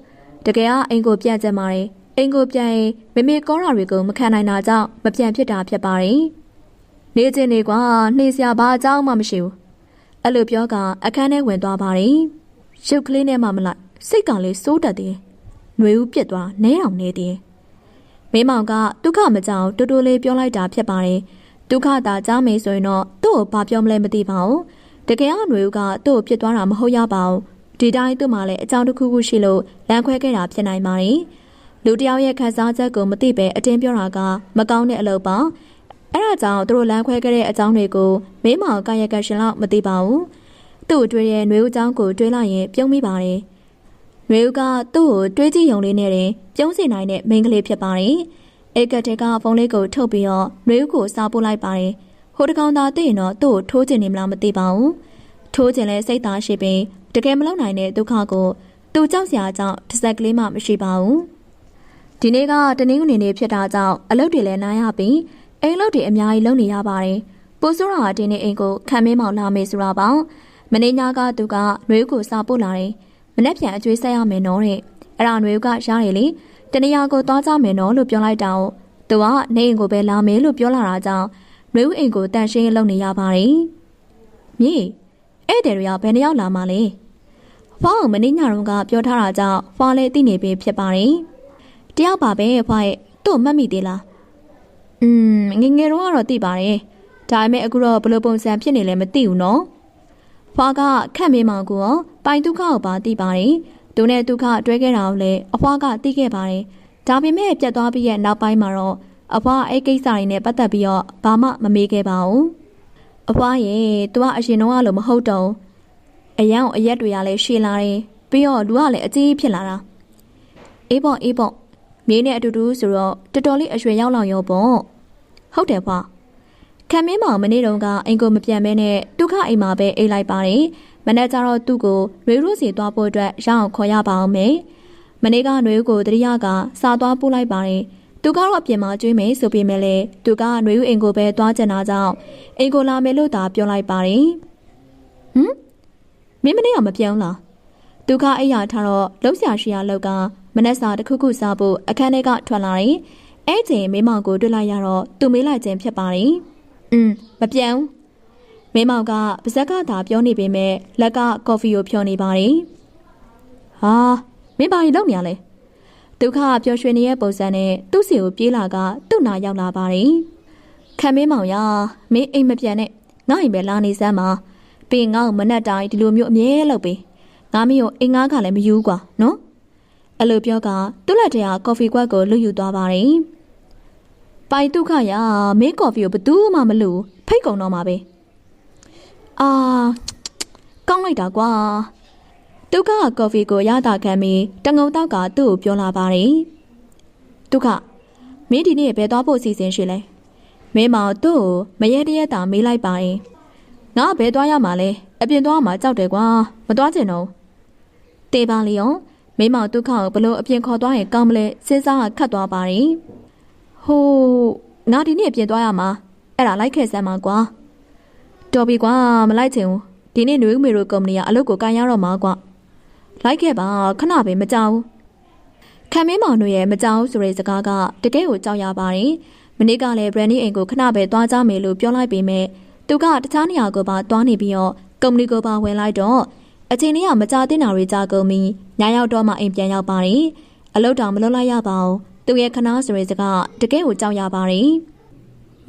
Speaker 2: တကယ်ကအိမ်ကိုပြန်ကြပါတယ်အိမ်ကိုပြန်ရင်မေကောရာတွေကိုမခံနိုင်တာကြောင့်မပြန်ဖြစ်တာဖြစ်ပါတယ်နေချင်းနေကွာနှိမ့်စရာဘာအကြောင်းမှမရှိဘူးအဲ့လိုပြောကအခန်းထဲဝင်သွားပါတယ်ရုပ်ကလေးနဲ့မှမလိုက်စိတ်ကလေးစိုးတက်တယ်နှွေဦးပြစ်သွားနဲအောင်နေတယ်မင်းမောင်ကဒုက္ခမကြောက်တူတူလေးပြောလိုက်တာဖြစ်ပါတယ် ဒုက္ခတာကြားမေးဆိုရင်တော့သူ့ကိုဘာပြောမလဲမသိပါဘူးတကယ်အຫນွေဦးကသူ့ကိုပြစ်သွားတာမဟုတ်ရပါဘူးဒီတိုင်းသူ့မှာလည်းအကြောင်းတစ်ခုခုရှိလို့လမ်းခွဲခဲ့တာဖြစ်နိုင်ပါတယ်လူတယောက်ရဲ့ခံစားချက်ကိုမသိပဲအတင်းပြောတာကမကောင်းတဲ့အလုပ်ပါအဲ့ဒါကြောင့်သူတို့လမ်းခွဲခဲ့တဲ့အကြောင်းတွေကိုမင်းမောင်ကာယကံရှင်လောက်မသိပါဘူးသူ့တွေ့ရဲ့ຫນွေဦးအကြောင်းကိုတွေးလိုက်ရင်ပြုံးမိပါတယ်ຫນွေဦးကသူ့ကိုတွေးကြည့်ရုံလေးနဲ့တင်ပြုံးစေနိုင်တဲ့မိန်းကလေးဖြစ်ပါတယ်ဧကတဲ့ကဖုန်းလေးကိုထုတ်ပြီးတော့ຫນွေဦးကိုစားပို့လိုက်ပါတယ်ဟိုတကောင်သာသိရင်တော့သူ့ကိုထိုးချင်နေမလားမသိပါဘူးထိုးချင်လဲစိတ်သားရှိပြီးတကယ်မလုံနိုင်တဲ့ဒုက္ခကိုသူကြောက်စရာကြောင့်တစ်စက်ကလေးမှမရှိပါဘူးဒီနေ့ကတနင်္ဂနွေနေ့ဖြစ်တာကြောင့်အလုပ်တွေလည်းနားရပြီးအိမ်လုပ်တွေအများကြီးလုပ်နေရပါတယ်ပိုးစိုးရာဒီနေ့အိမ်ကိုခံမင်းမောင်လာမေးဆိုတာပေါ့မနေ့ညကသူကຫນွေဦးကိုစာပို့လာတယ်မနေ့ပြန်အကျွေးဆက်ရမယ်နော်တဲ့အဲ့ဒါຫນွေဦးကရားရလေတနေရာကိုသွားကြမယ်နော်လို့ပြောလိုက်တာ哦သူကနေအိမ်ကိုပဲလာမယ်လို့ပြောလာတာကြောင့်ຫນွေဦးအိမ်ကိုတန်ရှင်းလုပ်နေရပါတယ်မြေဧည့်သည်တွေကဘယ်နှယောက်လာမှလဲဖွားကိုမနေ့ညတုန်းကပြောထားတာကြောင့်ဖွားလည်းသိနေပြီဖြစ်ပါတယ်တယောက်ပါပဲဖွားရဲ့သူ့မှတ်မိသေးလားငယ်ငယ်တော့ကတော့သိပါတယ်ဒါပေမဲ့အခုတော့ဘယ်လိုပုံစံဖြစ်နေလဲမသိဘူးနော်ဖွားကခန့်မေးမောင်ကိုရောပိုင်ဒုက္ခကိုပါသိပါတယ်သူနဲ့ဒုက္ခတွဲခဲ့တာကိုလည်းအဖွားကသိခဲ့ပါတယ်ဒါပေမဲ့ပြတ်သွားပြီးရဲ့နောက်ပိုင်းမှာတော့အဖွားအဲ့ကိစ္စတွေနဲ့ပတ်သက်ပြီးတော့ဘာမှမမေးခဲ့ပါဘူးအဖွားရဲ့သူကအရင်တော့လို့မဟုတ်တော့အရန်အရက်တွေကလည်းရှည်လာတယ်ပြီးတော့လူကလည်းအကြီးဖြစ်လာတာအေးပေါ့မြေနဲ့အတူတူဆိုတော့တော်တော်လေးအရွယ်ရောက်လောက်ရောပေါ့ဟုတ်တယ်ဖွာခံမင်းမောင်မနေ့တုန်းကအိမ်ကိုမပြန်မဲနဲ့ဒုက္ခအိမ်မှာပဲအိတ်လိုက်ပါတယ်မနေ့ကျတော့သူ့ကိုရွေးရိုးစီသွားဖို့အတွက်ရအောင်ခေါ်ရပါအောင်မယ်မနေ့ကຫນွေဦးကိုတတိယကစာသွားပို့လိုက်ပါတယ်သူကတော့အပြင်မှာကျွေးမယ်ဆိုပေမဲ့လည်းသူကຫນွေဦးအိမ်ကိုပဲသွားကျင်တာကြောင့်အိမ်ကိုလာမယ်လို့သာပြောလိုက်ပါတယ်မင်းမနေ့ကမပြောင်းလားသူကအိယာထားတော့လှုပ်ရှားရှိရလောက်ကမနေ့စာတစ်ခုခုစားဖို့အခန်းထဲကထွက်လာတယ်အဲ့ချိန်မင်းမောင်ကိုတွေ့လိုက်ရတော့သူမေးလိုက်ခြင်းဖြစ်ပါတယ်မပြောင်းမင်းမောင်ကပါဇက်ကသာပြောနေပေမဲ့လက်ကကော်ဖီကိုဖြောနေပါတယ်ဟာမင်းဘာကြီးလုပ်နေရလဲဒုက္ခပျော်ရွှင်နေတဲ့ပုံစံနဲ့သူ့စီကိုပြေးလာကသူ့နာရောက်လာပါတယ်ခံမင်းမောင်ရမင်းအိမ်မပြန်နဲ့ငါ့အိမ်ပဲလာနေစမ်းပါပြီးငါ့ကိုမနှက်တိုင်းဒီလိုမျိုးအမြဲလုပ်ပေးငါမင်းကိုအိမ်ငါးကလည်းမယူကွာနော်အဲ့လိုပြောကသူ့လက်ထဲကကော်ဖီကွက်ကိုလွတ်ယူသွားပါတယ်ပိုင်ဒုက္ခရမင်းကော်ဖီကိုဘယ်သူမှမလို့ဖိတ်ကုန်တော့မှာပဲကောင်းလိုက်တာကွာဒုက္ခကကော်ဖီကိုရတာခံပြီးတငုံတောက်ကသူ့ကိုပြောလာပါတယ်ဒုက္ခမင်းဒီနေ့ဘယ်သွားဖို့အစီအစဉ်ရှိလဲမင်းမောင်သူ့ကိုမရဲတရက်တာမေးလိုက်ပါတယ်ငါဘယ်သွားရမှာလဲအပြင်သွားမှာကြောက်တယ်ကွာမသွားချင်တော့တေးပါလေရောမင်းမောင်ဒုက္ခကိုဘလို့အပြင်ခေါ်သွားရင်ကောင်းမလဲစဉ်းစားခတ်သွားပါတယ်ဟိုးငါဒီနေ့အပြင်သွားရမှာအဲ့ဒါလိုက်ခဲ့စမ်းပါကွာတော်ပြီကွာမလိုက်ချင်ဘူးဒီနေ့ຫນွေဦးမေတို့ကုမ္ပဏီကအလုပ်ကိုကန်ရတော့မှာကွာလိုက်ခဲ့ပါခဏပဲမကြောက်ဘူးခံမင်းမောင်တို့ရဲ့မကြောက်ဆိုတဲ့စကားကတကယ်ကိုကြောက်ရပါတယ်မနေ့ကလည်း Brandy အိမ်ကိုခဏပဲသွားကြမယ်လို့ပြောလိုက်ပေမဲ့သူကတခြားနေရာကိုပါသွားနေပြီးတော့ကုမ္ပဏီကိုပါဝင်လိုက်တော့အချိန်လေးကမကြတင်တာတွေကြာကုန်ပြီးညရောက်တော့မှအိမ်ပြန်ရောက်ပါတယ်အလုပ်တောင်မလုပ်လိုက်ရပါဘူးသူရဲ့ခဏဆိုတဲ့စကားတကယ်ကိုကြောက်ရပါတယ်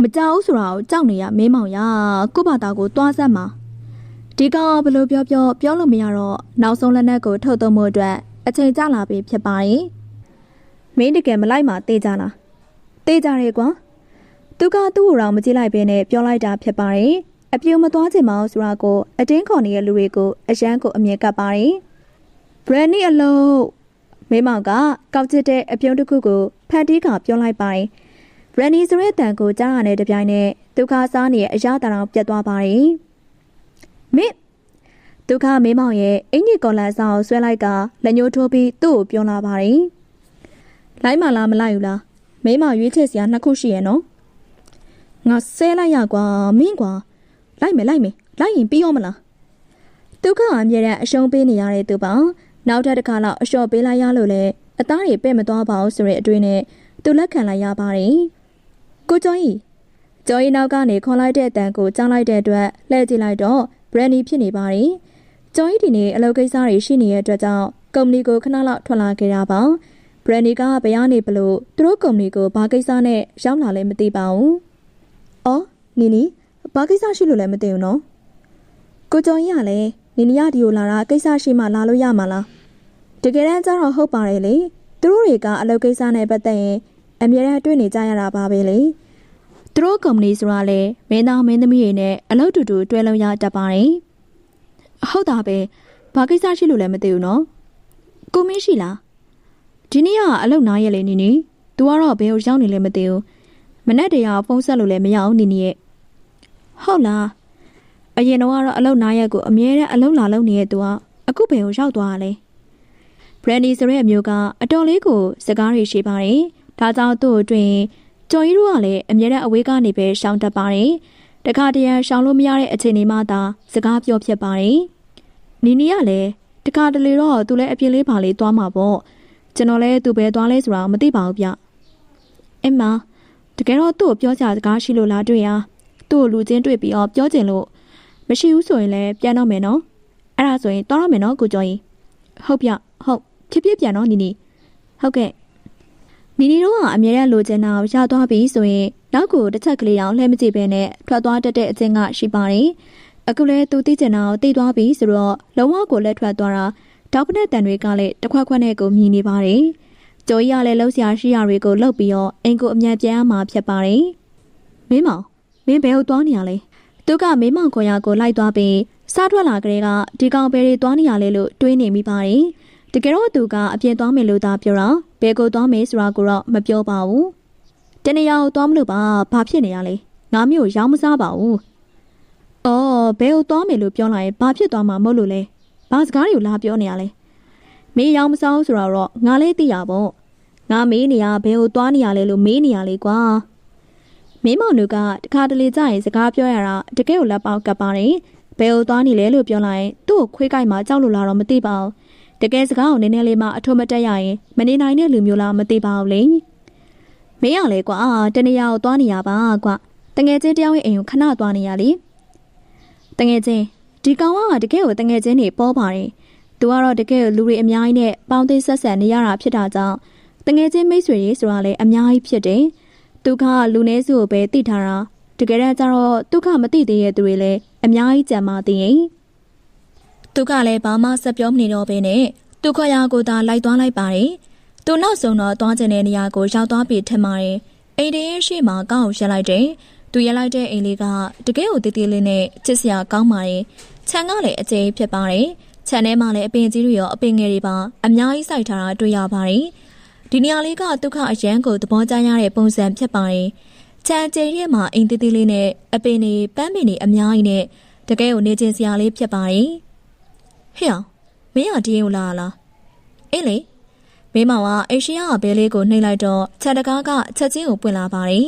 Speaker 2: မကြောက်ဆိုတာကိုကြောက်နေရမင်းမောင်ရကို့ဘာသာကိုသွားစမ်းပါဒီကောင်ဘယ်လိုပြောလို့မရတော့နောက်ဆုံးလက်နက်ကိုထုတ်သုံးမှုအတွက်အချိန်ကြာလာပြီဖြစ်ပါတယ်မင်းတကယ်မလိုက်မှတေးကြလားတေးကြတယ်ကွာသူကသူ့ကိုတော့မကြည့်လိုက်ဘဲနဲ့ပြောလိုက်တာဖြစ်ပါတယ်အပြူမသွားချင်ပါဘူးဆိုတာကိုအတင်းခေါ်နေတဲ့လူတွေကိုအရန်ကိုအမြင်ကပ်ပါတယ်ဘရန်နီအလုံးမင်းမောင်ကကောက်ချစ်တဲ့အပြုံးတစ်ခုကိုဖန်တီးကပြောလိုက်ပါတယ်ဘရန်နီဆိုတဲ့တန်ကိုကြားရတဲ့တပြိုင်နက်ဒုက္ခစားနေတဲ့အရာတောင်ပြတ်သွားပါတယ်မင်းဒုက္ခမင်းမောင်ရဲ့အင်ကြီးကော်လန်ဆောင်ဆွဲလိုက်ကလက်ညှိုးထိုးပြီးသူ့ကိုပြောလာပါတယ်လိုက်မလားမလိုက်ဘူးလားမင်းမောင်ရွေးချယ်စရာနှစ်ခုရှိရဲ့နော်ငါဆဲလိုက်ရကွာမင်းကွာလိုက်မယ်လိုက်ရင်ပြီးရောမလားဒုက္ခအမြဲတမ်းအရှုံးပေးနေရတဲ့သူပါနောက်ထပ်တစ်ခါတော့အလျှော့ပေးလိုက်ရလို့လေအသားတွေပဲ့မသွားပါဘူးဆိုတဲ့အတွေ့နဲ့သူလက်ခံလိုက်ရပါတယ်ကိုကျော်ကြီးနောက်ကနေခေါ်လိုက်တဲ့အတန်ကိုကြားလိုက်တဲ့အတွက်လှည့်ကြည့်လိုက်တော့ဘရန်နီဖြစ်နေပါတယ်ကျော်ကြီးဒီနေ့အလုပ်ကိစ္စတွေရှိနေတဲ့အတွက်ကြောင့်ကုမ္ပဏီကိုခဏလောက်ထွက်လာခဲ့တာပါဘရန်နီကဘယ်ကနေဘလို့သူတို့ကုမ္ပဏီကိုဘာကိစ္စနဲ့ရောက်လာလဲမသိပါဘူးအော်
Speaker 1: နီနီဘာကိစ္စရှိလို့လဲမသိဘူးနော်ကိုကျော်ကြီးကလည်းနီနီရဒီကိုလာတာကိစ္စရှိမှလာလို့ရမှာလားတကယ်တမ်းကျတော့ဟုတ်ပါတယ်လေသူတို့တွေကအလုပ်ကိစ္စနဲ့ပတ်သက်ရင်အမြဲတမ်းတွေ့နေကြရတာပါပဲလေသူတို့ကုမ္ပဏီဆိုတာလေမင်းသားမင်းသမီးတွေနဲ့အလုပ်တူတူတွဲလို့ရတတ်ပါတယ်ဟုတ်တာပဲဘာကိစ္စရှိလို့လဲမသိဘူးနော်ကိုမင်းရှိလားဒီနေ့ကအလုပ်နားရက်လေနီနီ तू ကတော့ဘယ်ကိုရောက်နေလဲမသိဘူးမနေ့တည်းကဖုန်းဆက်လို့လည်းမရအောင်နီနီရဲ့ဟုတ်လားအရင်တော့အလုပ်နားရက်ကိုအမြဲတမ်းအလုပ်လာလုပ်နေတဲ့ तू ကအခုဘယ်ကိုရောက်သွားတာလဲဘရန်ဒီဆိုတဲ့အမျိုးကအတော်လေးကိုစကားတွေရှိပါတယ်ဒါကြောင့်သူ့အတွင်းကျော်ကြီးတို့ကလည်းအမြဲတမ်းအဝေးကနေပဲရှောင်တတ်ပါတယ်တခါတရံရှောင်လို့မရတဲ့အခြေအနေမှသာစကားပြောဖြစ်ပါတယ်နီနီကလည်းတခါတလေတော့သူလည်းအပြင်းလေးပါလေးသွားမှာပေါ့ကျွန်တော်လည်းသူပဲသွားလဲဆိုတာမသိပါဘူးဗျအမတကယ်တော့သူ့ကိုပြောချစကားရှိလို့လားတွေ့ရသူ့ကိုလူချင်းတွေ့ပြီးတော့ပြောချင်လို့မရှိဘူးဆိုရင်လည်းပြန်တော့မယ်နော်အဲ့ဒါဆိုရင်သွားရမယ်နော်ကိုကျော်ကြီးဟုတ်ဗျဟုတ်ဖြစ်ဖြစ်ပြန်တော့နီနီဟုတ်ကဲ့နီနီတို့ကအမြဲတမ်းလိုချင်တာရသွားပြီဆိုရင်နောက်ကိုတစ်ချက်ကလေးတောင်လှည့်မကြည့်ပဲနဲ့ထွက်သွားတတ်တဲ့အချင်းကရှိပါတယ်အခုလဲသူသိချင်တာကိုသိသွားပြီဆိုတော့လုံးဝကိုလက်ထွက်သွားတာတောက်ပနဲ့တန်တွေကလည်းတစ်ခွက်ခွက်နဲ့ကိုမြည်နေပါတယ်ကျော်ကြီးကလည်းလှုပ်ရှားရှိရတွေကိုလှုပ်ပြီးတော့အိမ်ကိုအမြန်ပြန်ရမှာဖြစ်ပါတယ်မင်းမောင်မင်းဘယ်ကိုသွားနေရလဲသူကမင်းမောင်ခေါ်ရကိုလိုက်သွားပြီးစားထွက်လာကလေးကဒီကောင်ဘယ်တွေသွားနေရလဲလို့တွေးနေမိပါတယ်တကယ်တော့သူကအပြင်သွားမယ်လို့သာပြောတာဘယ်ကိုသွားမယ်ဆိုတာကိုတော့မပြောပါဘူးတနေရာကိုသွားမလို့ပါဘာဖြစ်နေရလဲငါမျိုးရောင်းမစားပါဘူးအော်ဘယ်ကိုသွားမယ်လို့ပြောလိုက်ရင်ဘာဖြစ်သွားမှာမဟုတ်လို့လဲဘာစကားတွေကိုလာပြောနေရလဲမင်းရောင်းမစားဆိုတော့ငါလည်းသိရပေါ့ငါမေးနေရဘယ်ကိုသွားနေရလဲလို့မေးနေရလေကွာမင်းမောင်တို့ကတခါတလေကြာရင်စကားပြောရတာတကယ်ကိုလက်ပေါက်ကပ်ပါတယ်ဘယ်ကိုသွားနေလဲလို့ပြောလိုက်ရင်သူ့ကိုခွေးကိုက်မှကြောက်လို့လာတော့မသိပါဘူးတကယ်စကားကိုနည်းနည်းလေးမှအထုံးမတက်ရရင်မနေနိုင်တဲ့လူမျိုးလားမသိပါဘူးလေမင်းရလေကွာတနေရာကိုသွားနေရပါကွာတငယ်ချင်းတယောက်ရဲ့အိမ်ကိုခဏသွားနေရလေတငယ်ချင်းဒီကောင်ကတကယ်ကိုတငယ်ချင်းတွေပေါ်ပါတယ်သူကတော့တကယ်လူတွေအများကြီးနဲ့ပေါင်းသိဆက်ဆံနေရတာဖြစ်တာကြောင့်တငယ်ချင်းမိတ်ဆွေတွေဆိုတာလည်းအများကြီးဖြစ်တယ်သူကလူနည်းစုကိုပဲသိထားတာတကယ်တမ်းကျတော့သူကမသိသေးတဲ့သူတွေလည်းအများကြီးကြံပါသေးရင်သူကလည်းဘာမှဆက်ပြောမနေတော့ဘဲနဲ့သူခွာရကိုသာလိုက်သွားလိုက်ပါတယ်သူနောက်ဆုံးတော့သွားကျင်တဲ့နေရာကိုရောက်သွားပြီထင်ပါတယ်အိမ်တည်းရှိမှကောင်းအောင်ရက်လိုက်တယ်သူရက်လိုက်တဲ့အိမ်လေးကတကယ်ကိုတည်တည်လေးနဲ့ချစ်စရာကောင်းပါတယ်ခြံကလည်းအကျယ်ဖြစ်ပါတယ်ခြံထဲမှာလည်းအပင်ကြီးတွေရောအပင်ငယ်တွေပါအများကြီးစိုက်ထားတာတွေ့ရပါတယ်ဒီနေရာလေးကဒုက္ခအရန်ကိုသဘောကျရတဲ့ပုံစံဖြစ်ပါတယ်ခြံကျယ်ရဲ့မှာအိမ်တည်တည်လေးနဲ့အပင်တွေပန်းပင်တွေအများကြီးနဲ့တကယ်ကိုနေချင်းစရာလေးဖြစ်ပါတယ်ဟဲ့မင်းရဒီရင်ကိုလာလားအေးလေမိမောင်ကအိရှိယာဘဲလေးကိုနှိပ်လိုက်တော့ခြံတကားကချက်ချင်းကိုပွင့်လာပါတယ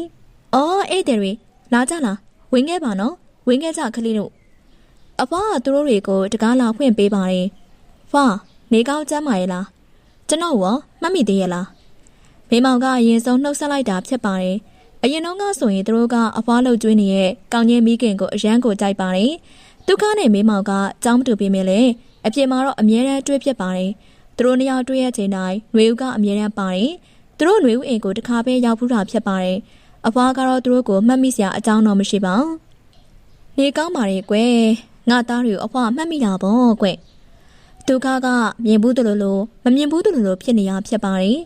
Speaker 1: ်အော်အေးတယ်တွေလာကြလားဝင်ခဲ့ပါနော်ဝင်ခဲ့ကြကလေးတို့အဖွားကသူတို့တွေကိုတကားလာဖွင့်ပေးပါတယ်ဖွာနေကောင်းကျမ်းပါရဲ့လားကျွန်တော်ရောမှတ်မိသေးရဲ့လားမိမောင်ကအရင်ဆုံးနှုတ်ဆက်လိုက်တာဖြစ်ပါတယ်အရင်တော့ကဆိုရင်သူတို့ကအဖွားလှုပ်ကျွေးနေတဲ့ကောင်းကြီးမိခင်ကိုအရန်ကိုကြိုက်ပါတယ်ဒုက္ခနဲ့မိမောင်ကကြောင်းမတူပေးမယ်လေအပြင်မှာတော့အမြဲတမ်းတွေးဖြစ်ပါတယ်သူတို့နှစ်ယောက်တွေ့ရချိန်တိုင်းຫນွေဦးကအမြဲတမ်းပါတယ်သူတို့ຫນွေဦးအိမ်ကိုတစ်ခါပဲရောက်ဖူးတာဖြစ်ပါတယ်အဖွားကတော့သူတို့ကိုမှတ်မိစရာအကြောင်းတော့မရှိပါဘူးနေကောင်းပါရဲ့ကွယ်ငါသားတွေကိုအဖွားမှတ်မိတာပေါ့ကွယ်ဒုက္ခကမြင်ဘူးတလို့လို့မမြင်ဘူးတလို့လို့ဖြစ်နေရဖြစ်ပါတယ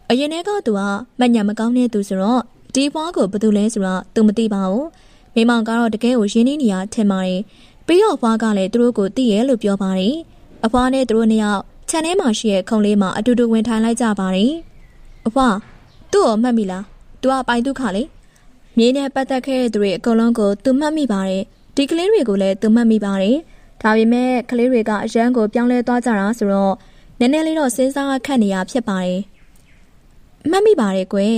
Speaker 1: ်အရင်ကသူကမညံမကောင်းတဲ့သူဆိုတော့ဒီဖွားကိုဘယ်သူလဲဆိုတော့သူမသိပါဘူးမိမောင်ကတော့တကယ်ကိုရင်းနှီးနေရထင်ပါတယ်ပြီးတော့အဖွားကလည်းသူတို့ကိုသိရဲလို့ပြောပါတယ်အဖွားနဲ့သူတို့နှစ်ယောက်ခြံထဲမှာရှိတဲ့ခုံလေးမှာအတူတူဝင်ထိုင်လိုက်ကြပါတယ်အဖွားသူ့ကိုမှတ်မိလားသူကပိုင်ဒုက္ခလေမြေနဲ့ပတ်သက်ခဲ့တဲ့သူတွေအကုန်လုံးကိုသူမှတ်မိပါတယ်ဒီကလေးတွေကိုလည်းသူမှတ်မိပါတယ်ဒါပေမဲ့ကလေးတွေကအရန်ကိုပြောင်းလဲသွားကြတာဆိုတော့နည်းနည်းလေးတော့စဉ်းစားခက်နေရဖြစ်ပါတယ်မှတ်မိပါတယ်ကွယ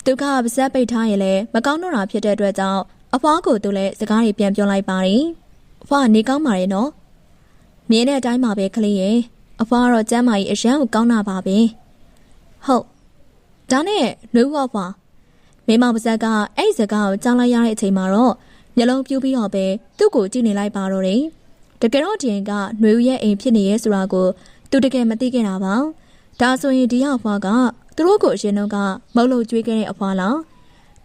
Speaker 1: ်ဒုက္ခပါဇက်ပိတ်ထားရင်လည်းမကောင်းတော့တာဖြစ်တဲ့အတွက်ကြောင့်အဖွားကိုသူလည်းစကားတွေပြန်ပြောလိုက်ပါတယ်အဖွားနေကောင်းပါတယ်နော်မြင်တဲ့အတိုင်းပါပဲကလေးရဲ့အဖွားကတော့ကျမ်းမာကြီးအရန်ကိုကောင်းတာပါပဲဟုတ်ဒါနဲ့နှွေးဝဖွားမိမောင်ပါဇက်ကအဲ့စကားကိုကြားလိုက်ရတဲ့အချိန်မှာတော့မျက်လုံးပြူးပြီးတော့ပဲသူ့ကိုကြည့်နေလိုက်ပါတော့တယ်တကယ်တော့ဒီရင်ကနှွေဦးရဲ့အိမ်ဖြစ်နေရဲဆိုတာကိုသူတကယ်မသိခဲ့တာပါဒါဆိုရင်ဒီရောက်ဖွားကသူတို့ကိုအရင်တော့ကမုတ်လို့ကျွေးခဲ့တဲ့အဖွားလား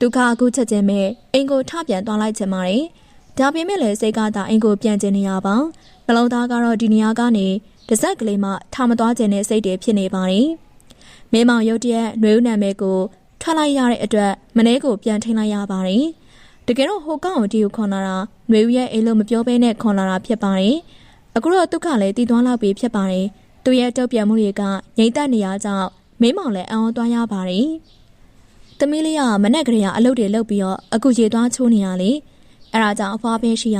Speaker 2: ဒုက္ခအခုချက်ချင်းပဲအိမ်ကိုထပြန်သွားလိုက်ချင်ပါတယ်ဒါပေမဲ့လည်းစိတ်ကသာအိမ်ကိုပြန်ကျင်နေရပါနှလုံးသားကတော့ဒီနေရာကနေတစ်စက်ကလေးမှထမသွားခြင်းနဲ့စိတ်တွေဖြစ်နေပါတယ်မင်းမောင်ရုတ်တရက်နှွေဦးနာမည်ကိုထွက်လိုက်ရတဲ့အတွက်မနေ့ကိုပြန်ထိန်လိုက်ရပါတယ်တကယ်တော့ဟိုကောင်ကိုဒီကိုခွန်လာတာနှွေဦးရဲ့အိမ်လို့မပြောဘဲနဲ့ခွန်လာတာဖြစ်ပါတယ်အခုတော့ဒုက္ခလည်းတည်သွားလောက်ပြီဖြစ်ပါတယ်သူရဲ့တုတ်ပြန်မှုတွေကငြိမ့်သက်နေရကြောင်းမင်းမောင်လည်းအံ့ဩသွားရပါတယ်သမီးလေးကမနဲ့ကလေးကအလုပ်တွေလုပ်ပြီးတော့အခုရေသွားချိုးနေရလေအဲ့ဒါကြောင့်အဖွားပဲရှိရ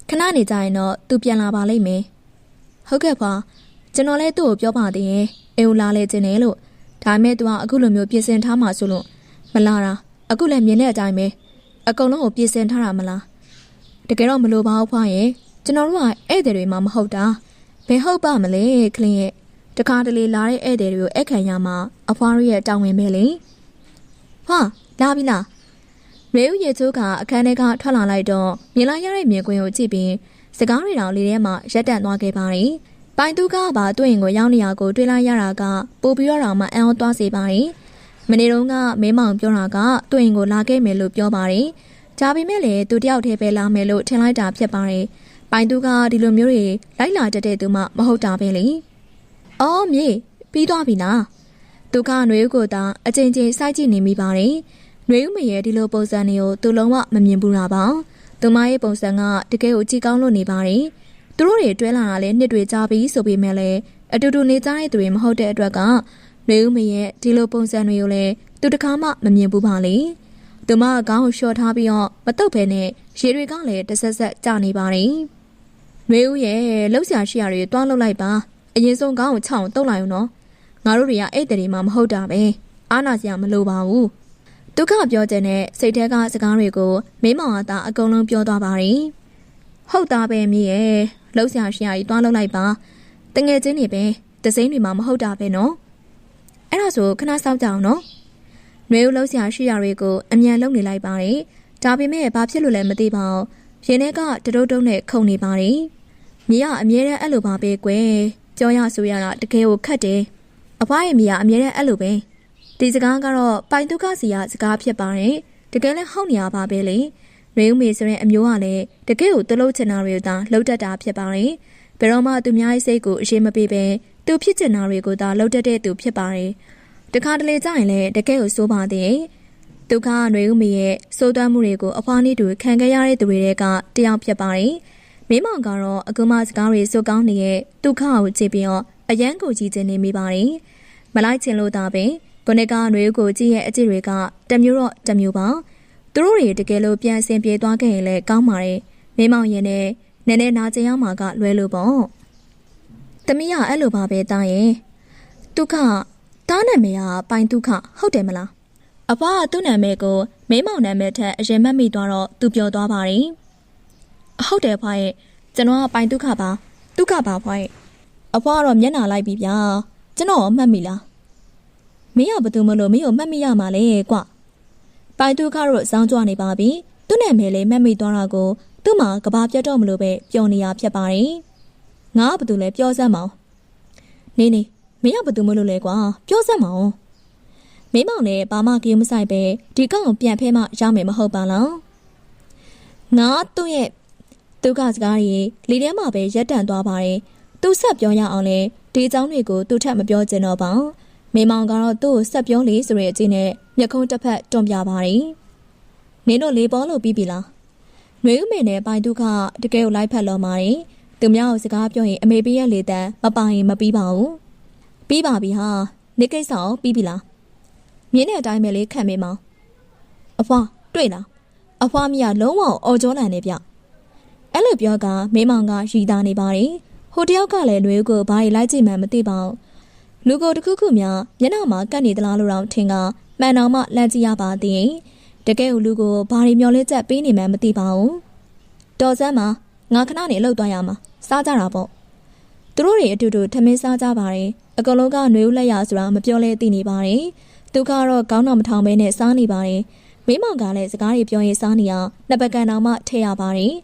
Speaker 2: ခဏနေကြရင်တော့သူပြန်လာပါလိမ့်မယ်ဟုတ်ကဲ့ဖွာကျွန်တော်လည်းသူ့ကိုပြောပါသေးရဲ့အိမ်လာလေခြင်းနဲ့လို့ဒါမဲ့သူကအခုလိုမျိုးပြင်ဆင်ထားမှဆိုလို့မလာတာအခုလည်းမြင်တဲ့အတိုင်းပဲအကုန်လုံးကိုပြင်ဆင်ထားတာမလားတကယ်တော့မလိုပါဘူးဖွာရဲ့ကျွန်တော်တို့ကဧည့်သည်တွေမှမဟုတ်တာဘယ်ဟုတ်ပါမလဲခလင်းရဲ့တခါတလေလာတဲ့ဧည့်သည်တွေကိုအခမ်းရမှာအဖွားရဲ့တောင်းဝင်ပဲလေဟာလာပြီလားရေဦးရေချိုးကအခန်းထဲကထွက်လာလိုက်တော့မြင်လိုက်ရတဲ့မြင်ကွင်းကိုကြည့်ပြီးစကားတွေတောင်လေးထဲမှာရက်တန့်သွားခဲ့ပါတယ်ပိုင်သူကပါသူ့ရင်ကိုရောက်နေရကိုတွေ့လိုက်ရတာကပို့ပြီးတော့မှအံ့ဩသွားစေပါတယ်မနေ့တုန်းကမင်းမောင်ပြောတာကသူ့ရင်ကိုလာခဲ့မယ်လို့ပြောပါတယ်ဒါပေမဲ့လည်းသူတယောက်တည်းပဲလာမယ်လို့ထင်လိုက်တာဖြစ်ပါတယ်ပိုင်သူကဒီလိုမျိုးတွေလိုက်လာတတ်တဲ့သူမှမဟုတ်တာပဲလေအော်မြေပြီးသွားပြီလားသူကຫນွေဦးကိုသာအချိန်ချင်းစိုက်ကြည့်နေမိပါတယ်ຫນွေဦးမရဲ့ဒီလိုပုံစံတွေကိုသူလုံးဝမမြင်ဘူးတာပါသူမရဲ့ပုံစံကတကယ်ကိုကြည်ကောင်းလို့နေပါတယ်သူတို့တွေတွဲလာတာလည်းနှစ်တွေကြာပြီဆိုပေမဲ့လည်းအတူတူနေကြတဲ့သူတွေမဟုတ်တဲ့အတွက်ကຫນွေဦးမရဲ့ဒီလိုပုံစံတွေကိုလည်းသူတခါမှမမြင်ဘူးပါလေသူမကခေါင်းကိုလျှော့ထားပြီးတော့မတုတ်ဘဲနဲ့ရေတွေကလည်းတဆက်ဆက်ကျနေပါတယ်ຫນွေဦးရဲ့လှုပ်ရှားရှိရာတွေတွားလှုပ်လိုက်ပါအရင်ဆုံးခေါင်းကိုချောင်းတုတ်လိုက်အောင်နော်ငါတို့တွေကအဲ့တဲ့တွေမှမဟုတ်တာပဲအားနာစရာမလိုပါဘူးဒုက္ခပြောတဲ့နဲ့စိတ်ထဲကစကားတွေကိုမင်းမောင်ကသာအကုန်လုံးပြောသွားပါတယ်ဟုတ်သားပဲမြေရဲ့လှုပ်ရှားရှိရာကြီးတွားလှုပ်လိုက်ပါတငယ်ချင်းတွေပဲတစိမ့်တွေမှမဟုတ်တာပဲနော်အဲ့ဒါဆိုခဏစောင့်ကြအောင်နော်ຫນွေဦးလှုပ်ရှားရှိရာတွေကိုအမြန်လုံနေလိုက်ပါတယ်ဒါပေမဲ့ဘာဖြစ်လို့လဲမသိပါဘူးရင်ထဲကတတုတ်တုံးနဲ့ခုန်နေပါတယ်မြေကအမြဲတမ်းအဲ့လိုပါပဲကွယ်ကြောရဆိုရတာတကယ်ကိုခက်တယ်အဖွားရဲ့မြေကအမြဲတမ်းအဲ့လိုပဲဒီစကားကတော့ပိုင်ဒုက္ခစီရစကားဖြစ်ပါတယ်တကယ်လည်းဟောက်နေရပါပဲလေနှွေဦးမေဆိုတဲ့အမျိုးကလည်းတကယ်ကိုတလုံးချင်တာတွေကိုသာလှုပ်တတ်တာဖြစ်ပါတယ်ဘယ်တော့မှသူများရဲ့စိတ်ကိုအရေးမပေးပဲသူဖြစ်ချင်တာတွေကိုသာလှုပ်တတ်တဲ့သူဖြစ်ပါတယ်တခါတလေကြာရင်လည်းတကယ်ကိုစိုးပါသေးတယ်ဒုက္ခနှွေဦးမေရဲ့စိုးသွမ်းမှုတွေကိုအဖွားနည်းတူခံခဲ့ရတဲ့သူတွေကတယောက်ဖြစ်ပါတယ်မင်းမောင်ကတော့အခုမှစကားတွေစိုးကောင်းနေတဲ့ဒုက္ခကိုကြည့်ပြီးတော့အယမ်းကိုကြည့်ချင်နေမိပါတယ်မလိုက်ချင်လို့သာပဲကိုနေကຫນွေဦးကိုကြည့်ရဲ့အကြည့်တွေကတမျိုးတော့တမျိုးပါသူတို့တွေတကယ်လို့ပြန်ဆင်ပြေသွားခဲ့ရင်လည်းကောင်းပါတယ်မင်းမောင်ရင်နဲ့နည်းနည်းနာကျင်ရမှာကလွဲလို့ပေါ့သမီးကအဲ့လိုပါပဲတားရဲ့ဒုက္ခတားနာမည်ကပိုင်ဒုက္ခဟုတ်တယ်မလားအဖွားကသူ့နာမည်ကိုမင်းမောင်နာမည်ထက်အရင်မှတ်မိသွားတော့သူပြောသွားပါတယ်ဟုတ်တယ်ဖွားရဲ့ကျွန်တော်ကပိုင်ဒုက္ခပါဒုက္ခပါဖွားရဲ့အဖွားကတော့မျက်နှာလိုက်ပြီဗျာကျွန်တော်မှတ်မိလားမင်းကဘာလို့မလို့မင်းကိုမှတ်မိရမှာလဲကွပိုင်ဒုက္ခတို့စောင်းကြွနေပါပြီသူ့နာမည်လေးမှတ်မိသွားတာကိုသူ့မှာကဘာပြတ်တော့မလို့ပဲပျော်နေရဖြစ်ပါတယ်ငါကဘာလို့လဲပြောစမ်းမအောင်နေမင်းကဘာလို့မလို့လဲကွာပြောစမ်းမအောင်မင်းမောင်လည်းဘာမှကြည့်မဆိုင်ပဲဒီကောင်ကိုပြန်ဖဲမှရမယ်မဟုတ်ပါလားငါသူ့ရဲ့ဒုက္ခစကားကြီးလေထဲမှာပဲရက်တန့်သွားပါတယ်သူဆက်ပြောရအောင်လေဒီအကြောင်းတွေကိုသူထပ်မပြောချင်တော့ပါမင်းမောင်ကတော့သူ့ကိုဆက်ပြောလေဆိုတဲ့အချင်းနဲ့မျက်ခုံးတစ်ဖက်တွန်းပြပါတယ်နင်းတို့လေးပေါ်လို့ပြီးပြီလားနှွေဦးမေနဲ့ပိုင်ဒုက္ခတကယ်ကိုလိုက်ဖက်လောပါတယ်သူများကိုစကားပြောရင်အမေပေးရဲ့လေတန်းမပိုင်ရင်မပြီးပါဘူးပြီးပါပြီဟာနေကိစ္စအောင်ပြီးပြီလားမြင်းတဲ့အတိုင်းပဲလေးခံမေးမောင်အဖွားတွေ့လားအဖွားမရလုံးဝအော်ကြောလန်နေဗျအဲ့လိုပြောကမင်းမောင်ကရီတာနေပါတယ်ဟိုတယောက်ကလည်းနှွေဦးကိုဘာရီလိုက်ကြည့်မှမသိပါဘူးလူကိုတခုခုများမျက်နှာမှာကတ်နေသလားလို့တော့ထင်ကမှန်တော့မှလန့်ကြည့်ရပါသေးတယ်တကယ်ကိုလူကိုဘာရီမျောလဲချက်ပေးနေမှမသိပါဘူးတော်စမ်းမှာငါခဏနေလှုပ်သွားရမှာစားကြတာပေါ့သူတို့တွေအတူတူထမင်းစားကြပါတယ်အကောင်လုံးကနှွေဦးလက်ရဆိုတာမပြောလဲသိနေပါတယ်သူကတော့ကောင်းတော့မထောင်ပဲနဲ့စားနေပါတယ်မင်းမောင်ကလည်းစကားတွေပြောရင်စားနေအောင်နှစ်ပကံတော်မှထည့်ရပါတယ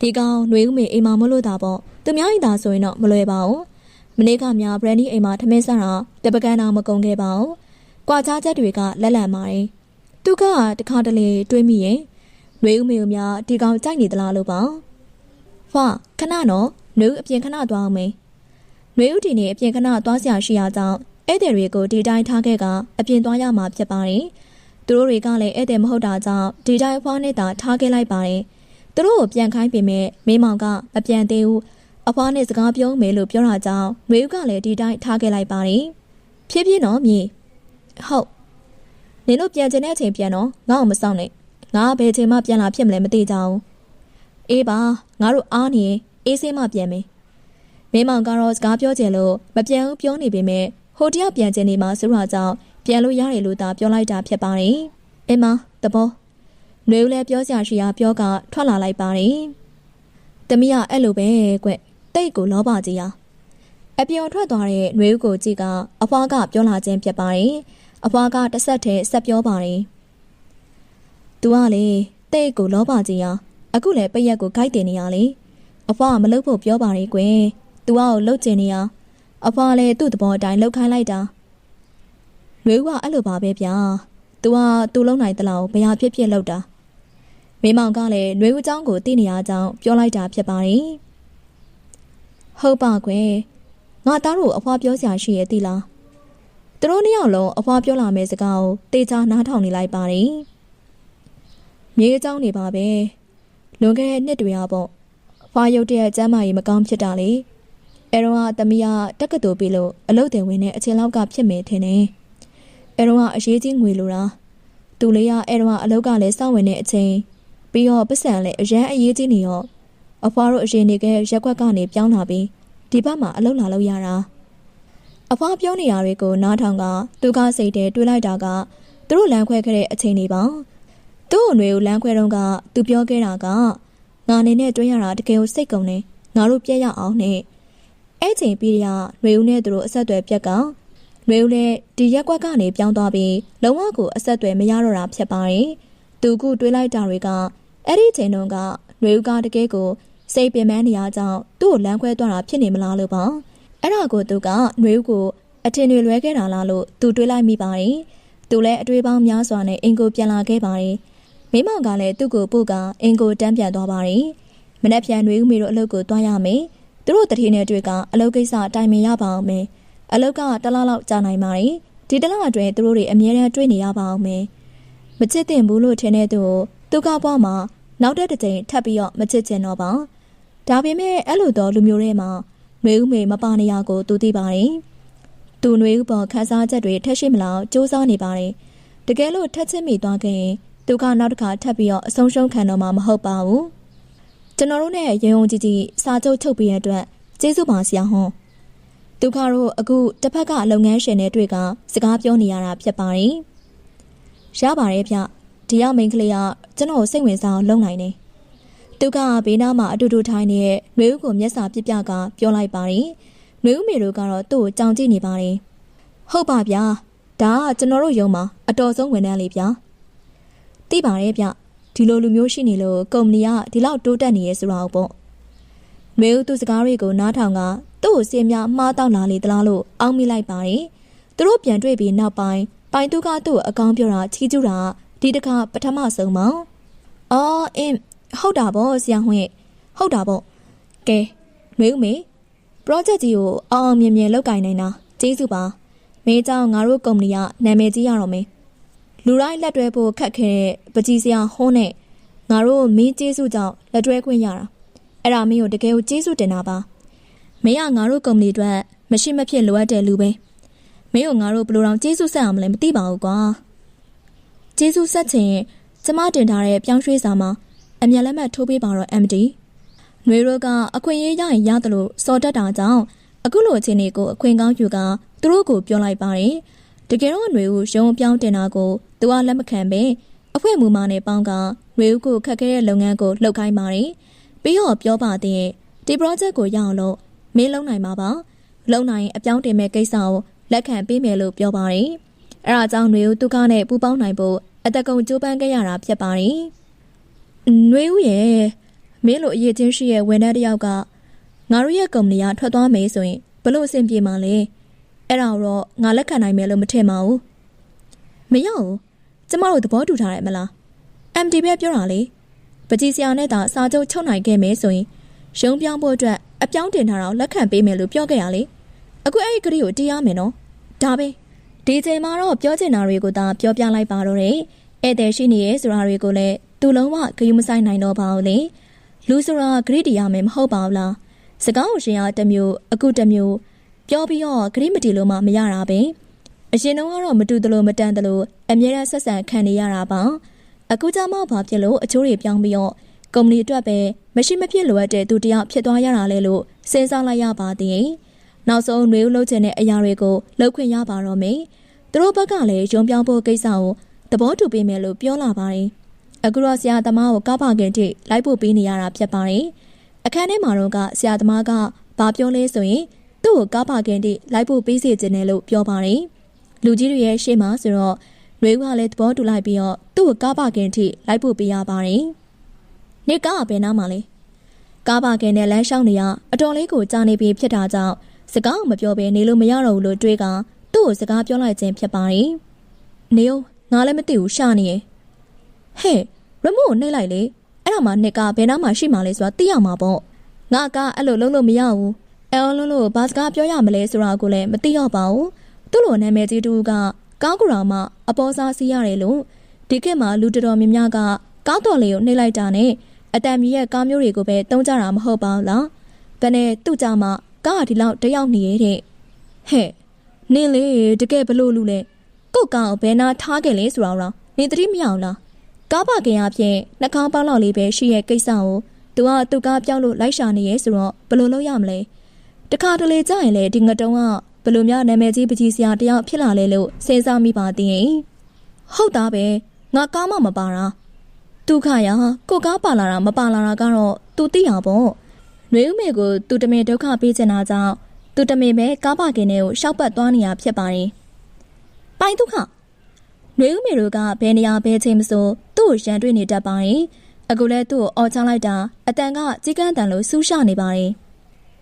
Speaker 2: ်ဒီကောင်နှွေဦးမေအိမ်မှာမလို့တာပေါ့သူများအိမ်သာဆိုရင်တော့မလွယ်ပါဘူးမနေ့ကများဘရန်ဒီအိမ်မှာထမင်းစားတာတပကံတော်မကုန်ခဲ့ပါဘူးကွာခြားချက်တွေကလက်လန်ပါတယ် သူကတခါတလေတွေးမိရင်နှွေဦးမေဦးများဒီကောင်ကြိုက်နေသလားလို့ပါဖခဏနော်နှွေဦးအပြင်ခဏသွားအောင်မေနှွေဦးဒီနေ့အပြင်ခဏသွားစရာရှိရာကြောင့်ဧည့်သည်တွေကိုဒီတိုင်းထားခဲ့ကအပြင်သွားရမှာဖြစ်ပါတယ်သူတို့တွေကလည်းဧည့်သည်မဟုတ်တာကြောင့်ဒီတိုင်းအဖွားနဲ့သာထားခဲ့လိုက်ပါတယ်သူတို့ကိုပြန်ခိုင်းပေမဲ့မိမောင်ကမပြန်သေးဘူးအဖွားနဲ့စကားပြောမယ်လို့ပြောတာကြောင့်နှွေဦးကလည်းဒီတိုင်းထားခဲ့လိုက်ပါတယ်ဖြည်းဖြည်းနော်မြေဟုတ်နင်တို့ပြန်ကျင်တဲ့အချိန်ပြန်တော့ငါ့အောင်မဆောင်နဲ့ငါဘယ်ချိန်မှပြန်လာဖြစ်မလဲမသိကြဘူးအေးပါငါတို့အားနေအေးဆေးမှပြန်မယ်မိမောင်ကတော့စကားပြောကြလို့မပြန်ဘူးပြောနေပေမဲ့ဟိုတယောက်ပြန်ကျင်နေမှာဆိုတော့ကြောင့်ပြန်လို့ရတယ်လို့သာပြောလိုက်တာဖြစ်ပါတယ်အမတဘောနှွေဦးလည်းပြောစရာရှိရာပြောကထွက်လာလိုက်ပါတယ်တမီးကအဲ့လိုပဲကွတိတ်ကိုလောပါကြီးရာအပြောင်ထွက်သွားတဲ့နှွေဦးကိုကြည့်ကအဖွားကပြောလာခြင်းဖြစ်ပါတယ်အဖွားကတစ်ဆက်တည်းဆက်ပြောပါတယ်သူကလေတိတ်ကိုလောပါကြီးရာအခုလည်းပရက်ကိုခိုက်တင်နေရလေအဖွားကမလုပ်ဖို့ပြောပါတယ်ကွသူကကိုလှုပ်ကျင်နေရအဖွားလည်းသူ့သဘောအတိုင်းလှုပ်ခိုင်းလိုက်တာနှွေဦးကအဲ့လိုပါပဲဗျာသူကသူ့လုံးနိုင်တလောက်ဘယ်ဟာဖြစ်ဖြစ်လှုပ်တာမိမောင်ကလည်းနှွေဦးเจ้าကိုသိနေရကြောင်းပြောလိုက်တာဖြစ်ပါတယ်ဟုတ်ပါကွယ်ငါသားတို့အဖွားပြောစရာရှိရဲ့သိလားသူတို့နှစ်ယောက်လုံးအဖွားပြောလာမယ့်စကားကိုတေချာနားထောင်နေလိုက်ပါတယ်မြေเจ้าနေပါပဲလွန်ခဲ့တဲ့နှစ်တွေပေါ့ဖွားရုပ်တရက်ကျမ်းမာရေးမကောင်းဖြစ်တာလေအဲတော့သမီးကတက္ကသိုလ်ပြီးလို့အလုပ်တင်ဝင်တဲ့အချိန်လောက်ကဖြစ်မယ်ထင်တယ်အဲတော့အရေးကြီးငွေလိုတာသူလေးကအဲတော့အလုပ်ကလည်းစောင့်ဝင်တဲ့အချိန်ပြီးတော့ပတ်စံလည်းအရန်အရေးကြီးနေရောအဖွားတို့အရင်နေကရက်ွက်ကနေပြောင်းလာပြီးဒီဘက်မှာအလုပ်လာလုပ်ရတာအဖွားပြောနေရတွေကိုနားထောင်ကသူကစိတ်ထဲတွေးလိုက်တာကသူတို့လမ်းခွဲခဲ့တဲ့အချိန်တွေပါသူ့အနွေကိုလမ်းခွဲတော့ကသူပြောခဲ့တာကငါနေနဲ့တွေးရတာတကယ်ကိုစိတ်ကုန်နေငါတို့ပြက်ရအောင်နဲ့အဲ့ချိန်ပြီးရနှွေဦးနဲ့သူတို့အဆက်အသွယ်ပြက်ကနှွေဦးလည်းဒီရက်ကွက်ကနေပြောင်းသွားပြီးလုံးဝကိုအဆက်အသွယ်မရတော့တာဖြစ်ပါတယ်သူကတွေးလိုက်တာတွေကအဲ့ဒီချိန်တုန်းကနှွေဦးကတကယ်ကိုစိတ်ပင်ပန်းနေရကြောင်းသူ့ကိုလမ်းခွဲသွားတာဖြစ်နေမလားလို့ပါအဲ့ဒါကိုသူကနှွေဦးကိုအထင်တွေလွဲခဲ့တာလားလို့သူတွေးလိုက်မိပါတယ်သူလည်းအတွေးပေါင်းများစွာနဲ့အင်ကိုပြန်လာခဲ့ပါတယ်မိမောင်ကလည်းသူ့ကိုပို့ကအင်ကိုတန်းပြန်သွားပါတယ်မနေ့ပြန်နှွေဦးမေတို့အလုပ်ကိုသွားရမယ်သူတို့တတိနဲ့တွေ့ကအလုပ်ကိစ္စတိုင်ပင်ရပါအောင်မယ်အလုပ်ကတလားလောက်ကြာနိုင်ပါတယ်ဒီတလားအတွင်းသူတို့တွေအမြဲတမ်းတွေ့နေရပါအောင်မယ်မချစ်တင်ဘူးလို့ထင်တဲ့သူကပွားမှာနောက်တစ်ကြိမ်ထပ်ပြီးတော့မချစ်ချင်တော့ပါဒါပေမဲ့အဲ့လိုတော့လူမျိုးတွေမှာနှွေဦးမေမပါနေရကိုသူသိပါတယ်သူနှွေဦးပေါ်ခန်းစားချက်တွေထက်ရှိမလားစူးစမ်းနေပါတယ်တကယ်လို့ထက်ချစ်မိသွားခဲ့ရင်သူကနောက်တစ်ခါထပ်ပြီးတော့အဆုံးရှုံးခံတော့မှာမဟုတ်ပါဘူးကျွန်တော်တို့နဲ့ရုံရုံကြည်ကြည်စာချုပ်ချုပ်ပြီးရတဲ့အတွက်ကျေးဇူးပါဆရာဟွန်းသူကတော့အခုတစ်ဖက်ကလုပ်ငန်းရှင်တွေတွေ့ကစကားပြောနေရတာဖြစ်ပါတယ်ရပါတယ်ဗျဒီရောက်မိန်းကလေးကကျွန်တော်စိတ်ဝင်စားအောင်လုပ်နိုင်တယ်သူကဘေးနားမှာအတူတူထိုင်နေတဲ့နှွေဦးကိုမျက်စာပြပြကပြောလိုက်ပါတယ်နှွေဦးမေတို့ကတော့သူ့ကိုကြောင်ကြည့်နေပါတယ်ဟုတ်ပါဗျာဒါကကျွန်တော်တို့ရုံမှာအတော်ဆုံးဝန်ထမ်းလေးဗျာသိပါတယ်ဗျဒီလိုလူမျိုးရှိနေလို့ကုမ္ပဏီကဒီလောက်တိုးတက်နေရဲဆိုတာပေါ့နှွေဦးသူစကားတွေကိုနားထောင်ကသူ့ကိုစင်များမှားတောက်လာလေသလားလို့အောက်မိလိုက်ပါတယ်သူတို့ပြန်တွေ့ပြီးနောက်ပိုင်းပိုင်သူကသူ့ကိုအကောင်းပြောတာချီးကျူးတာဒီတစ်ခါပထမဆုံးပါအော်အင်းဟုတ်တာပေါ့ဆရာဟွင့်ဟုတ်တာပေါ့ကဲနှွေဦးမေ project ကြီးကိုအောင်မြင်မြင်လုပ်ကိုင်နိုင်တာကျေးဇူးပါမင်းเจ้าငါတို့ကုမ္ပဏီကနာမည်ကြီးရတော့မယ်လူတိုင်းလက်တွဲဖို့ခက်ခဲတဲ့ပကြီးစရာဟွန်းနဲ့ငါတို့မင်းကျေးဇူးကြောင့်လက်တွဲခွင့်ရတာအဲ့ဒါမင်းကိုတကယ်ကိုကျေးဇူးတင်တာပါမင်းကငါတို့ကုမ္ပဏီအတွက်မရှိမဖြစ်လိုအပ်တဲ့လူပဲမင်းကိုငါတို့ဘယ်လိုတောင်ကျေးဇူးဆက်အောင်မလဲမသိပါဘူးကွာကျေးဇူးဆက်ချင်ကျမတင်ထားတဲ့ပြောင်းရွှေ့စာမှာအမြန်လက်မှတ်ထိုးပေးပါတော့ MD နှွေတို့ကအခွင့်အရေးရရင်ရတယ်လို့စော်တတ်တာကြောင့်အခုလိုအခြေအနေကိုအခွင့်ကောင်းယူကသူတို့ကိုပြောလိုက်ပါတယ်တကယ်တော့နှွေဦးရုံပြောင်းတင်တာကိုသူကလက်မခံပဲအဖွဲ့မူမာနဲ့ပေါင်းကနှွေဦးကိုခက်ခဲတဲ့လုပ်ငန်းကိုလှုပ်ခိုင်းပါတယ်ပြီးတော့ပြောပါတဲ့ဒီ project ကိုရအောင်လို့မင်းလုံးနိုင်မှာပါလုံနိုင်အပြောင်းတင်မဲ့ကိစ္စကိုလက်ခံပေးမယ်လို့ပြောပါတယ်အဲ့ဒါကြောင့်နှွေဦးသူကနဲ့ပူပေါင်းနိုင်ဖို့အတကုံကြိုးပမ်းခဲ့ရတာဖြစ်ပါတယ်နှွေဦးရဲ့မင်းလိုအရေးချင်းရှိရဲ့ဝန်ထမ်းတစ်ယောက်ကငါတို့ရဲ့ကုမ္ပဏီကထွက်သွားမယ်ဆိုရင်ဘလို့အဆင်ပြေမှာလဲအဲ့ဒါတော့ငါလက်ခံနိုင်မယ်လို့မထင်ပါဘူးမရဘူး ကျမတို့သဘောတူထားတယ်မလား MD ပဲပြောတာလေပကြီးစရာနဲ့သာစာချုပ်ချုပ်နိုင်ခဲ့မယ်ဆိုရင်ရုံပြောင်းဖို့အတွက်အပြောင်းတင်ထားတော့လက်ခံပေးမယ်လို့ပြောခဲ့ရလေအခုအဲ့ဒီကလေးကိုတရားမယ်နော်ဒါပဲဒီချိန်မှာတော့ပြောချင်တာတွေကိုသာပြောပြလိုက်ပါတော့တယ်ဧည့်သည်ရှိနေရဲ့ဆိုတာတွေကိုလည်းသူလုံးဝဂရုမစိုက်နိုင်တော့ပါဘူးလေလူဆိုတာဂရိတရားမယ်မဟုတ်ပါဘူးလားစကားကိုရှင်ရတစ်မျိုးအခုတစ်မျိုးပြောပြီးတော့ဂရိမတီလို့မှမရတာပဲအရင်တော့ကတော့မတူသလိုမတန်သလိုအမြဲတမ်းဆက်ဆံခံနေရတာပါအခုကြမှာဘာဖြစ်လို့အချိုးတွေပြောင်းပြီးတော့ကုမ္ပဏီအတွက်ပဲမရှိမဖြစ်လိုအပ်တဲ့သူတယောက်ဖြစ်သွားရတာလေလို့စဉ်းစားလိုက်ရပါသေးတယ်နောက်ဆုံးနှွေဦးလှုပ်ချင်တဲ့အရာတွေကိုလှုပ်ခွင့်ရပါတော့မယ်သူတို့ဘက်ကလည်းရုံပြောင်းဖို့ကိစ္စကိုသဘောတူပေးမယ်လို့ပြောလာပါတယ်အခုတော့ဆရာသမားကိုကားပါကင်ထိလိုက်ဖို့ပေးနေရတာဖြစ်ပါတယ်အခန်းထဲမှာတော့ဆရာသမားကဘာပြောလဲဆိုရင်သူ့ကိုကားပါကင်ထိလိုက်ဖို့ပေးစီခြင်းနဲ့လို့ပြောပါတယ်လူကြီးတွေရဲ့ရှေ့မှာဆိုတော့နှွေဦးကလည်းသဘောတူလိုက်ပြီးတော့သူ့ကိုကားပါကင်ထိလိုက်ဖို့ပေးရပါတယ်နေကားကဘယ်နားမှာလဲကားပါကင်နဲ့လမ်းလျှောက်နေရအတော်လေးကိုကြာနေပြီဖြစ်တာကြောင့်စကားမပြောဘဲနေလို့မရတော့ဘူးလို့တွေးကသူ့ကိုစကားပြောလိုက်ခြင်းဖြစ်ပါတယ်နေဦးငါလည်းမသိဘူးရှာနေရဲ့ဟဲ့ရမို့ကိုနှိပ်လိုက်လေအဲ့ဒါမှနှစ်ကဘယ်နားမှာရှိမှလဲဆိုတာသိရမှာပေါ့ငါကအဲ့လိုလုံးလို့မရဘူးအဲလုံးလို့ဘာစကားပြောရမလဲဆိုတာကိုလည်းမသိတော့ပါဘူးသူ့လိုနာမည်ကြီးတူကကားကူရာမှအပေါ်စားစီးရတယ်လို့ဒီခေတ်မှာလူတော်များများကကားတော်လေးကိုနှိပ်လိုက်တာနဲ့အတံမြရဲ့ကားမျိုးတွေကိုပဲတုံးကြတာမဟုတ်ပါဘူးလားဘယ်နဲ့သူ့ကြမှာကားကဒီလောက်တယောက်နေရတဲ့ဟဲ့နင်းလေတကယ်ဘလို့လူလဲကို့ကောင်ဘယ်နာထားခဲ့လဲဆိုတော့နေတတိမရအောင်လားကားပါကင်အဖြစ်နှာခေါင်းပေါက်လောက်လေးပဲရှိရဲ့ကိစ္စကိုသူကသူ့ကားပြောင်းလို့လိုက်ရှာနေရဲဆိုတော့ဘလို့လုပ်ရမလဲတခါတလေကြာရင်လေဒီငတုံးကဘလို့များနာမည်ကြီးပကြီးစရာတယောက်ဖြစ်လာလဲလို့စဉ်းစားမိပါသေးရင်ဟုတ်တာပဲငါကားမှမပါတာသူခရကိုကားပါလာတာမပါလာတာကတော့သူသိရပေါ့နှွေဦးမေကိုသူတမင်ဒုက္ခပေးချင်တာကြောင့်သူတမင်ပဲကားပါကင်ထဲကိုရှောက်ပတ်သွားနေရဖြစ်ပါတယ်ပိုင်ဒုက္ခနှွေဦးမေတို့ကဘယ်နေရာဘယ်ချိန်မဆိုသူ့ကိုရန်တွေ့နေတတ်ပါတယ်အခုလဲသူ့ကိုအော်ချလိုက်တာအတန်ကကြီးကန်းတန်လို့စူးရှနေပါတယ်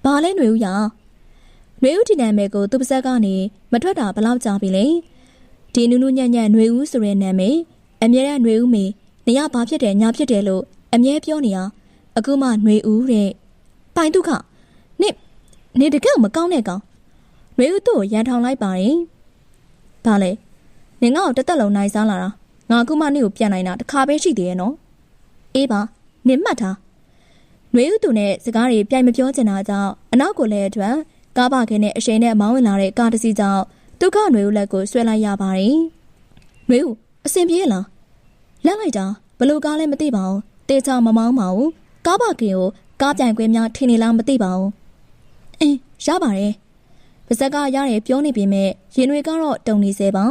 Speaker 2: ဘာလဲနှွေဦးရနှွေဦးဒီနာမည်ကိုသူ့ပါဇက်ကနေမထွက်တာဘယ်လောက်ကြာပြီလဲဒီနူးနူးညံ့ညံ့နှွေဦးဆိုတဲ့နာမည်အမြဲတမ်းနှွေဦးမေနေရဘာဖြစ်တယ်ညာဖြစ်တယ်လို့အမြဲပြောနေရအခုမှနှွေဦးတဲ့ပိုင်ဒုက္ခနေတကယ်မကောင်းတဲ့ကောင်နှွေဦးသူ့ကိုရန်ထောင်လိုက်ပါတယ်ဘာလဲနင်ငါ့ကိုတသက်လုံးနိုင်စားလာတာငါအခုမှနေ့ကိုပြန်နိုင်တာတခါပဲရှိသေးရဲ့နော်အေးပါနင်မှတ်ထားနှွေဦးသူနဲ့စကားတွေပြိုင်မပြောချင်တာကြောင့်အနောက်ကိုလည်းအတွက်ကားပါခင်းနဲ့အရှိန်နဲ့မောင်းဝင်လာတဲ့ကားတစ်စီးကြောင့်ဒုက္ခနှွေဦးလက်ကိုဆွဲလိုက်ရပါတယ်နှွေဦးအဆင်ပြေလားလက်လိုက်တာဘလို့ကားလဲမသိပါဘူးတေချာမမောင်းပါဘူးကားပါခင်းကိုကားပြိုင်ခွင်းများထင်နေလားမသိပါဘူးအင်းရပါတယ်ပါဇက်ကရတယ်ပြောနေပေမဲ့ရင်တွေကတော့တုံနေစေပါ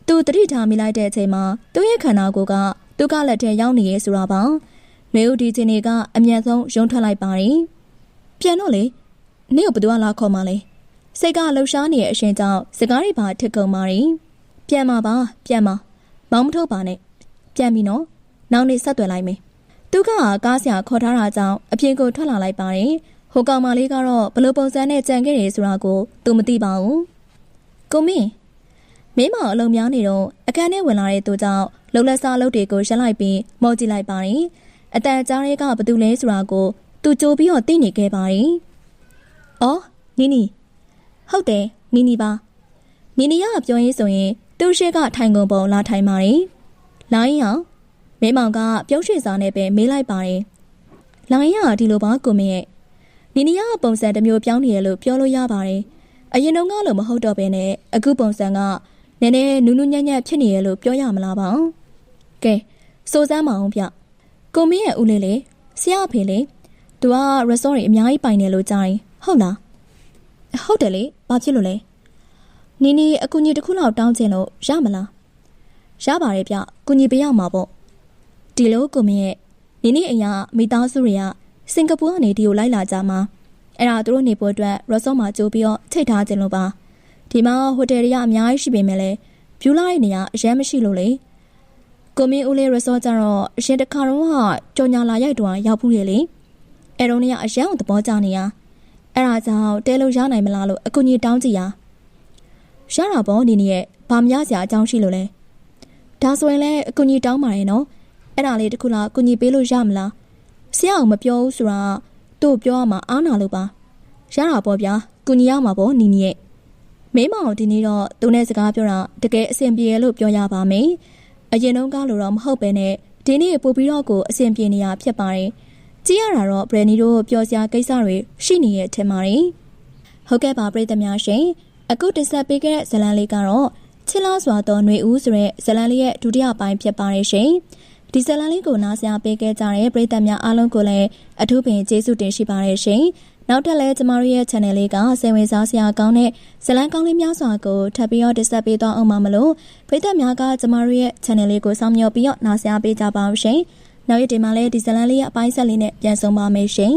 Speaker 2: သူတတိထားမိလိုက်တဲ့အချိန်မှာသူ့ရဲ့ခန္ဓာကိုယ်ကသူကလက်ထဲရောက်နေရဲဆိုတာပါနှွေဦးဒီချင်းတွေကအမြန်ဆုံးရုံထွက်လိုက်ပါတယ်ပြန်တော့လေနေ့ကိုဘယ်သူကလာခေါ်မှလဲစိတ်ကလှူရှားနေတဲ့အရှင်ကြောင့်စကားတွေပါထစ်ကုန်ပါတယ်ပြန်ပါမောင်းမထုတ်ပါနဲ့ပြန်ပြီနော်နောက်နေ့ဆက်သွယ်လိုက်မယ်သူကကားဆရာခေါ်ထားတာကြောင့်အပြင်ကိုထွက်လာလိုက်ပါတယ်ဟိုကောင်မလေးကတော့ဘလို့ပုံစံနဲ့ကြံခဲ့တယ်ဆိုတာကိုသူမသိပါဘူးကိုမင်းမင်းမအလုံးများနေတော့အခန်းထဲဝင်လာတဲ့သူကြောင့်လှုပ်လက်စားလှုပ်တွေကိုရက်လိုက်ပြီးမော်ကြည့်လိုက်ပါတယ်အတန်ကြားရဲကဘာတူလဲဆိုတာကိုသူကြိုပြီးတော့သိနေခဲ့ပါတယ်အော်နီနီဟုတ်တယ်နီနီပါနီနီကပြောရင်းဆိုရင်သူ့ရှေ့ကထိုင်ကုန်ပုံလာထိုင်ပါတယ်လိုင်းအောင်မင်းမောင်ကပြုံးရွှေစာနဲ့ပဲမေးလိုက်ပါတယ်လိုင်းရဒီလိုပါကိုမင်းရဲ့နီနီကပုံစံတစ်မျိုးပြောင်းနေရလို့ပြောလို့ရပါတယ်အရင်တုန်းကလို့မဟုတ်တော့ဘဲနဲ့အခုပုံစံကနည်းနည်းနူးနူးညံ့ညံ့ဖြစ်နေရလို့ပြောရမလားပါကဲစိုးစမ်းမအောင်ဗျကိုမင်းရဲ့ဦးလေးလေဆရာဖေလေသူက resort တွေအများကြီးပိုင်တယ်လို့ကြားရင်ဟုတ်လားဟုတ်တယ်လေဘာဖြစ်လို့လဲနီနီအကူကြီးတစ်ခုလောက်တောင်းချင်လို့ရမလားရပါတယ်ဗျကူညီပေးရမှာပေါ့ဒီလိုကိုမင်းရဲ့နီနီအရာမိသားစုတွေကစင်ကာပူကနေဒီကိုလိုက်လာကြမှာအဲ့ဒါသူတို့နေဖို့အတွက် resort မှာကြိုးပြီးတော့ထိတ်ထားခြင်းလို့ပါဒီမှာဟိုတယ်တွေကအများကြီးရှိပေမဲ့လည်းဖြူလာတဲ့နေရာအရင်မရှိလို့လေကိုမင်းဦးလေး resort ကျတော့အရင်တစ်ခါတော့ကြော်ညာလာရိုက်တော့ရောက်ဘူးလေအဲ့တော့နေရအရင်သဘောကျနေရအဲ့ဒါကြောင့်တဲလို့ရနိုင်မလားလို့အကူကြီးတောင်းကြည့်ရတာပေါ့နီနီရဲ့ဘာမရစရာအကြောင်းရှိလို့လဲ
Speaker 3: ဒါဆိုရင်လည်းအကူကြီးတောင်းပါရဲ့နော်အဲ့ဒါလေးတစ်ခုလောက်အကူကြီးပေးလို့ရမလားဆရာအောင်မပြောဘူးဆိုတာသူ့ပြောရမှာအားနာလို့ပါရတာပေါ့ဗျာကူညီရမှာပေါ့နီနီရဲ့မင်းမအောင်ဒီနေ့တော့သူနဲ့စကားပြောတာတကယ်အဆင်ပြေရလို့ပြောရပါမယ်အရင်တုန်းကလိုတော့မဟုတ်ပဲနဲ့ဒီနေ့ပို့ပြီးတော့ကိုအဆင်ပြေနေရဖြစ်ပါတယ်ကြည့်ရတာတော့ဘရန်နီတို့ပျော်စရာကိစ္စတွေရှိနေရဲ့ထင်ပါတယ်ဟုတ်ကဲ့ပါပရိသတ်များရှင်အခုတင်ဆက်ပေးခဲ့တဲ့ဇာတ်လမ်းလေးကတော့ချစ်လားစွာသောຫນွေဦးဆိုတဲ့ဇာတ်လမ်းလေးရဲ့ဒုတိယပိုင်းဖြစ်ပါတယ်ရှင်ဒီဇာတ်လမ်းလေးကိုနားဆင်ပေးခဲ့ကြတဲ့ပရိသတ်များအားလုံးကိုလည်းအထူးပင်ကျေးဇူးတင်ရှိပါတယ်ရှင်နောက်ထပ်လည်းကျမတို့ရဲ့ channel လေးကစိတ်ဝင်စားစရာကောင်းတဲ့ဇာတ်လမ်းကောင်းလေးများစွာကိုထပ်ပြီးတော့တင်ဆက်ပေးသွားအောင်ပါမလို့ပရိသတ်များကကျမတို့ရဲ့ channel လေးကိုစောင့်မျှော်ပြီးတော့နားဆင်ပေးကြပါဦးရှင်နောက်ရက်ဒီမှာလည်းဒီဇာတ်လမ်းလေးရဲ့အပိုင်းဆက်လေးနဲ့ပြန်ဆုံပါမယ်ရှင်